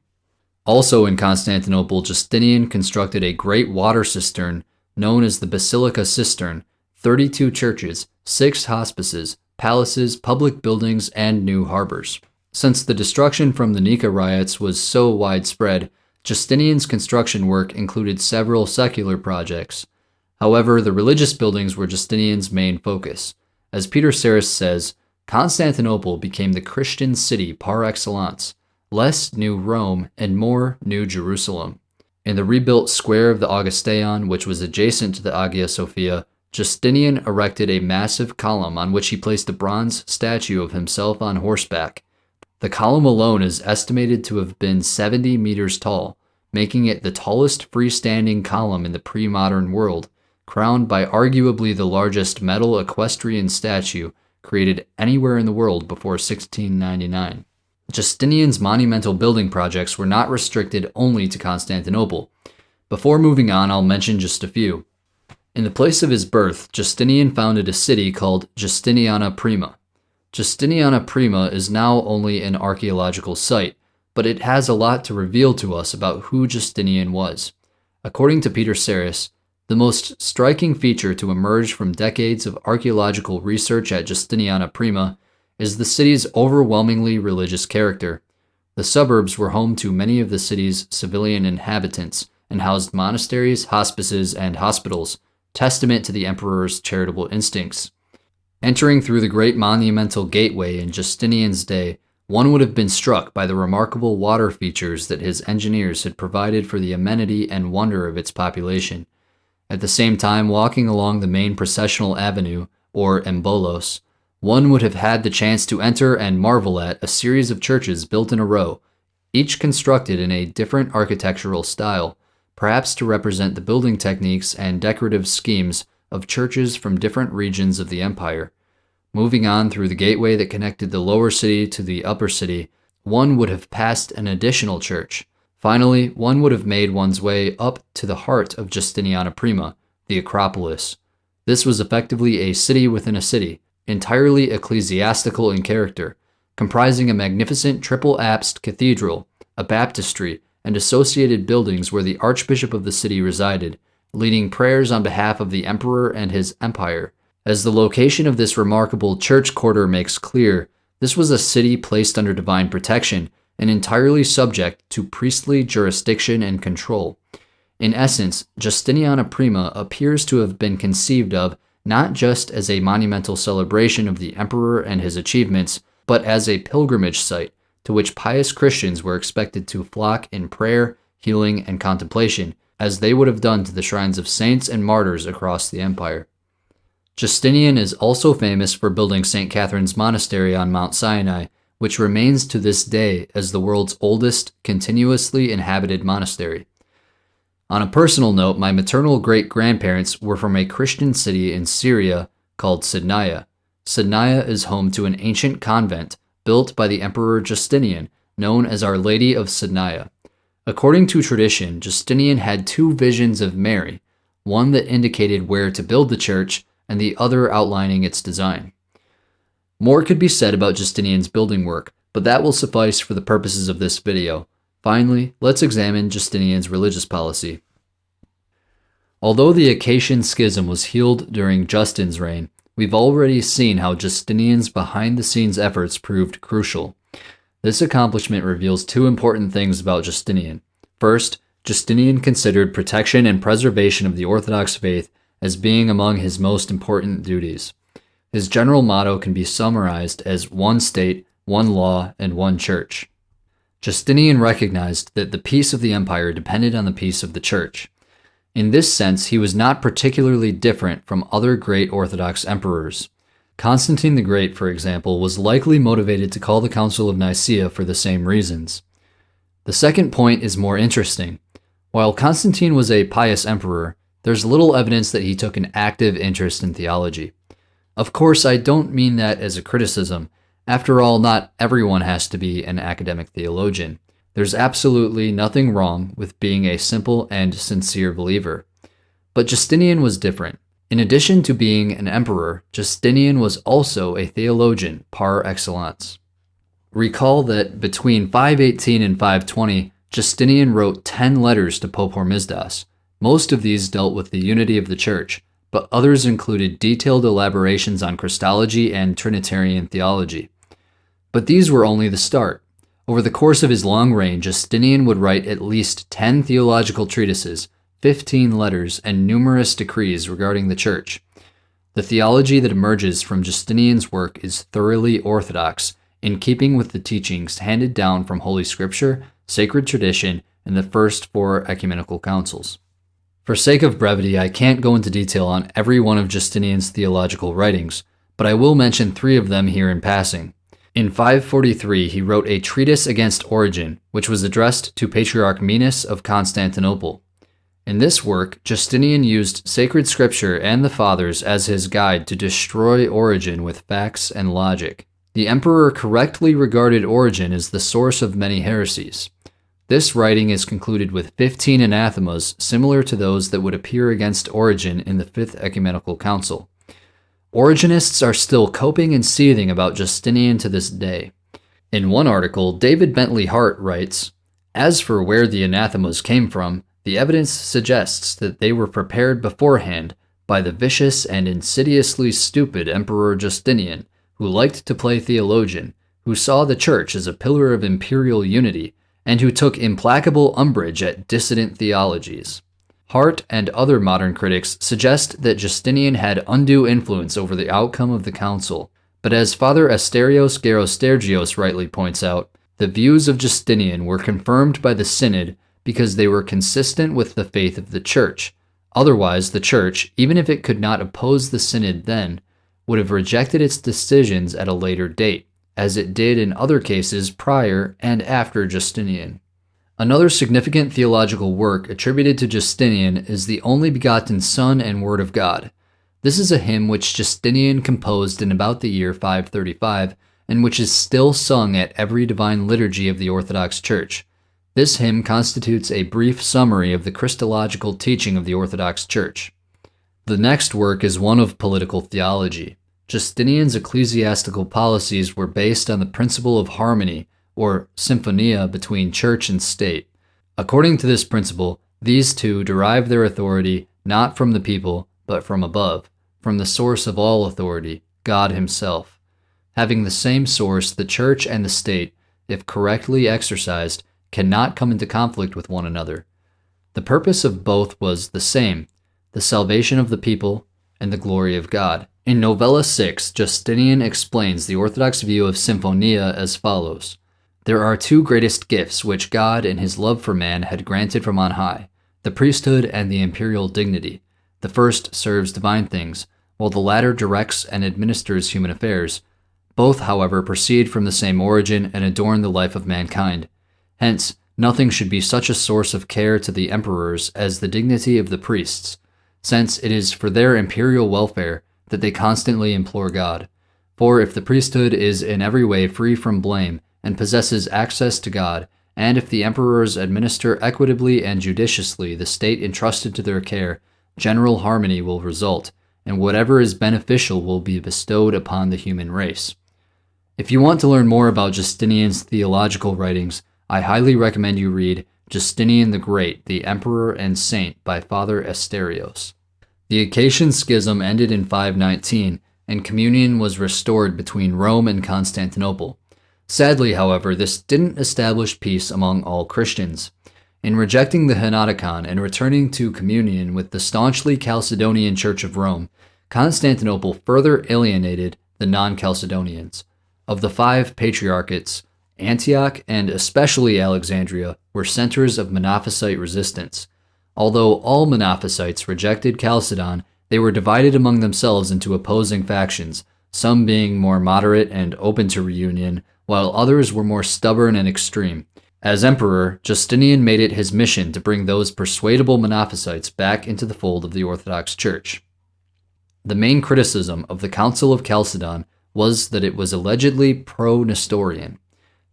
S1: Also in Constantinople, Justinian constructed a great water cistern known as the Basilica Cistern, 32 churches, 6 hospices, palaces, public buildings, and new harbors. Since the destruction from the Nika Riots was so widespread, Justinian's construction work included several secular projects. However, the religious buildings were Justinian's main focus. As Peter Sarris says, Constantinople became the Christian city par excellence, less New Rome and more New Jerusalem. In the rebuilt square of the Augusteion, which was adjacent to the Hagia Sophia, Justinian erected a massive column on which he placed a bronze statue of himself on horseback. The column alone is estimated to have been 70 meters tall, making it the tallest freestanding column in the pre-modern world, crowned by arguably the largest metal equestrian statue created anywhere in the world before 1699. Justinian's monumental building projects were not restricted only to Constantinople. Before moving on, I'll mention just a few. In the place of his birth, Justinian founded a city called Justiniana Prima. Justiniana Prima is now only an archaeological site, but it has a lot to reveal to us about who Justinian was. According to Peter Sarris, the most striking feature to emerge from decades of archaeological research at Justiniana Prima is the city's overwhelmingly religious character. The suburbs were home to many of the city's civilian inhabitants and housed monasteries, hospices, and hospitals, testament to the emperor's charitable instincts. Entering through the great monumental gateway in Justinian's day, one would have been struck by the remarkable water features that his engineers had provided for the amenity and wonder of its population. At the same time, walking along the main processional avenue, or embolos, one would have had the chance to enter and marvel at a series of churches built in a row, each constructed in a different architectural style, perhaps to represent the building techniques and decorative schemes of churches from different regions of the empire. Moving on through the gateway that connected the lower city to the upper city, one would have passed an additional church. Finally, one would have made one's way up to the heart of Justiniana Prima, the Acropolis. This was effectively a city within a city, entirely ecclesiastical in character, comprising a magnificent triple-apsed cathedral, a baptistry, and associated buildings where the archbishop of the city resided, leading prayers on behalf of the emperor and his empire. As the location of this remarkable church quarter makes clear, this was a city placed under divine protection and entirely subject to priestly jurisdiction and control. In essence, Justiniana Prima appears to have been conceived of not just as a monumental celebration of the emperor and his achievements, but as a pilgrimage site to which pious Christians were expected to flock in prayer, healing, and contemplation, as they would have done to the shrines of saints and martyrs across the empire. Justinian is also famous for building St. Catherine's Monastery on Mount Sinai, which remains to this day as the world's oldest continuously inhabited monastery. On a personal note, my maternal great-grandparents were from a Christian city in Syria called Sidnaya. Sidnaya is home to an ancient convent built by the Emperor Justinian, known as Our Lady of Sidnaya. According to tradition, Justinian had 2 visions of Mary, one that indicated where to build the church and the other outlining its design. More could be said about Justinian's building work, but that will suffice for the purposes of this video. Finally, let's examine Justinian's religious policy. Although the Acacian Schism was healed during Justin's reign, we've already seen how Justinian's behind-the-scenes efforts proved crucial. This accomplishment reveals 2 important things about Justinian. First, Justinian considered protection and preservation of the Orthodox faith as being among his most important duties. His general motto can be summarized as one state, one law, and one church. Justinian recognized that the peace of the empire depended on the peace of the church. In this sense, he was not particularly different from other great Orthodox emperors. Constantine the Great, for example, was likely motivated to call the Council of Nicaea for the same reasons. The second point is more interesting. While Constantine was a pious emperor, there's little evidence that he took an active interest in theology. Of course, I don't mean that as a criticism. After all, not everyone has to be an academic theologian. There's absolutely nothing wrong with being a simple and sincere believer. But Justinian was different. In addition to being an emperor, Justinian was also a theologian par excellence. Recall that between 518 and 520, Justinian wrote 10 letters to Pope Hormisdas. Most of these dealt with the unity of the Church, but others included detailed elaborations on Christology and Trinitarian theology. But these were only the start. Over the course of his long reign, Justinian would write at least 10 theological treatises, 15 letters, and numerous decrees regarding the Church. The theology that emerges from Justinian's work is thoroughly orthodox, in keeping with the teachings handed down from Holy Scripture, sacred tradition, and the first 4 ecumenical councils. For sake of brevity, I can't go into detail on every one of Justinian's theological writings, but I will mention 3 of them here in passing. In 543, he wrote a treatise against Origen, which was addressed to Patriarch Minas of Constantinople. In this work, Justinian used sacred scripture and the Fathers as his guide to destroy Origen with facts and logic. The emperor correctly regarded Origen as the source of many heresies. This writing is concluded with 15 anathemas similar to those that would appear against Origen in the 5th Ecumenical Council. Origenists are still coping and seething about Justinian to this day. In one article, David Bentley Hart writes, "As for where the anathemas came from, the evidence suggests that they were prepared beforehand by the vicious and insidiously stupid Emperor Justinian, who liked to play theologian, who saw the Church as a pillar of imperial unity, and who took implacable umbrage at dissident theologies." Hart and other modern critics suggest that Justinian had undue influence over the outcome of the council, but as Father Asterios Gerostergios rightly points out, the views of Justinian were confirmed by the synod because they were consistent with the faith of the Church. Otherwise, the Church, even if it could not oppose the synod then, would have rejected its decisions at a later date, as it did in other cases prior and after Justinian. Another significant theological work attributed to Justinian is the Only Begotten Son and Word of God. This is a hymn which Justinian composed in about the year 535, and which is still sung at every divine liturgy of the Orthodox Church. This hymn constitutes a brief summary of the Christological teaching of the Orthodox Church. The next work is one of political theology. Justinian's ecclesiastical policies were based on the principle of harmony, or symphonia, between church and state. According to this principle, these two derive their authority not from the people, but from above, from the source of all authority, God himself. Having the same source, the church and the state, if correctly exercised, cannot come into conflict with one another. The purpose of both was the same, the salvation of the people and the glory of God. In Novella 6, Justinian explains the Orthodox view of symphonia as follows. There are 2 greatest gifts which God in his love for man had granted from on high, the priesthood and the imperial dignity. The first serves divine things, while the latter directs and administers human affairs. Both, however, proceed from the same origin and adorn the life of mankind. Hence, nothing should be such a source of care to the emperors as the dignity of the priests, since it is for their imperial welfare that they constantly implore God. For if the priesthood is in every way free from blame, and possesses access to God, and if the emperors administer equitably and judiciously the state entrusted to their care, general harmony will result, and whatever is beneficial will be bestowed upon the human race. If you want to learn more about Justinian's theological writings, I highly recommend you read Justinian the Great, the Emperor and Saint by Father Asterios. The Acacian Schism ended in 519, and communion was restored between Rome and Constantinople. Sadly, however, this didn't establish peace among all Christians. In rejecting the Henoticon and returning to communion with the staunchly Chalcedonian Church of Rome, Constantinople further alienated the non-Chalcedonians. Of the 5 patriarchates, Antioch and especially Alexandria were centers of Monophysite resistance. Although all Monophysites rejected Chalcedon, they were divided among themselves into opposing factions, some being more moderate and open to reunion, while others were more stubborn and extreme. As emperor, Justinian made it his mission to bring those persuadable Monophysites back into the fold of the Orthodox Church. The main criticism of the Council of Chalcedon was that it was allegedly pro-Nestorian.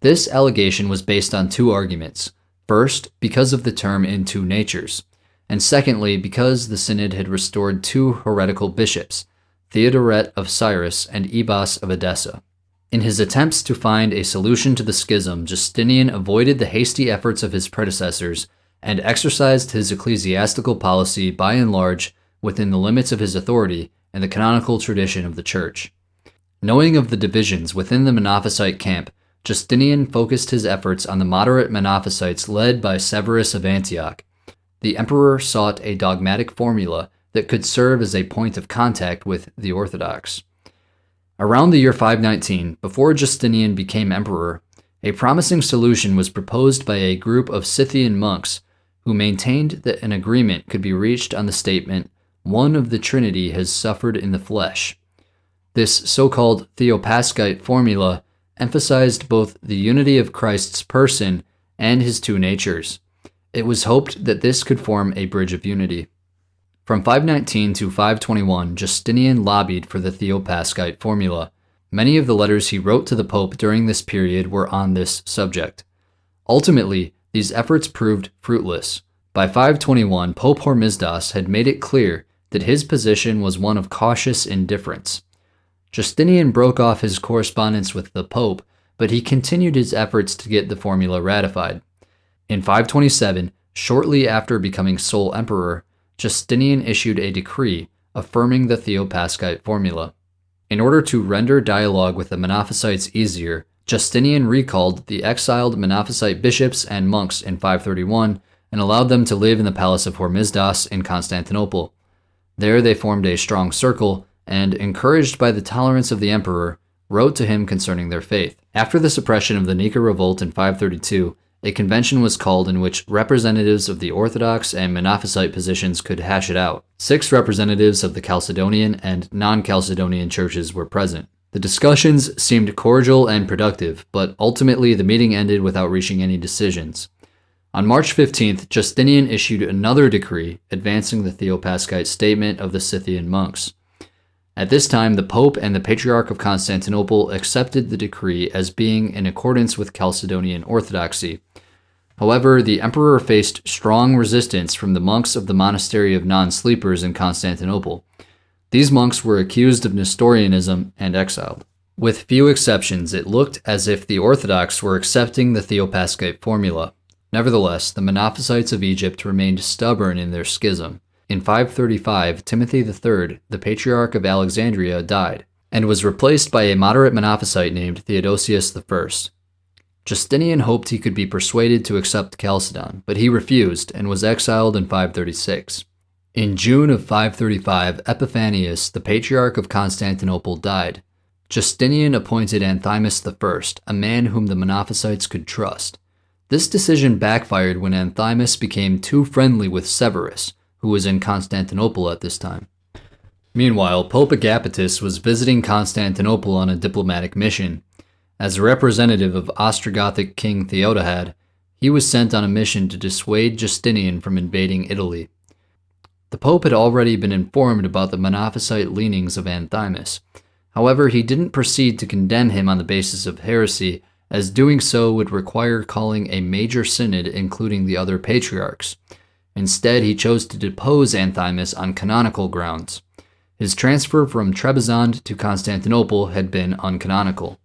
S1: This allegation was based on two arguments. First, because of the term in two natures, and secondly, because the synod had restored two heretical bishops, Theodoret of Cyrus and Ebas of Edessa. In his attempts to find a solution to the schism, Justinian avoided the hasty efforts of his predecessors and exercised his ecclesiastical policy by and large within the limits of his authority and the canonical tradition of the Church. Knowing of the divisions within the Monophysite camp, Justinian focused his efforts on the moderate Monophysites led by Severus of Antioch. The emperor sought a dogmatic formula that could serve as a point of contact with the Orthodox. Around the year 519, before Justinian became emperor, a promising solution was proposed by a group of Scythian monks who maintained that an agreement could be reached on the statement, "One of the Trinity has suffered in the flesh." This so-called Theopaschite formula emphasized both the unity of Christ's person and his two natures. It was hoped that this could form a bridge of unity. From 519 to 521, Justinian lobbied for the Theopaschite formula. Many of the letters he wrote to the Pope during this period were on this subject. Ultimately, these efforts proved fruitless. By 521, Pope Hormisdas had made it clear that his position was one of cautious indifference. Justinian broke off his correspondence with the Pope, but he continued his efforts to get the formula ratified. In 527, shortly after becoming sole emperor, Justinian issued a decree affirming the Theopaschite formula. In order to render dialogue with the Monophysites easier, Justinian recalled the exiled Monophysite bishops and monks in 531 and allowed them to live in the palace of Hormisdas in Constantinople. There they formed a strong circle and, encouraged by the tolerance of the emperor, wrote to him concerning their faith. After the suppression of the Nika Revolt in 532, a convention was called in which representatives of the Orthodox and Monophysite positions could hash it out. 6 representatives of the Chalcedonian and non-Chalcedonian churches were present. The discussions seemed cordial and productive, but ultimately the meeting ended without reaching any decisions. On March 15th, Justinian issued another decree advancing the Theopaschite statement of the Scythian monks. At this time, the Pope and the Patriarch of Constantinople accepted the decree as being in accordance with Chalcedonian orthodoxy. However, the emperor faced strong resistance from the monks of the monastery of non-sleepers in Constantinople. These monks were accused of Nestorianism and exiled. With few exceptions, it looked as if the Orthodox were accepting the Theopaschite formula. Nevertheless, the Monophysites of Egypt remained stubborn in their schism. In 535, Timothy III, the Patriarch of Alexandria, died, and was replaced by a moderate Monophysite named Theodosius I. Justinian hoped he could be persuaded to accept Chalcedon, but he refused and was exiled in 536. In June of 535, Epiphanius, the Patriarch of Constantinople, died. Justinian appointed Anthimus I, a man whom the Monophysites could trust. This decision backfired when Anthimus became too friendly with Severus, who was in Constantinople at this time. Meanwhile, Pope Agapetus was visiting Constantinople on a diplomatic mission. As a representative of Ostrogothic King Theodahad, he was sent on a mission to dissuade Justinian from invading Italy. The Pope had already been informed about the Monophysite leanings of Anthimus. However, he didn't proceed to condemn him on the basis of heresy, as doing so would require calling a major synod including the other patriarchs. Instead, he chose to depose Anthimus on canonical grounds. His transfer from Trebizond to Constantinople had been uncanonical.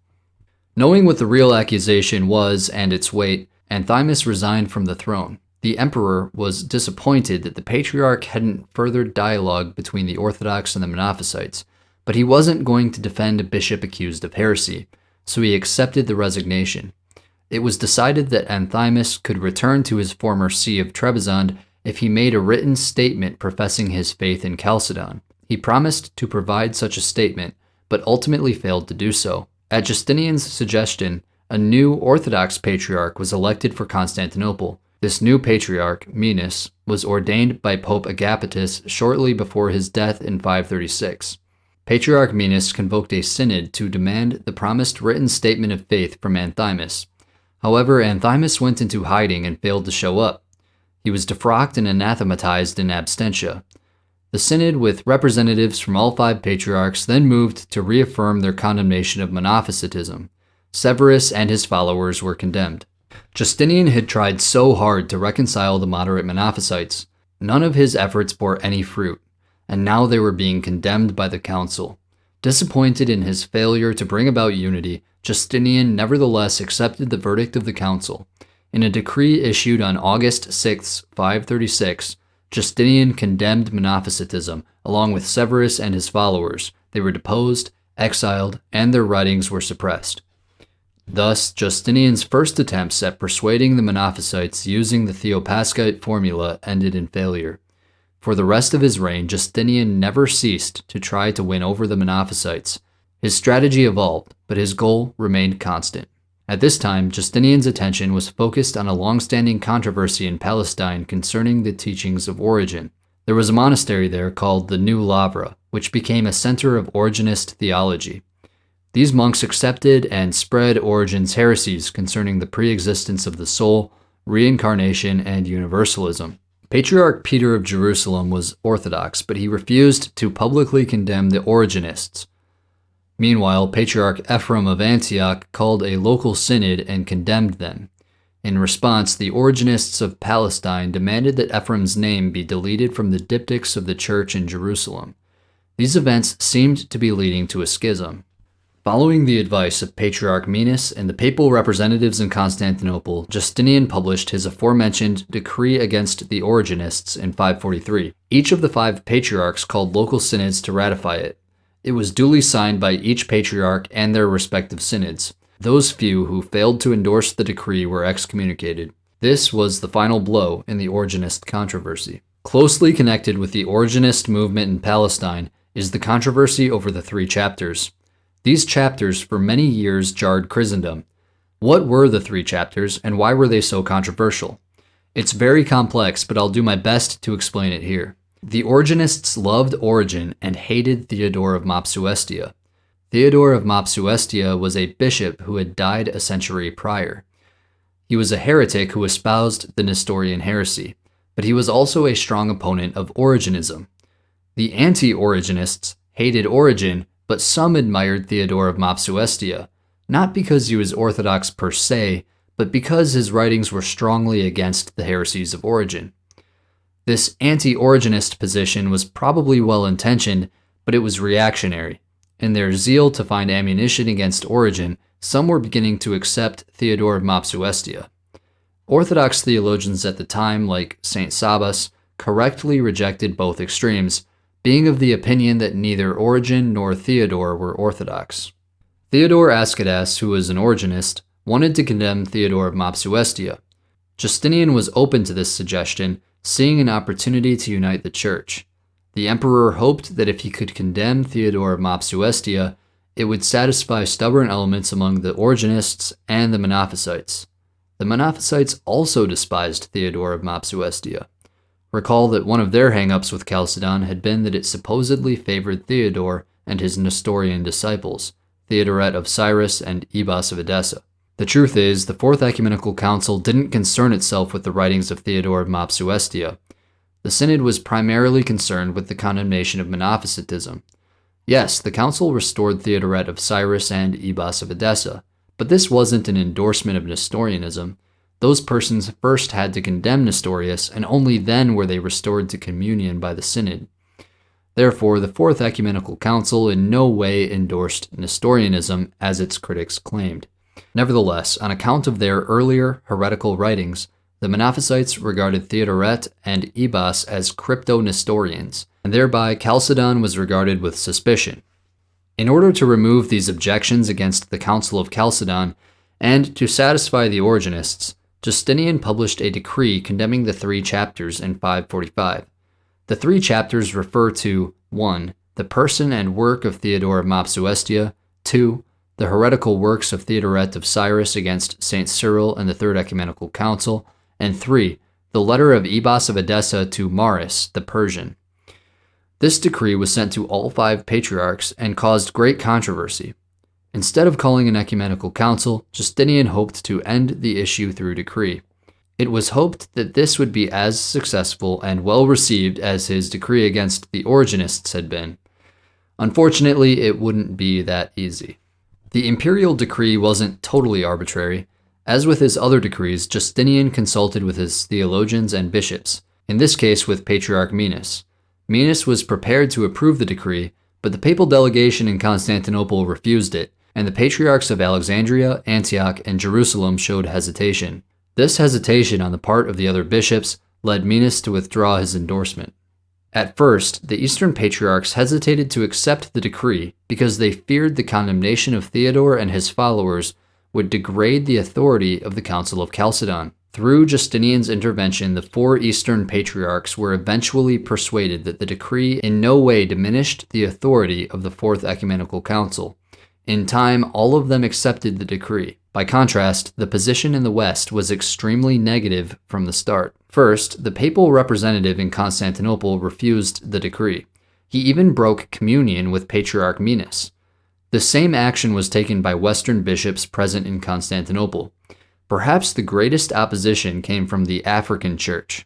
S1: Knowing what the real accusation was and its weight, Anthimus resigned from the throne. The emperor was disappointed that the patriarch hadn't furthered dialogue between the Orthodox and the Monophysites, but he wasn't going to defend a bishop accused of heresy, so he accepted the resignation. It was decided that Anthimus could return to his former see of Trebizond if he made a written statement professing his faith in Chalcedon. He promised to provide such a statement, but ultimately failed to do so. At Justinian's suggestion, a new Orthodox patriarch was elected for Constantinople. This new patriarch, Minas, was ordained by Pope Agapetus shortly before his death in 536. Patriarch Minas convoked a synod to demand the promised written statement of faith from Anthimus. However, Anthimus went into hiding and failed to show up. He was defrocked and anathematized in absentia. The synod, with representatives from all 5 patriarchs, then moved to reaffirm their condemnation of monophysitism. Severus and his followers were condemned. Justinian had tried so hard to reconcile the moderate Monophysites. None of his efforts bore any fruit, and now they were being condemned by the council. Disappointed in his failure to bring about unity, Justinian nevertheless accepted the verdict of the council. In a decree issued on August 6, 536, Justinian condemned Monophysitism, along with Severus and his followers. They were deposed, exiled, and their writings were suppressed. Thus, Justinian's first attempts at persuading the Monophysites using the Theopaschite formula ended in failure. For the rest of his reign, Justinian never ceased to try to win over the Monophysites. His strategy evolved, but his goal remained constant. At this time, Justinian's attention was focused on a long-standing controversy in Palestine concerning the teachings of Origen. There was a monastery there called the New Lavra, which became a center of Origenist theology. These monks accepted and spread Origen's heresies concerning the pre-existence of the soul, reincarnation, and universalism. Patriarch Peter of Jerusalem was Orthodox, but he refused to publicly condemn the Origenists. Meanwhile, Patriarch Ephraim of Antioch called a local synod and condemned them. In response, the Origenists of Palestine demanded that Ephraim's name be deleted from the diptychs of the church in Jerusalem. These events seemed to be leading to a schism. Following the advice of Patriarch Menas and the papal representatives in Constantinople, Justinian published his aforementioned decree against the Origenists in 543. Each of the 5 patriarchs called local synods to ratify it. It was duly signed by each patriarch and their respective synods. Those few who failed to endorse the decree were excommunicated. This was the final blow in the Origenist controversy. Closely connected with the Origenist movement in Palestine is the controversy over the 3 chapters. These chapters for many years jarred Christendom. What were the 3 chapters, and why were they so controversial? It's very complex, but I'll do my best to explain it here. The Origenists loved Origen and hated Theodore of Mopsuestia. Theodore of Mopsuestia was a bishop who had died a century prior. He was a heretic who espoused the Nestorian heresy, but he was also a strong opponent of Origenism. The anti-Origenists hated Origen, but some admired Theodore of Mopsuestia, not because he was Orthodox per se, but because his writings were strongly against the heresies of Origen. This anti-Origenist position was probably well-intentioned, but it was reactionary. In their zeal to find ammunition against Origen, some were beginning to accept Theodore of Mopsuestia. Orthodox theologians at the time, like St. Sabas, correctly rejected both extremes, being of the opinion that neither Origen nor Theodore were orthodox. Theodore Ascidas, who was an Origenist, wanted to condemn Theodore of Mopsuestia. Justinian was open to this suggestion, seeing an opportunity to unite the church. The emperor hoped that if he could condemn Theodore of Mopsuestia, it would satisfy stubborn elements among the Origenists and the Monophysites. The Monophysites also despised Theodore of Mopsuestia. Recall that one of their hang-ups with Chalcedon had been that it supposedly favored Theodore and his Nestorian disciples, Theodoret of Cyrus and Ebas of Edessa. The truth is, the Fourth Ecumenical Council didn't concern itself with the writings of Theodore of Mopsuestia. The synod was primarily concerned with the condemnation of Monophysitism. Yes, the council restored Theodoret of Cyrus and Ebas of Edessa, but this wasn't an endorsement of Nestorianism. Those persons first had to condemn Nestorius, and only then were they restored to communion by the synod. Therefore, the Fourth Ecumenical Council in no way endorsed Nestorianism, as its critics claimed. Nevertheless, on account of their earlier heretical writings, the Monophysites regarded Theodoret and Ebas as crypto-Nestorians, and thereby Chalcedon was regarded with suspicion. In order to remove these objections against the Council of Chalcedon, and to satisfy the Origenists, Justinian published a decree condemning the 3 chapters in 545. The 3 chapters refer to 1. The person and work of Theodore of Mopsuestia, 2. The heretical works of Theodoret of Cyrus against St. Cyril and the Third Ecumenical Council, and 3. The letter of Ebas of Edessa to Maris, the Persian. This decree was sent to all 5 patriarchs and caused great controversy. Instead of calling an ecumenical council, Justinian hoped to end the issue through decree. It was hoped that this would be as successful and well received as his decree against the Origenists had been. Unfortunately, it wouldn't be that easy. The imperial decree wasn't totally arbitrary. As with his other decrees, Justinian consulted with his theologians and bishops, in this case with Patriarch Minas. Minas was prepared to approve the decree, but the papal delegation in Constantinople refused it, and the patriarchs of Alexandria, Antioch, and Jerusalem showed hesitation. This hesitation on the part of the other bishops led Minas to withdraw his endorsement. At first, the Eastern patriarchs hesitated to accept the decree because they feared the condemnation of Theodore and his followers would degrade the authority of the Council of Chalcedon. Through Justinian's intervention, the 4 Eastern patriarchs were eventually persuaded that the decree in no way diminished the authority of the Fourth Ecumenical Council. In time, all of them accepted the decree. By contrast, the position in the West was extremely negative from the start. First, the papal representative in Constantinople refused the decree. He even broke communion with Patriarch Minas. The same action was taken by Western bishops present in Constantinople. Perhaps the greatest opposition came from the African Church.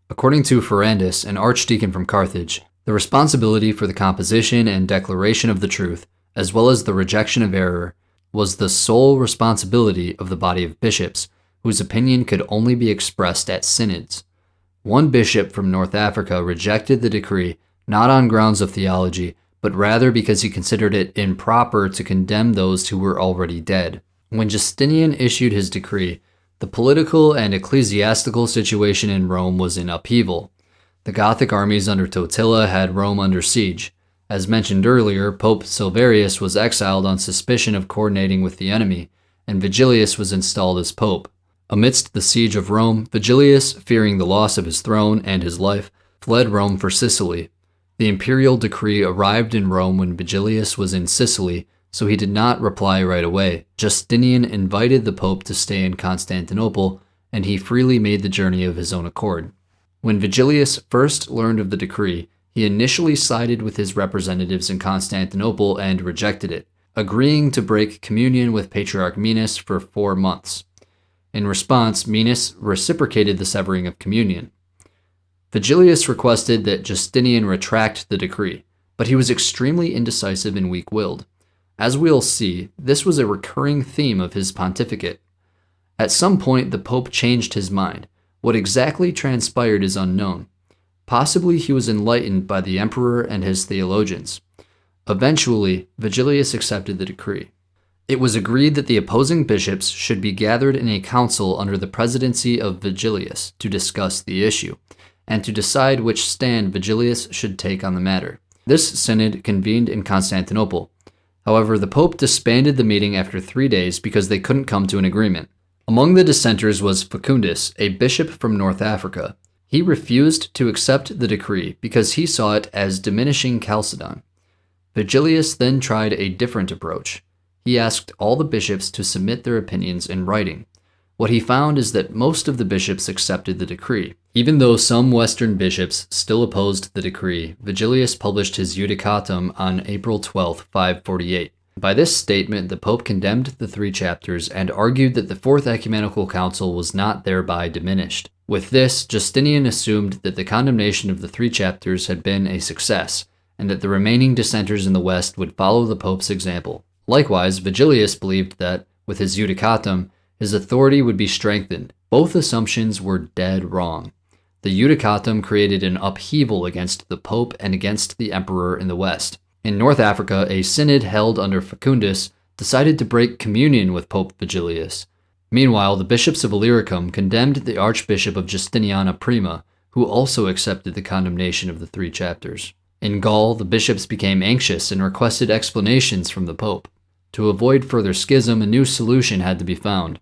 S1: According to Ferrandus, an archdeacon from Carthage, the responsibility for the composition and declaration of the truth, as well as the rejection of error, was the sole responsibility of the body of bishops, whose opinion could only be expressed at synods. One bishop from North Africa rejected the decree not on grounds of theology, but rather because he considered it improper to condemn those who were already dead. When Justinian issued his decree, the political and ecclesiastical situation in Rome was in upheaval. The Gothic armies under Totila had Rome under siege. As mentioned earlier, Pope Silverius was exiled on suspicion of coordinating with the enemy, and Vigilius was installed as pope. Amidst the siege of Rome, Vigilius, fearing the loss of his throne and his life, fled Rome for Sicily. The imperial decree arrived in Rome when Vigilius was in Sicily, so he did not reply right away. Justinian invited the pope to stay in Constantinople, and he freely made the journey of his own accord. When Vigilius first learned of the decree, he initially sided with his representatives in Constantinople and rejected it, agreeing to break communion with Patriarch Minas for 4 months. In response, Minas reciprocated the severing of communion. Vigilius requested that Justinian retract the decree, but he was extremely indecisive and weak-willed. As we'll see, this was a recurring theme of his pontificate. At some point, the Pope changed his mind. What exactly transpired is unknown. Possibly he was enlightened by the emperor and his theologians. Eventually, Vigilius accepted the decree. It was agreed that the opposing bishops should be gathered in a council under the presidency of Vigilius to discuss the issue, and to decide which stand Vigilius should take on the matter. This synod convened in Constantinople. However, the Pope disbanded the meeting after 3 days because they couldn't come to an agreement. Among the dissenters was Facundus, a bishop from North Africa. He refused to accept the decree because he saw it as diminishing Chalcedon. Vigilius then tried a different approach. He asked all the bishops to submit their opinions in writing. What he found is that most of the bishops accepted the decree. Even though some Western bishops still opposed the decree, Vigilius published his Judicatum on April 12, 548. By this statement, the Pope condemned the 3 chapters and argued that the Fourth Ecumenical Council was not thereby diminished. With this, Justinian assumed that the condemnation of the 3 chapters had been a success, and that the remaining dissenters in the West would follow the Pope's example. Likewise, Vigilius believed that, with his Judicatum, his authority would be strengthened. Both assumptions were dead wrong. The Judicatum created an upheaval against the Pope and against the Emperor in the West. In North Africa, a synod held under Facundus decided to break communion with Pope Vigilius. Meanwhile, the bishops of Illyricum condemned the Archbishop of Justiniana Prima, who also accepted the condemnation of the 3 chapters. In Gaul, the bishops became anxious and requested explanations from the Pope. To avoid further schism, a new solution had to be found.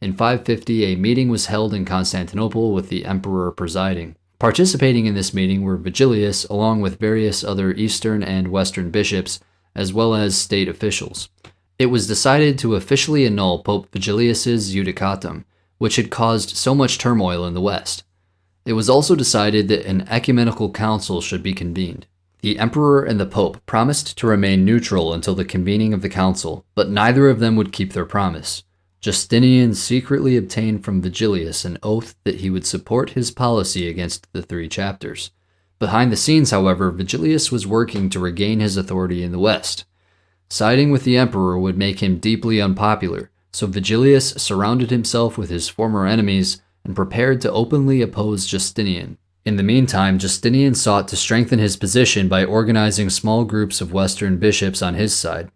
S1: In 550, a meeting was held in Constantinople with the emperor presiding. Participating in this meeting were Vigilius, along with various other Eastern and Western bishops, as well as state officials. It was decided to officially annul Pope Vigilius's Judicatum, which had caused so much turmoil in the West. It was also decided that an ecumenical council should be convened. The emperor and the pope promised to remain neutral until the convening of the council, but neither of them would keep their promise. Justinian secretly obtained from Vigilius an oath that he would support his policy against the three chapters. Behind the scenes, however, Vigilius was working to regain his authority in the West. Siding with the emperor would make him deeply unpopular, so Vigilius surrounded himself with his former enemies and prepared to openly oppose Justinian. In the meantime, Justinian sought to strengthen his position by organizing small groups of Western bishops on his side.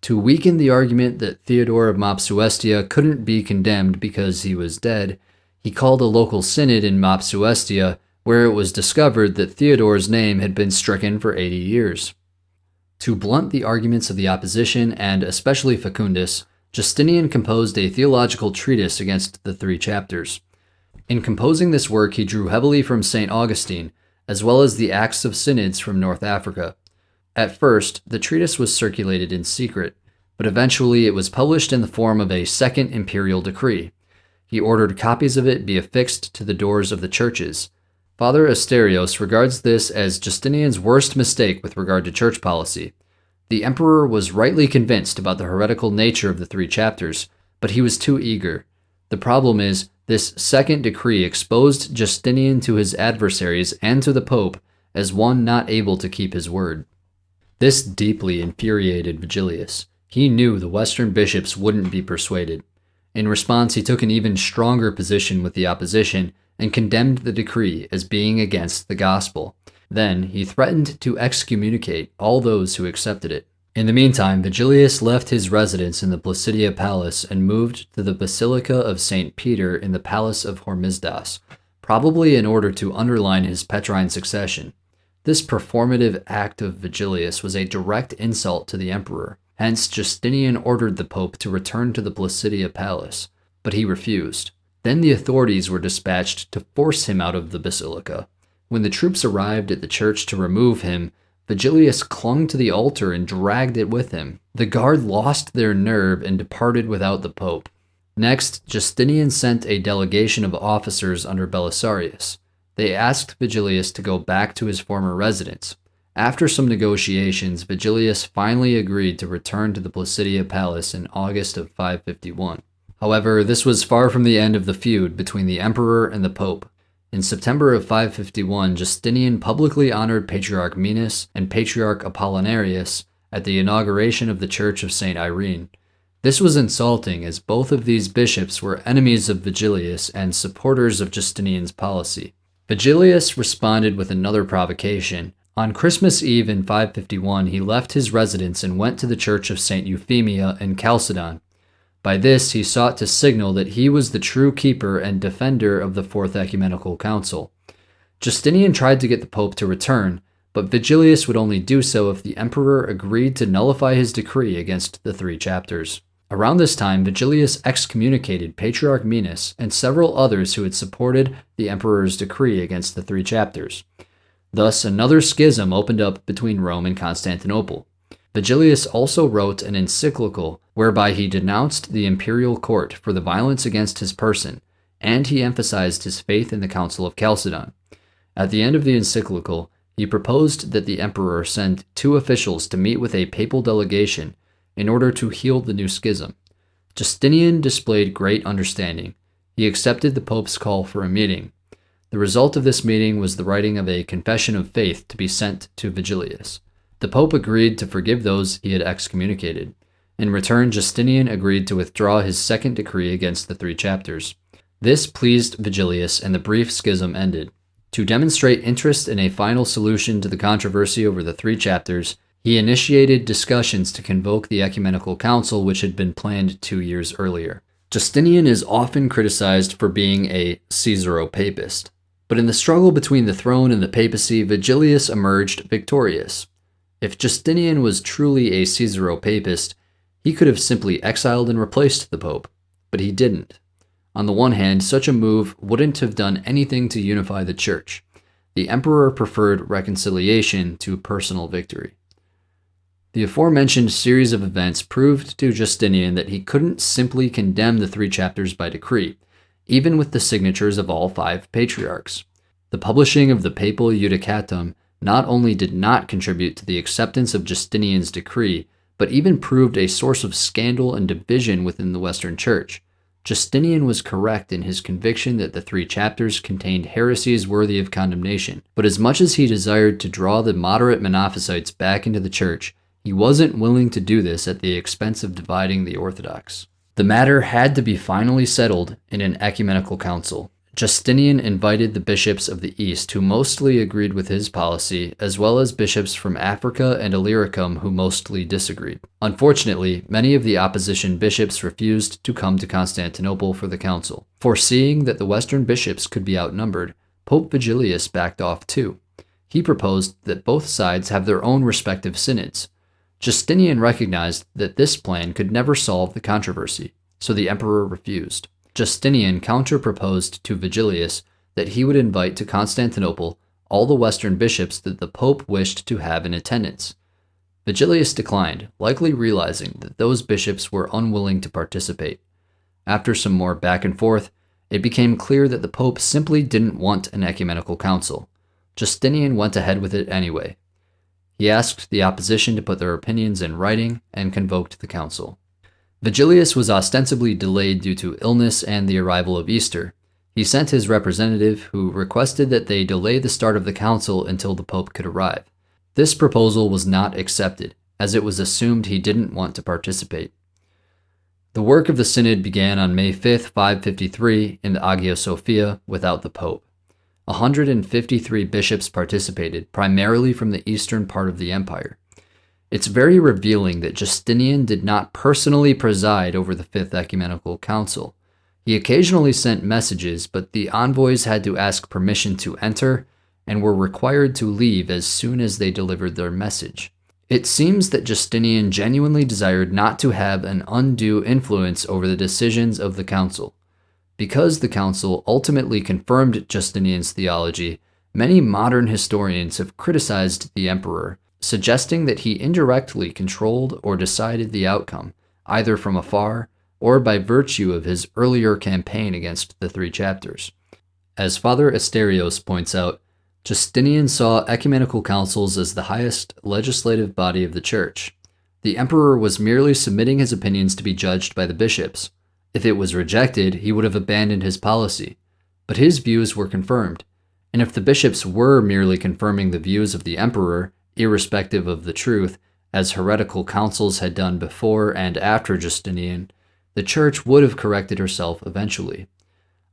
S1: To weaken the argument that Theodore of Mopsuestia couldn't be condemned because he was dead, he called a local synod in Mopsuestia, where it was discovered that Theodore's name had been stricken for 80 years. To blunt the arguments of the opposition, and especially Facundus, Justinian composed a theological treatise against the three chapters. In composing this work, he drew heavily from St. Augustine, as well as the Acts of Synods from North Africa. At first, the treatise was circulated in secret, but eventually it was published in the form of a second imperial decree. He ordered copies of it be affixed to the doors of the churches. Father Asterios regards this as Justinian's worst mistake with regard to church policy. The emperor was rightly convinced about the heretical nature of the three chapters, but he was too eager. The problem is, this second decree exposed Justinian to his adversaries and to the pope as one not able to keep his word. This deeply infuriated Vigilius. He knew the Western bishops wouldn't be persuaded. In response, he took an even stronger position with the opposition and condemned the decree as being against the gospel. Then he threatened to excommunicate all those who accepted it. In the meantime, Vigilius left his residence in the Placidia Palace and moved to the Basilica of St. Peter in the Palace of Hormisdas, probably in order to underline his Petrine succession. This performative act of Vigilius was a direct insult to the emperor. Hence, Justinian ordered the pope to return to the Placidia Palace, but he refused. Then the authorities were dispatched to force him out of the basilica. When the troops arrived at the church to remove him, Vigilius clung to the altar and dragged it with him. The guard lost their nerve and departed without the pope. Next, Justinian sent a delegation of officers under Belisarius. They asked Vigilius to go back to his former residence. After some negotiations, Vigilius finally agreed to return to the Placidia Palace in August of 551. However, this was far from the end of the feud between the emperor and the pope. In September of 551, Justinian publicly honored Patriarch Minus and Patriarch Apollinarius at the inauguration of the Church of St. Irene. This was insulting, as both of these bishops were enemies of Vigilius and supporters of Justinian's policy. Vigilius responded with another provocation. On Christmas Eve in 551, he left his residence and went to the Church of St. Euphemia in Chalcedon. By this, he sought to signal that he was the true keeper and defender of the Fourth Ecumenical Council. Justinian tried to get the pope to return, but Vigilius would only do so if the emperor agreed to nullify his decree against the three chapters. Around this time, Vigilius excommunicated Patriarch Minus and several others who had supported the emperor's decree against the three chapters. Thus, another schism opened up between Rome and Constantinople. Vigilius also wrote an encyclical whereby he denounced the imperial court for the violence against his person, and he emphasized his faith in the Council of Chalcedon. At the end of the encyclical, he proposed that the emperor send 2 officials to meet with a papal delegation in order to heal the new schism. Justinian displayed great understanding. He accepted the pope's call for a meeting. The result of this meeting was the writing of a confession of faith to be sent to Vigilius. The pope agreed to forgive those he had excommunicated. In return, Justinian agreed to withdraw his second decree against the three chapters. This pleased Vigilius, and the brief schism ended. To demonstrate interest in a final solution to the controversy over the three chapters, he initiated discussions to convoke the Ecumenical Council, which had been planned 2 years earlier. Justinian is often criticized for being a Caesaro-papist, but in the struggle between the throne and the papacy, Vigilius emerged victorious. If Justinian was truly a Caesaro-papist, he could have simply exiled and replaced the pope, but he didn't. On the one hand, such a move wouldn't have done anything to unify the church. The emperor preferred reconciliation to personal victory. The aforementioned series of events proved to Justinian that he couldn't simply condemn the three chapters by decree, even with the signatures of all 5 patriarchs. The publishing of the papal Judicatum not only did not contribute to the acceptance of Justinian's decree, but even proved a source of scandal and division within the Western Church. Justinian was correct in his conviction that the 3 chapters contained heresies worthy of condemnation, but as much as he desired to draw the moderate Monophysites back into the Church, he wasn't willing to do this at the expense of dividing the Orthodox. The matter had to be finally settled in an ecumenical council. Justinian invited the bishops of the East who mostly agreed with his policy, as well as bishops from Africa and Illyricum who mostly disagreed. Unfortunately, many of the opposition bishops refused to come to Constantinople for the council. Foreseeing that the Western bishops could be outnumbered, Pope Vigilius backed off too. He proposed that both sides have their own respective synods. Justinian recognized that this plan could never solve the controversy, so the emperor refused. Justinian counter-proposed to Vigilius that he would invite to Constantinople all the Western bishops that the Pope wished to have in attendance. Vigilius declined, likely realizing that those bishops were unwilling to participate. After some more back and forth, it became clear that the Pope simply didn't want an ecumenical council. Justinian went ahead with it anyway. He asked the opposition to put their opinions in writing and convoked the council. Vigilius was ostensibly delayed due to illness and the arrival of Easter. He sent his representative, who requested that they delay the start of the council until the Pope could arrive. This proposal was not accepted, as it was assumed he didn't want to participate. The work of the synod began on May 5, 553, in the Hagia Sophia without the Pope. 153 bishops participated, primarily from the eastern part of the empire. It's very revealing that Justinian did not personally preside over the Fifth Ecumenical Council. He occasionally sent messages, but the envoys had to ask permission to enter and were required to leave as soon as they delivered their message. It seems that Justinian genuinely desired not to have an undue influence over the decisions of the council. Because the council ultimately confirmed Justinian's theology, many modern historians have criticized the emperor, suggesting that he indirectly controlled or decided the outcome, either from afar or by virtue of his earlier campaign against the 3 chapters. As Father Asterios points out, Justinian saw ecumenical councils as the highest legislative body of the Church. The emperor was merely submitting his opinions to be judged by the bishops. If it was rejected, he would have abandoned his policy. But his views were confirmed, and if the bishops were merely confirming the views of the emperor, irrespective of the truth, as heretical councils had done before and after Justinian, the Church would have corrected herself eventually.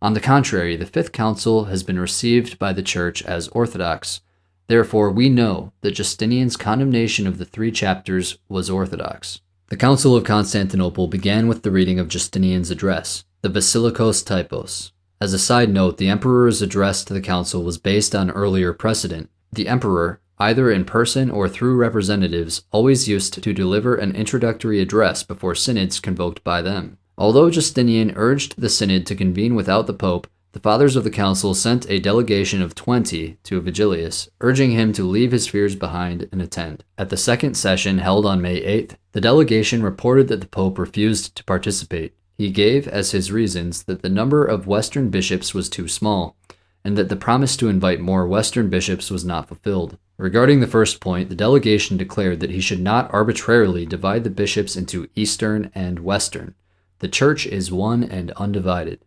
S1: On the contrary, the Fifth Council has been received by the Church as orthodox. Therefore, we know that Justinian's condemnation of the 3 chapters was orthodox. The Council of Constantinople began with the reading of Justinian's address, the Basilikos Typos. As a side note, the emperor's address to the council was based on earlier precedent. The emperor, either in person or through representatives, always used to deliver an introductory address before synods convoked by them. Although Justinian urged the synod to convene without the Pope, the fathers of the council sent a delegation of 20 to Vigilius, urging him to leave his fears behind and attend. At the second session held on May 8th, the delegation reported that the Pope refused to participate. He gave as his reasons that the number of Western bishops was too small, and that the promise to invite more Western bishops was not fulfilled. Regarding the first point, the delegation declared that he should not arbitrarily divide the bishops into Eastern and Western. The Church is one and undivided.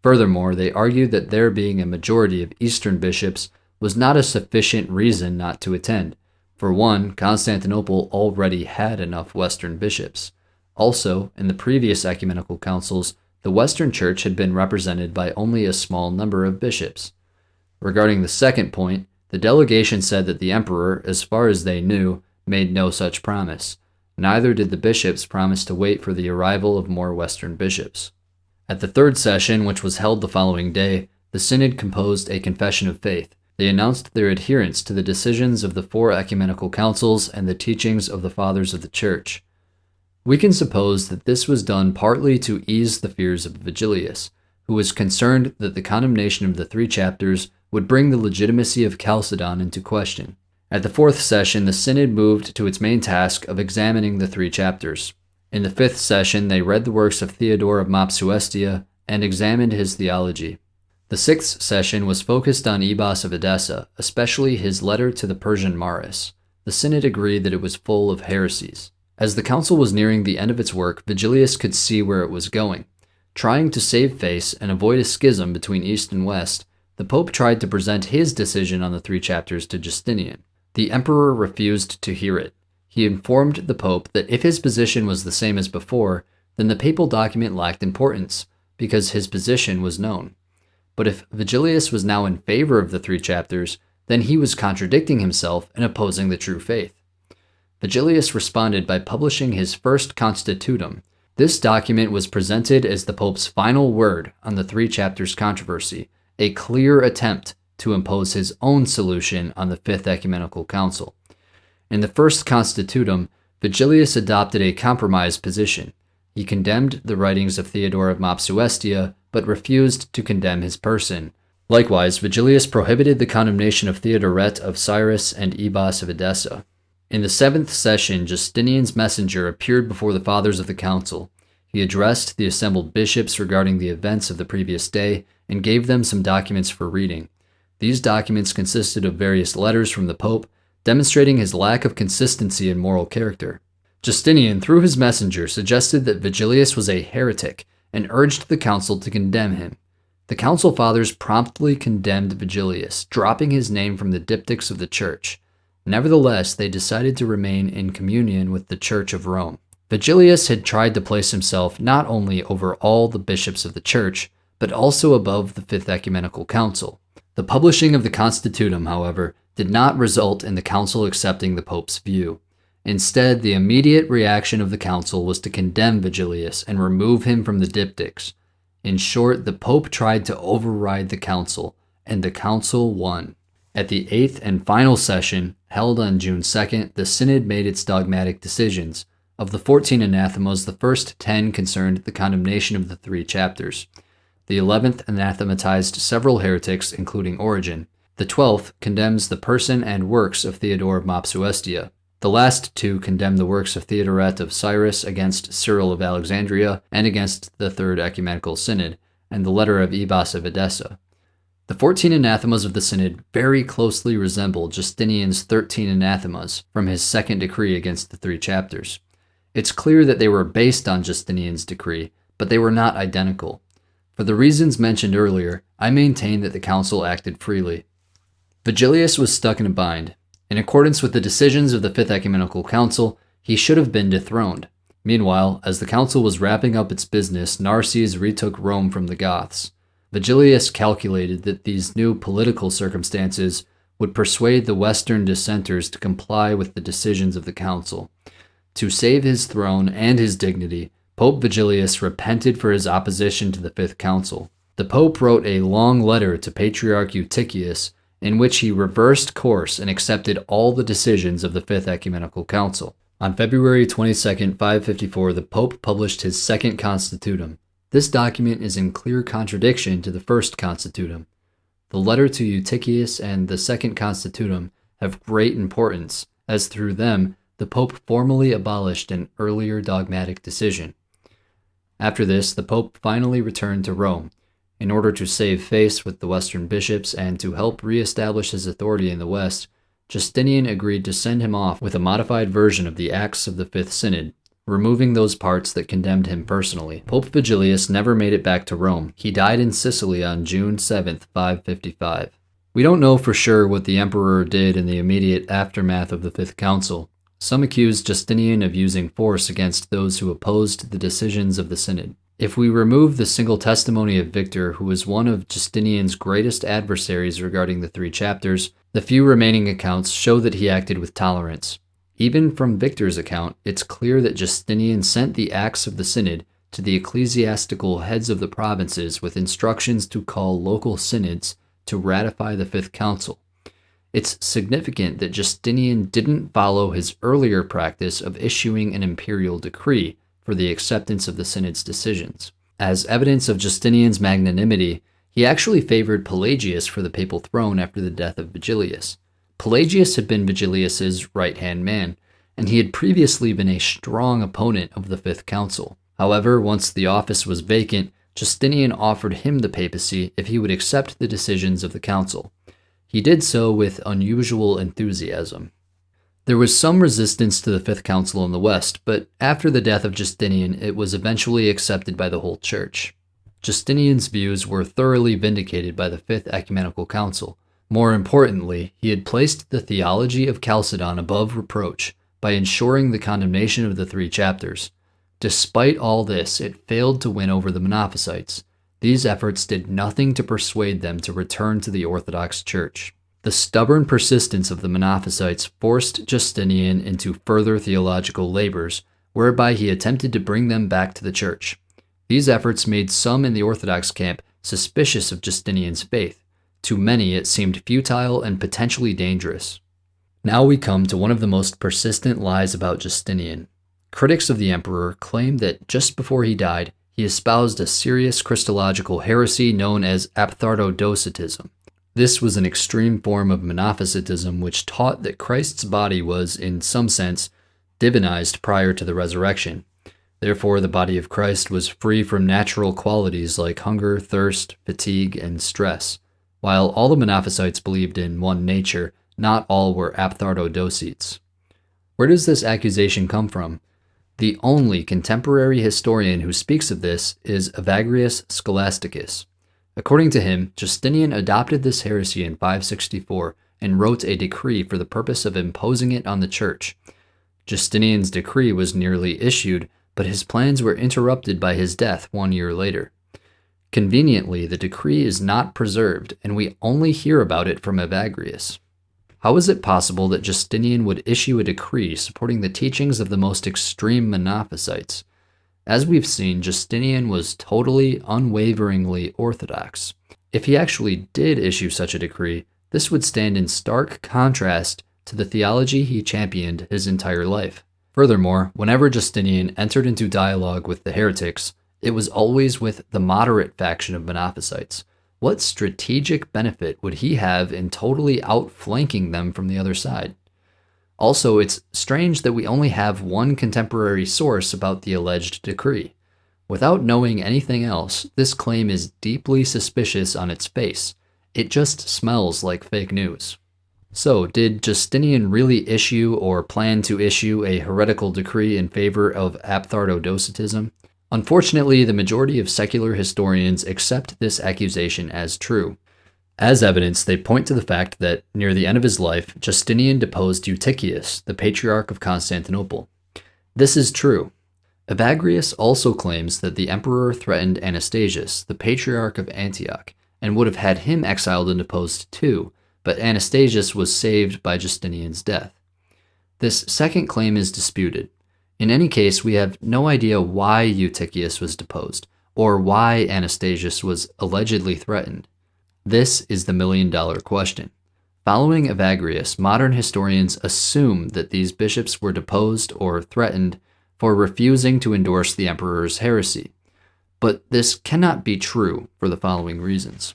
S1: Furthermore, they argued that there being a majority of Eastern bishops was not a sufficient reason not to attend. For one, Constantinople already had enough Western bishops. Also, in the previous ecumenical councils, the Western Church had been represented by only a small number of bishops. Regarding the second point, the delegation said that the emperor, as far as they knew, made no such promise. Neither did the bishops promise to wait for the arrival of more Western bishops. At the third session, which was held the following day, the synod composed a confession of faith. They announced their adherence to the decisions of the 4 ecumenical councils and the teachings of the fathers of the Church. We can suppose that this was done partly to ease the fears of Vigilius, who was concerned that the condemnation of the 3 chapters would bring the legitimacy of Chalcedon into question. At the fourth session, the synod moved to its main task of examining the 3 chapters. In the fifth session, they read the works of Theodore of Mopsuestia and examined his theology. The sixth session was focused on Ibas of Edessa, especially his letter to the Persian Maris. The synod agreed that it was full of heresies. As the council was nearing the end of its work, Vigilius could see where it was going. Trying to save face and avoid a schism between East and West, the Pope tried to present his decision on the 3 chapters to Justinian. The emperor refused to hear it. He informed the Pope that if his position was the same as before, then the papal document lacked importance, because his position was known. But if Vigilius was now in favor of the 3 chapters, then he was contradicting himself and opposing the true faith. Vigilius responded by publishing his first Constitutum. This document was presented as the Pope's final word on the 3 chapters controversy, a clear attempt to impose his own solution on the Fifth Ecumenical Council. In the first Constitutum, Vigilius adopted a compromise position. He condemned the writings of Theodore of Mopsuestia, but refused to condemn his person. Likewise, Vigilius prohibited the condemnation of Theodoret of Cyrus and Ibas of Edessa. In the 7th session, Justinian's messenger appeared before the fathers of the council. He addressed the assembled bishops regarding the events of the previous day and gave them some documents for reading. These documents consisted of various letters from the Pope, demonstrating his lack of consistency in moral character. Justinian, through his messenger, suggested that Vigilius was a heretic and urged the council to condemn him. The council fathers promptly condemned Vigilius, dropping his name from the diptychs of the church. Nevertheless, they decided to remain in communion with the Church of Rome. Vigilius had tried to place himself not only over all the bishops of the church, but also above the Fifth Ecumenical Council. The publishing of the Constitutum, however, did not result in the council accepting the Pope's view. Instead, the immediate reaction of the council was to condemn Vigilius and remove him from the diptychs. In short, the Pope tried to override the council, and the council won. At the 8th and final session, held on June 2nd, the synod made its dogmatic decisions. Of the 14 anathemas, the first 10 concerned the condemnation of the 3 chapters. The 11th anathematized several heretics, including Origen. The 12th condemns the person and works of Theodore of Mopsuestia. The last 2 condemn the works of Theodoret of Cyrus against Cyril of Alexandria and against the Third Ecumenical Synod, and the letter of Ibas of Edessa. The 14 anathemas of the synod very closely resemble Justinian's 13 anathemas from his second decree against the 3 chapters. It's clear that they were based on Justinian's decree, but they were not identical. For the reasons mentioned earlier, I maintain that the council acted freely. Vigilius was stuck in a bind. In accordance with the decisions of the Fifth Ecumenical Council, he should have been dethroned. Meanwhile, as the council was wrapping up its business, Narses retook Rome from the Goths. Vigilius calculated that these new political circumstances would persuade the Western dissenters to comply with the decisions of the council. To save his throne and his dignity, Pope Vigilius repented for his opposition to the Fifth Council. The Pope wrote a long letter to Patriarch Eutychius in which he reversed course and accepted all the decisions of the Fifth Ecumenical Council. On February 22, 554, the Pope published his second Constitutum. This document is in clear contradiction to the first Constitutum. The letter to Eutychius and the second Constitutum have great importance, as through them the Pope formally abolished an earlier dogmatic decision. After this, the Pope finally returned to Rome. In order to save face with the Western bishops and to help re-establish his authority in the West, Justinian agreed to send him off with a modified version of the Acts of the Fifth Synod, removing those parts that condemned him personally. Pope Vigilius never made it back to Rome. He died in Sicily on June 7, 555. We don't know for sure what the emperor did in the immediate aftermath of the Fifth Council. Some accused Justinian of using force against those who opposed the decisions of the synod. If we remove the single testimony of Victor, who was one of Justinian's greatest adversaries regarding the 3 chapters, the few remaining accounts show that he acted with tolerance. Even from Victor's account, it's clear that Justinian sent the acts of the synod to the ecclesiastical heads of the provinces with instructions to call local synods to ratify the Fifth Council. It's significant that Justinian didn't follow his earlier practice of issuing an imperial decree for the acceptance of the synod's decisions. As evidence of Justinian's magnanimity, he actually favored Pelagius for the papal throne after the death of Vigilius. Pelagius had been Vigilius's right-hand man, and he had previously been a strong opponent of the Fifth Council. However, once the office was vacant, Justinian offered him the papacy if he would accept the decisions of the council. He did so with unusual enthusiasm. There was some resistance to the Fifth Council in the West, but after the death of Justinian, it was eventually accepted by the whole church. Justinian's views were thoroughly vindicated by the Fifth Ecumenical Council. More importantly, he had placed the theology of Chalcedon above reproach by ensuring the condemnation of the 3 chapters. Despite all this, it failed to win over the Monophysites. These efforts did nothing to persuade them to return to the Orthodox Church. The stubborn persistence of the Monophysites forced Justinian into further theological labors, whereby he attempted to bring them back to the Church. These efforts made some in the Orthodox camp suspicious of Justinian's faith. To many, it seemed futile and potentially dangerous. Now we come to one of the most persistent lies about Justinian. Critics of the emperor claim that just before he died, he espoused a serious Christological heresy known as aphthartodocetism. This was an extreme form of Monophysitism which taught that Christ's body was, in some sense, divinized prior to the resurrection. Therefore, the body of Christ was free from natural qualities like hunger, thirst, fatigue, and stress. While all the Monophysites believed in one nature, not all were aphthartodocetes. Where does this accusation come from? The only contemporary historian who speaks of this is Evagrius Scholasticus. According to him, Justinian adopted this heresy in 564 and wrote a decree for the purpose of imposing it on the church. Justinian's decree was nearly issued, but his plans were interrupted by his death 1 year later. Conveniently, the decree is not preserved, and we only hear about it from Evagrius. How is it possible that Justinian would issue a decree supporting the teachings of the most extreme Monophysites? As we've seen, Justinian was totally, unwaveringly orthodox. If he actually did issue such a decree, this would stand in stark contrast to the theology he championed his entire life. Furthermore, whenever Justinian entered into dialogue with the heretics, it was always with the moderate faction of Monophysites. What strategic benefit would he have in totally outflanking them from the other side? Also, it's strange that we only have one contemporary source about the alleged decree. Without knowing anything else, this claim is deeply suspicious on its face. It just smells like fake news. So, did Justinian really issue or plan to issue a heretical decree in favor of aphthartodocetism? Unfortunately, the majority of secular historians accept this accusation as true. As evidence, they point to the fact that, near the end of his life, Justinian deposed Eutychius, the Patriarch of Constantinople. This is true. Evagrius also claims that the emperor threatened Anastasius, the Patriarch of Antioch, and would have had him exiled and deposed too, but Anastasius was saved by Justinian's death. This second claim is disputed. In any case, we have no idea why Eutychius was deposed, or why Anastasius was allegedly threatened. This is the million-dollar question. Following Evagrius, modern historians assume that these bishops were deposed or threatened for refusing to endorse the emperor's heresy. But this cannot be true for the following reasons.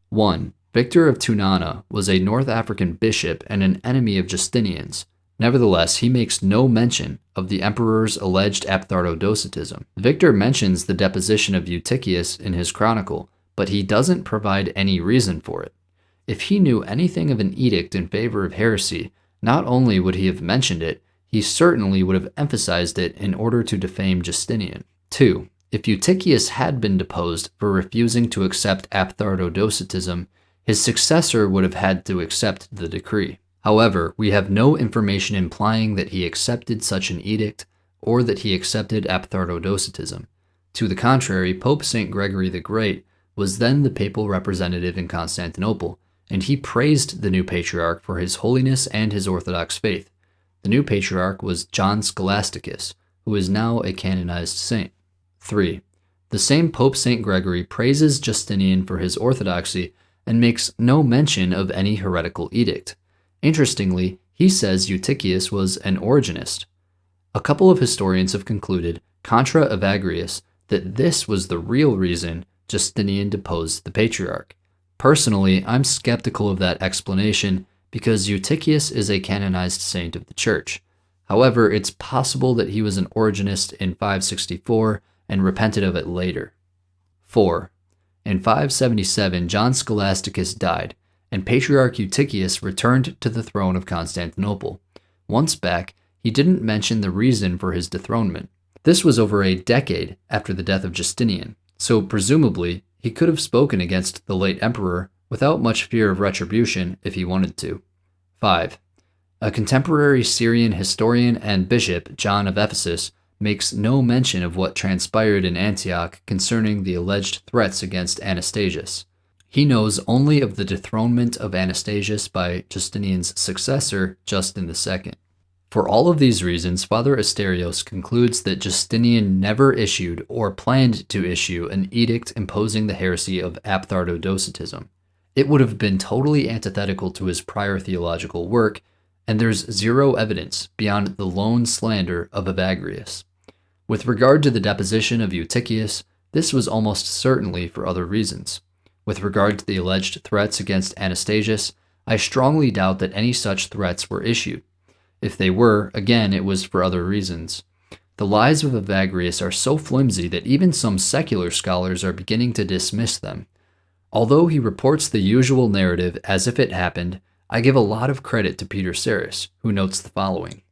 S1: 1. Victor of Tunana was a North African bishop and an enemy of Justinian's. Nevertheless, he makes no mention of the emperor's alleged aphthartodocetism. Victor mentions the deposition of Eutychius in his chronicle, but he doesn't provide any reason for it. If he knew anything of an edict in favor of heresy, not only would he have mentioned it, he certainly would have emphasized it in order to defame Justinian. 2. If Eutychius had been deposed for refusing to accept aphthartodocetism, his successor would have had to accept the decree. However, we have no information implying that he accepted such an edict or that he accepted aphthartodocetism. To the contrary, Pope St. Gregory the Great was then the papal representative in Constantinople, and he praised the new patriarch for his holiness and his Orthodox faith. The new patriarch was John Scholasticus, who is now a canonized saint. 3. The same Pope St. Gregory praises Justinian for his orthodoxy and makes no mention of any heretical edict. Interestingly, he says Eutychius was an Origenist. A couple of historians have concluded, contra Evagrius, that this was the real reason Justinian deposed the patriarch. Personally, I'm skeptical of that explanation because Eutychius is a canonized saint of the church. However, it's possible that he was an Origenist in 564 and repented of it later. 4. In 577, John Scholasticus died, and Patriarch Eutychius returned to the throne of Constantinople. Once back, he didn't mention the reason for his dethronement. This was over a decade after the death of Justinian, so presumably he could have spoken against the late emperor without much fear of retribution if he wanted to. 5. A contemporary Syrian historian and bishop, John of Ephesus, makes no mention of what transpired in Antioch concerning the alleged threats against Anastasius. He knows only of the dethronement of Anastasius by Justinian's successor, Justin II. For all of these reasons, Father Asterios concludes that Justinian never issued or planned to issue an edict imposing the heresy of Aphthardodocetism. It would have been totally antithetical to his prior theological work, and there's zero evidence beyond the lone slander of Evagrius. With regard to the deposition of Eutychius, this was almost certainly for other reasons. With regard to the alleged threats against Anastasius, I strongly doubt that any such threats were issued. If they were, again, it was for other reasons. The lies of Evagrius are so flimsy that even some secular scholars are beginning to dismiss them. Although he reports the usual narrative as if it happened, I give a lot of credit to Peter Sarris, who notes the following.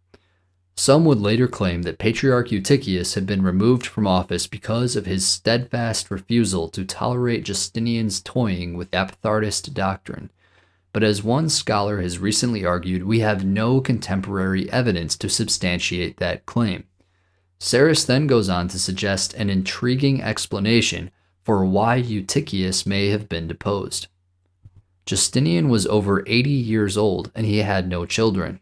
S1: Some would later claim that Patriarch Eutychius had been removed from office because of his steadfast refusal to tolerate Justinian's toying with Aphthartist doctrine. But as one scholar has recently argued, we have no contemporary evidence to substantiate that claim. Sarris then goes on to suggest an intriguing explanation for why Eutychius may have been deposed. Justinian was over 80 years old and he had no children.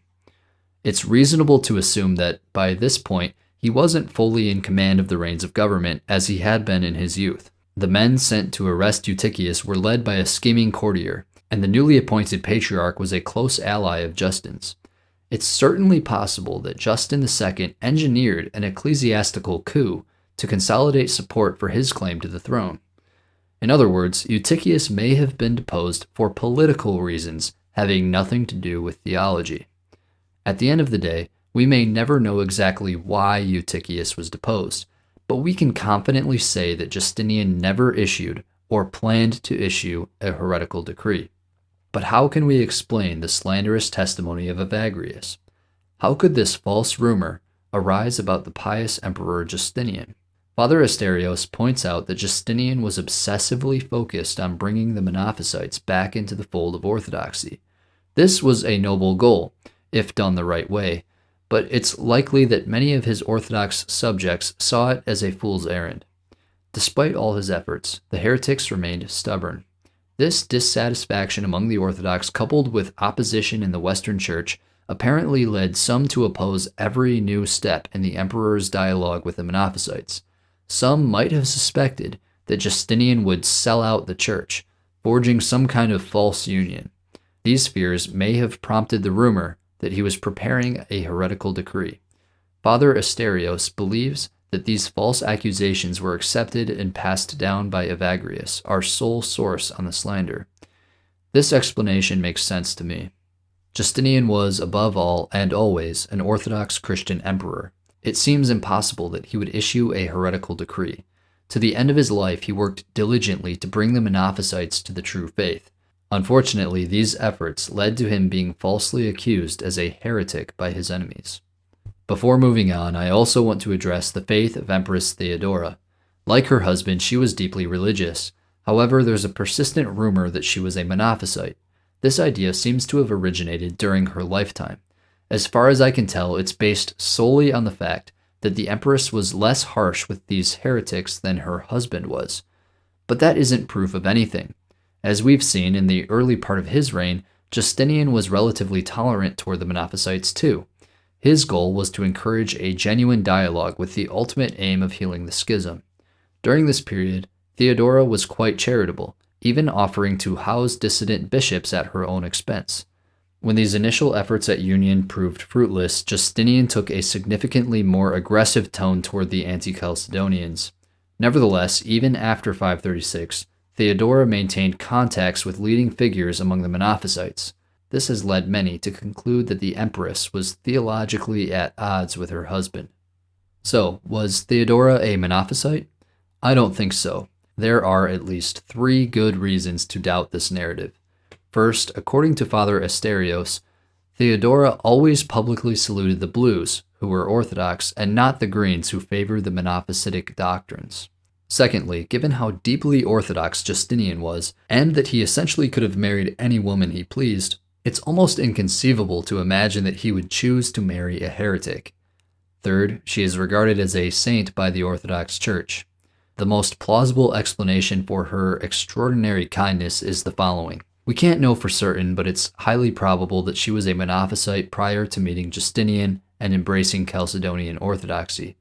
S1: It's reasonable to assume that, by this point, he wasn't fully in command of the reins of government as he had been in his youth. The men sent to arrest Eutychius were led by a scheming courtier, and the newly appointed patriarch was a close ally of Justin's. It's certainly possible that Justin II engineered an ecclesiastical coup to consolidate support for his claim to the throne. In other words, Eutychius may have been deposed for political reasons having nothing to do with theology. At the end of the day, we may never know exactly why Eutychius was deposed, but we can confidently say that Justinian never issued or planned to issue a heretical decree. But how can we explain the slanderous testimony of Evagrius? How could this false rumor arise about the pious Emperor Justinian? Father Asterios points out that Justinian was obsessively focused on bringing the Monophysites back into the fold of orthodoxy. This was a noble goal, if done the right way, but it's likely that many of his Orthodox subjects saw it as a fool's errand. Despite all his efforts, the heretics remained stubborn. This dissatisfaction among the Orthodox, coupled with opposition in the Western Church, apparently led some to oppose every new step in the emperor's dialogue with the Monophysites. Some might have suspected that Justinian would sell out the church, forging some kind of false union. These fears may have prompted the rumor that he was preparing a heretical decree. Father Asterios believes that these false accusations were accepted and passed down by Evagrius, our sole source on the slander. This explanation makes sense to me. Justinian was, above all and always, an Orthodox Christian emperor. It seems impossible that he would issue a heretical decree. To the end of his life, he worked diligently to bring the Monophysites to the true faith. Unfortunately, these efforts led to him being falsely accused as a heretic by his enemies. Before moving on, I also want to address the faith of Empress Theodora. Like her husband, she was deeply religious. However, there's a persistent rumor that she was a Monophysite. This idea seems to have originated during her lifetime. As far as I can tell, it's based solely on the fact that the empress was less harsh with these heretics than her husband was. But that isn't proof of anything. As we've seen in the early part of his reign, Justinian was relatively tolerant toward the Monophysites too. His goal was to encourage a genuine dialogue with the ultimate aim of healing the schism. During this period, Theodora was quite charitable, even offering to house dissident bishops at her own expense. When these initial efforts at union proved fruitless, Justinian took a significantly more aggressive tone toward the anti-Chalcedonians. Nevertheless, even after 536, Theodora maintained contacts with leading figures among the Monophysites. This has led many to conclude that the empress was theologically at odds with her husband. So, was Theodora a Monophysite? I don't think so. There are at least 3 good reasons to doubt this narrative. First, according to Father Asterios, Theodora always publicly saluted the Blues, who were Orthodox, and not the Greens, who favored the Monophysitic doctrines. Secondly, given how deeply Orthodox Justinian was, and that he essentially could have married any woman he pleased, it's almost inconceivable to imagine that he would choose to marry a heretic. Third, she is regarded as a saint by the Orthodox Church. The most plausible explanation for her extraordinary kindness is the following. We can't know for certain, but it's highly probable that she was a Monophysite prior to meeting Justinian and embracing Chalcedonian orthodoxy.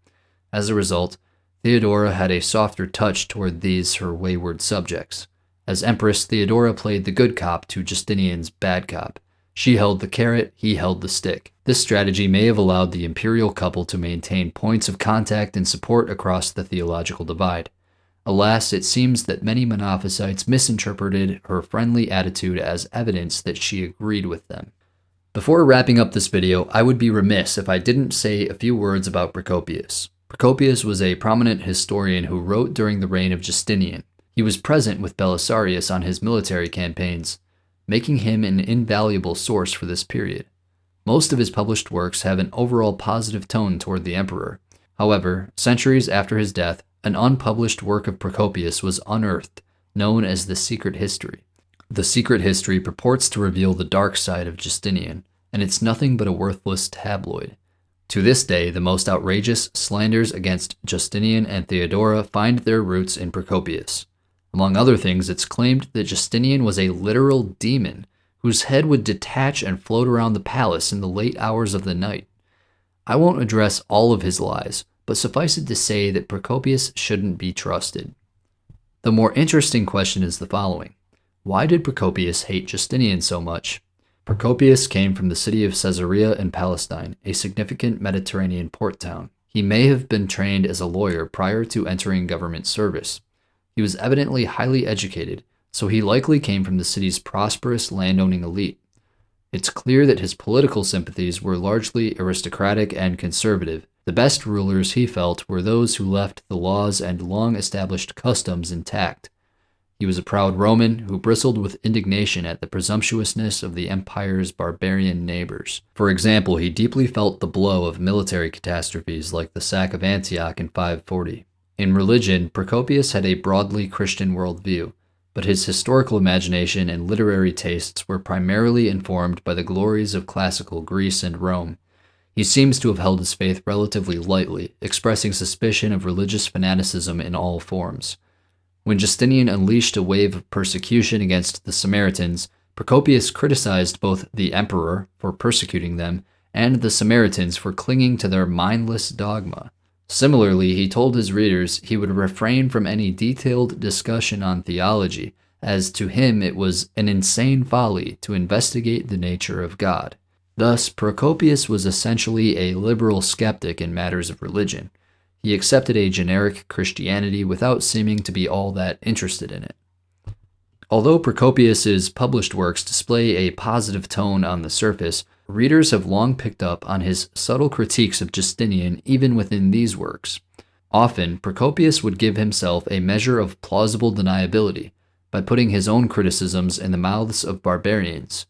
S1: As a result, Theodora had a softer touch toward these her wayward subjects. As empress, Theodora played the good cop to Justinian's bad cop. She held the carrot, he held the stick. This strategy may have allowed the imperial couple to maintain points of contact and support across the theological divide. Alas, it seems that many Monophysites misinterpreted her friendly attitude as evidence that she agreed with them. Before wrapping up this video, I would be remiss if I didn't say a few words about Procopius. Procopius was a prominent historian who wrote during the reign of Justinian. He was present with Belisarius on his military campaigns, making him an invaluable source for this period. Most of his published works have an overall positive tone toward the emperor. However, centuries after his death, an unpublished work of Procopius was unearthed, known as the Secret History. The Secret History purports to reveal the dark side of Justinian, and it's nothing but a worthless tabloid. To this day, the most outrageous slanders against Justinian and Theodora find their roots in Procopius. Among other things, it's claimed that Justinian was a literal demon whose head would detach and float around the palace in the late hours of the night. I won't address all of his lies, but suffice it to say that Procopius shouldn't be trusted. The more interesting question is the following. Why did Procopius hate Justinian so much? Procopius came from the city of Caesarea in Palestine, a significant Mediterranean port town. He may have been trained as a lawyer prior to entering government service. He was evidently highly educated, so he likely came from the city's prosperous landowning elite. It's clear that his political sympathies were largely aristocratic and conservative. The best rulers, he felt, were those who left the laws and long-established customs intact. He was a proud Roman who bristled with indignation at the presumptuousness of the empire's barbarian neighbors. For example, he deeply felt the blow of military catastrophes like the sack of Antioch in 540. In religion, Procopius had a broadly Christian worldview, but his historical imagination and literary tastes were primarily informed by the glories of classical Greece and Rome. He seems to have held his faith relatively lightly, expressing suspicion of religious fanaticism in all forms. When Justinian unleashed a wave of persecution against the Samaritans, Procopius criticized both the emperor for persecuting them and the Samaritans for clinging to their mindless dogma. Similarly, he told his readers he would refrain from any detailed discussion on theology, as to him it was an insane folly to investigate the nature of God. Thus, Procopius was essentially a liberal skeptic in matters of religion. He accepted a generic Christianity without seeming to be all that interested in it. Although Procopius's published works display a positive tone on the surface, readers have long picked up on his subtle critiques of Justinian even within these works. Often, Procopius would give himself a measure of plausible deniability by putting his own criticisms in the mouths of barbarians.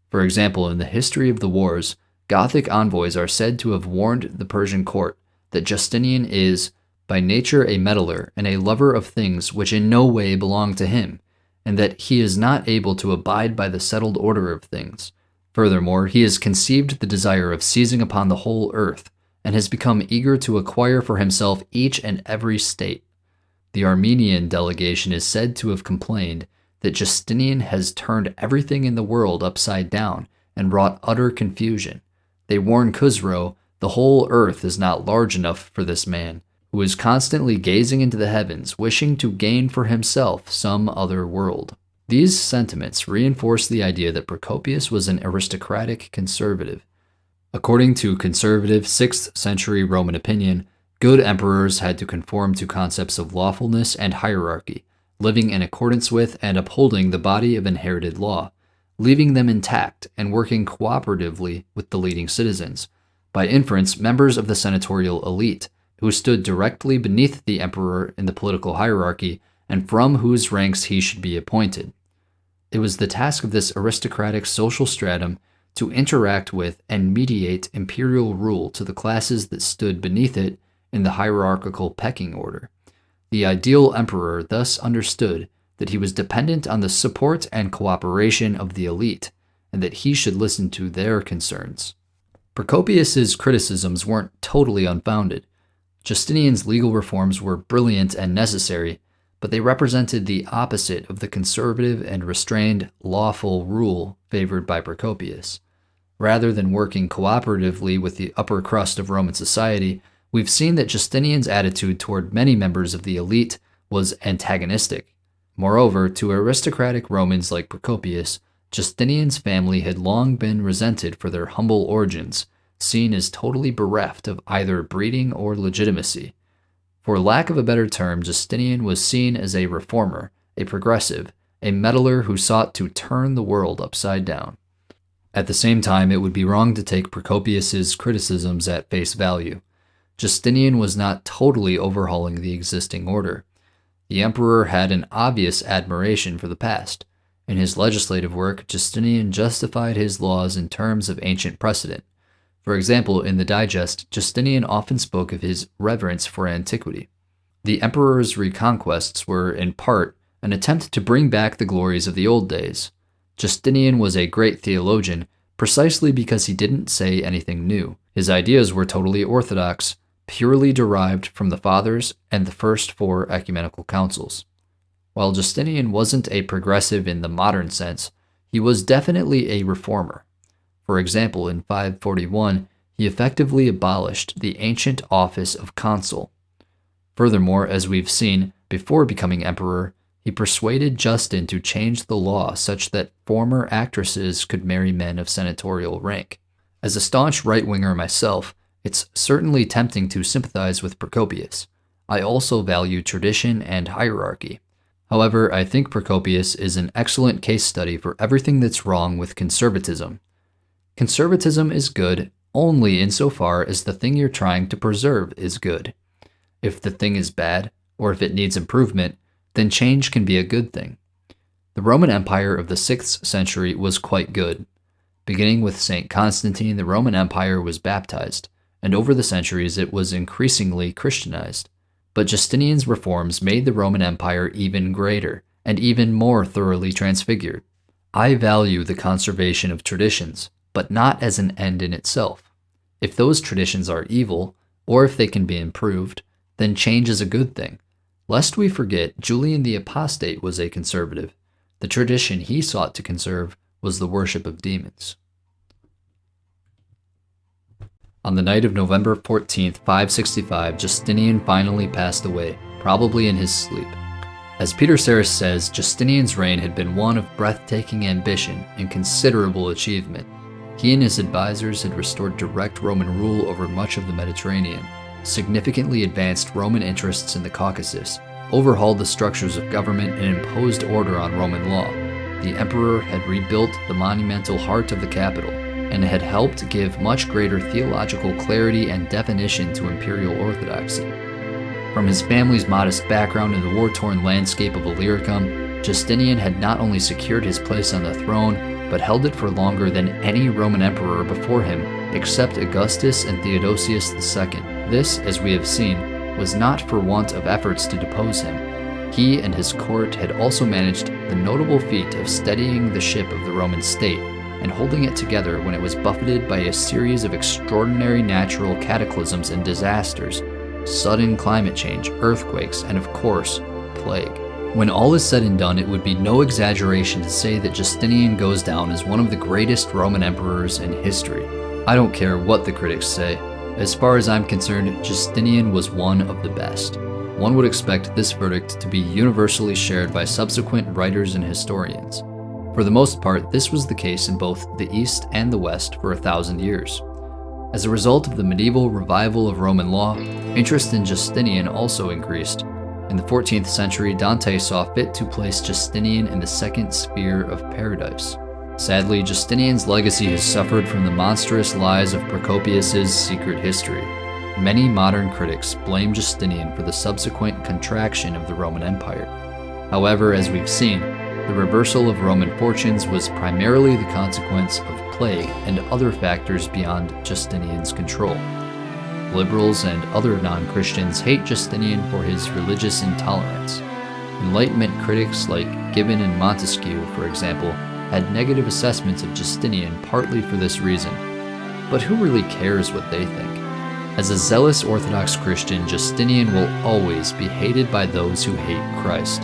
S1: For example, in the history of the wars, Gothic envoys are said to have warned the Persian court that Justinian is, by nature, a meddler and a lover of things which in no way belong to him, and that he is not able to abide by the settled order of things. Furthermore, he has conceived the desire of seizing upon the whole earth, and has become eager to acquire for himself each and every state. The Armenian delegation is said to have complained that Justinian has turned everything in the world upside down and wrought utter confusion. They warn Khusro, the whole earth is not large enough for this man, who is constantly gazing into the heavens, wishing to gain for himself some other world. These sentiments reinforce the idea that Procopius was an aristocratic conservative. According to conservative 6th century Roman opinion, good emperors had to conform to concepts of lawfulness and hierarchy, living in accordance with and upholding the body of inherited law, leaving them intact and working cooperatively with the leading citizens. By inference, members of the senatorial elite, who stood directly beneath the emperor in the political hierarchy, and from whose ranks he should be appointed. It was the task of this aristocratic social stratum to interact with and mediate imperial rule to the classes that stood beneath it in the hierarchical pecking order. The ideal emperor thus understood that he was dependent on the support and cooperation of the elite, and that he should listen to their concerns. Procopius's criticisms weren't totally unfounded. Justinian's legal reforms were brilliant and necessary, but they represented the opposite of the conservative and restrained lawful rule favored by Procopius. Rather than working cooperatively with the upper crust of Roman society, we've seen that Justinian's attitude toward many members of the elite was antagonistic. Moreover, to aristocratic Romans like Procopius, Justinian's family had long been resented for their humble origins, seen as totally bereft of either breeding or legitimacy. For lack of a better term, Justinian was seen as a reformer, a progressive, a meddler who sought to turn the world upside down. At the same time, it would be wrong to take Procopius's criticisms at face value. Justinian was not totally overhauling the existing order. The emperor had an obvious admiration for the past. In his legislative work, Justinian justified his laws in terms of ancient precedent. For example, in the Digest, Justinian often spoke of his reverence for antiquity. The emperor's reconquests were, in part, an attempt to bring back the glories of the old days. Justinian was a great theologian precisely because he didn't say anything new. His ideas were totally orthodox, purely derived from the Fathers and the first four ecumenical councils. While Justinian wasn't a progressive in the modern sense, he was definitely a reformer. For example, in 541, he effectively abolished the ancient office of consul. Furthermore, as we've seen, before becoming emperor, he persuaded Justin to change the law such that former actresses could marry men of senatorial rank. As a staunch right-winger myself, it's certainly tempting to sympathize with Procopius. I also value tradition and hierarchy. However, I think Procopius is an excellent case study for everything that's wrong with conservatism. Conservatism is good only insofar as the thing you're trying to preserve is good. If the thing is bad, or if it needs improvement, then change can be a good thing. The Roman Empire of the 6th century was quite good. Beginning with St. Constantine, the Roman Empire was baptized, and over the centuries it was increasingly Christianized. But Justinian's reforms made the Roman Empire even greater, and even more thoroughly transfigured. I value the conservation of traditions, but not as an end in itself. If those traditions are evil, or if they can be improved, then change is a good thing. Lest we forget, Julian the Apostate was a conservative. The tradition he sought to conserve was the worship of demons. On the night of November 14th, 565, Justinian finally passed away, probably in his sleep. As Peter Sarris says, Justinian's reign had been one of breathtaking ambition and considerable achievement. He and his advisors had restored direct Roman rule over much of the Mediterranean, significantly advanced Roman interests in the Caucasus, overhauled the structures of government, and imposed order on Roman law. The emperor had rebuilt the monumental heart of the capital, and had helped give much greater theological clarity and definition to imperial orthodoxy. From his family's modest background in the war-torn landscape of Illyricum, Justinian had not only secured his place on the throne, but held it for longer than any Roman emperor before him, except Augustus and Theodosius II. This, as we have seen, was not for want of efforts to depose him. He and his court had also managed the notable feat of steadying the ship of the Roman state and holding it together when it was buffeted by a series of extraordinary natural cataclysms and disasters, sudden climate change, earthquakes, and of course, plague. When all is said and done, it would be no exaggeration to say that Justinian goes down as one of the greatest Roman emperors in history. I don't care what the critics say. As far as I'm concerned, Justinian was one of the best. One would expect this verdict to be universally shared by subsequent writers and historians. For the most part, this was the case in both the East and the West for 1,000 years. As a result of the medieval revival of Roman law, interest in Justinian also increased. In the 14th century, Dante saw fit to place Justinian in the second sphere of paradise. Sadly, Justinian's legacy has suffered from the monstrous lies of Procopius's secret history. Many modern critics blame Justinian for the subsequent contraction of the Roman Empire. However, as we've seen, the reversal of Roman fortunes was primarily the consequence of plague and other factors beyond Justinian's control. Liberals and other non-Christians hate Justinian for his religious intolerance. Enlightenment critics like Gibbon and Montesquieu, for example, had negative assessments of Justinian partly for this reason. But who really cares what they think? As a zealous Orthodox Christian, Justinian will always be hated by those who hate Christ.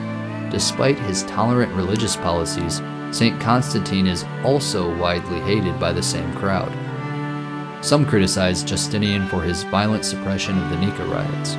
S1: Despite his tolerant religious policies, St. Constantine is also widely hated by the same crowd. Some criticize Justinian for his violent suppression of the Nika Riots.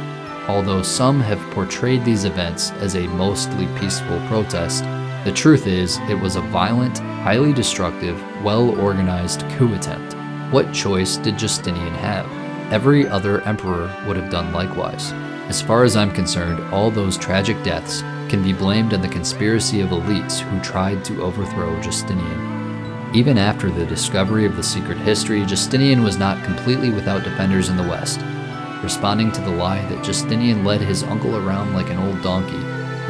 S1: Although some have portrayed these events as a mostly peaceful protest, the truth is it was a violent, highly destructive, well-organized coup attempt. What choice did Justinian have? Every other emperor would have done likewise. As far as I'm concerned, all those tragic deaths can be blamed on the conspiracy of elites who tried to overthrow Justinian. Even after the discovery of the secret history, Justinian was not completely without defenders in the West. Responding to the lie that Justinian led his uncle around like an old donkey,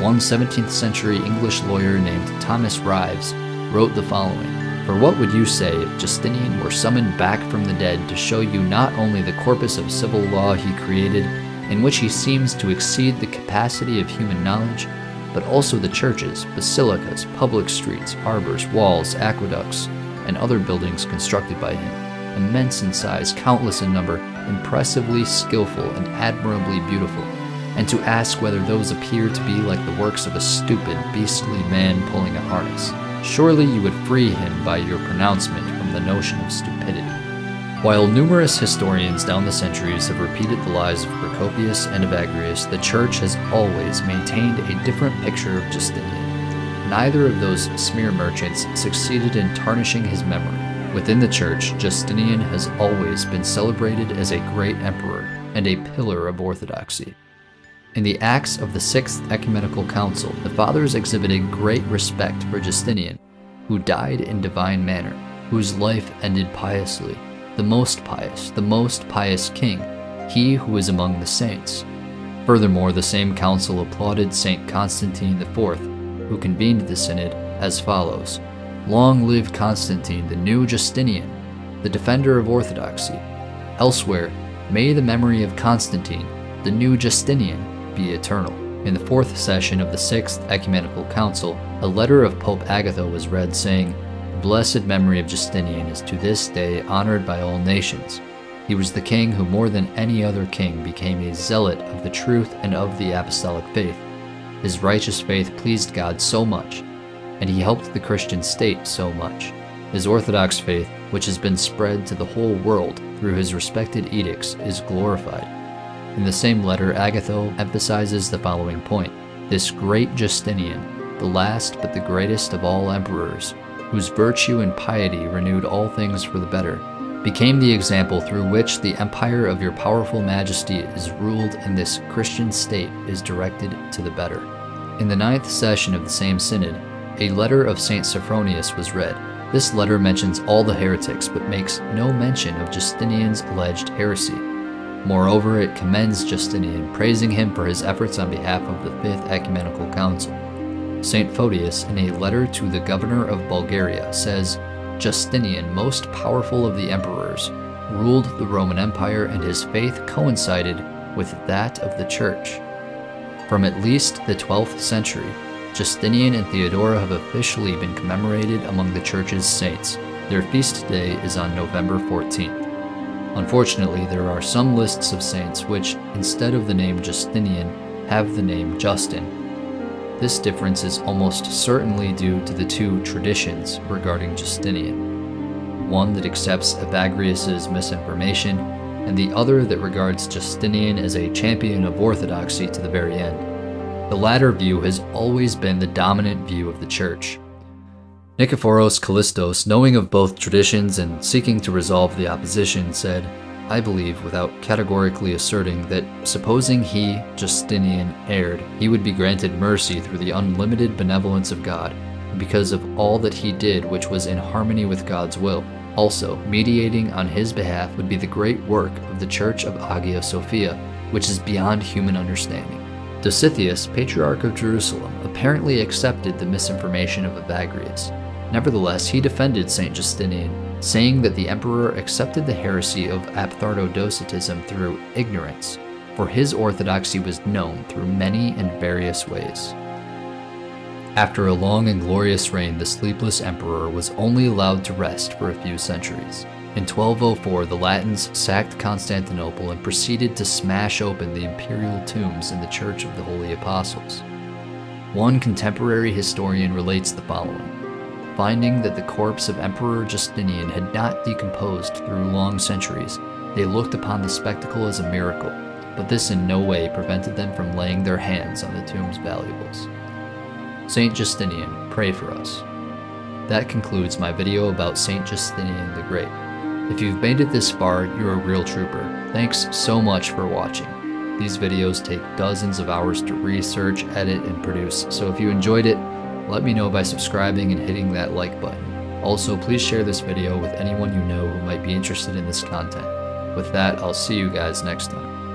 S1: one 17th century English lawyer named Thomas Ryves wrote the following: "For what would you say if Justinian were summoned back from the dead to show you not only the corpus of civil law he created, in which he seems to exceed the capacity of human knowledge, but also the churches, basilicas, public streets, harbors, walls, aqueducts, and other buildings constructed by him, immense in size, countless in number, impressively skillful and admirably beautiful, and to ask whether those appear to be like the works of a stupid, beastly man pulling a harness. Surely you would free him by your pronouncement from the notion of stupidity." While numerous historians down the centuries have repeated the lies of Procopius and Evagrius, the Church has always maintained a different picture of Justinian. Neither of those smear merchants succeeded in tarnishing his memory. Within the Church, Justinian has always been celebrated as a great emperor and a pillar of orthodoxy. In the Acts of the Sixth Ecumenical Council, the Fathers exhibited great respect for Justinian, who died in divine manner, whose life ended piously, the most pious king, he who is among the saints. Furthermore, the same council applauded St. Constantine IV, who convened the synod, as follows: "Long live Constantine, the new Justinian, the defender of orthodoxy. Elsewhere, may the memory of Constantine, the new Justinian, be eternal." In the fourth session of the Sixth Ecumenical Council, a letter of Pope Agatha was read saying, "The blessed memory of Justinian is to this day honored by all nations. He was the king who more than any other king became a zealot of the truth and of the apostolic faith. His righteous faith pleased God so much, and he helped the Christian state so much. His orthodox faith, which has been spread to the whole world through his respected edicts, is glorified." In the same letter, Agatha emphasizes the following point: "This great Justinian, the last but the greatest of all emperors, whose virtue and piety renewed all things for the better, became the example through which the empire of your powerful majesty is ruled and this Christian state is directed to the better." In the ninth session of the same synod, a letter of St. Sophronius was read. This letter mentions all the heretics but makes no mention of Justinian's alleged heresy. Moreover, it commends Justinian, praising him for his efforts on behalf of the Fifth Ecumenical Council. St. Photius, in a letter to the governor of Bulgaria, says, "Justinian, most powerful of the emperors, ruled the Roman Empire, and his faith coincided with that of the Church." From at least the 12th century, Justinian and Theodora have officially been commemorated among the Church's saints. Their feast day is on November 14th. Unfortunately, there are some lists of saints which, instead of the name Justinian, have the name Justin. This difference is almost certainly due to the two traditions regarding Justinian, one that accepts Evagrius's misinformation, and the other that regards Justinian as a champion of orthodoxy to the very end. The latter view has always been the dominant view of the Church. Nikephoros Kallistos, knowing of both traditions and seeking to resolve the opposition, said, "I believe, without categorically asserting, that supposing he, Justinian, erred, he would be granted mercy through the unlimited benevolence of God, because of all that he did which was in harmony with God's will. Also, mediating on his behalf would be the great work of the Church of Hagia Sophia, which is beyond human understanding. Dositheus, Patriarch of Jerusalem, apparently accepted the misinformation of Evagrius. Nevertheless, he defended St. Justinian, saying that the emperor accepted the heresy of Aphthardodocetism through ignorance, for his orthodoxy was known through many and various ways. After a long and glorious reign, the sleepless emperor was only allowed to rest for a few centuries. In 1204, the Latins sacked Constantinople and proceeded to smash open the imperial tombs in the Church of the Holy Apostles. One contemporary historian relates the following. Finding that the corpse of Emperor Justinian had not decomposed through long centuries, they looked upon the spectacle as a miracle, but this in no way prevented them from laying their hands on the tomb's valuables. Saint Justinian, pray for us. That concludes my video about Saint Justinian the Great. If you've made it this far, you're a real trooper. Thanks so much for watching. These videos take dozens of hours to research, edit, and produce, so if you enjoyed it, let me know by subscribing and hitting that like button. Also, please share this video with anyone you know who might be interested in this content. With that, I'll see you guys next time.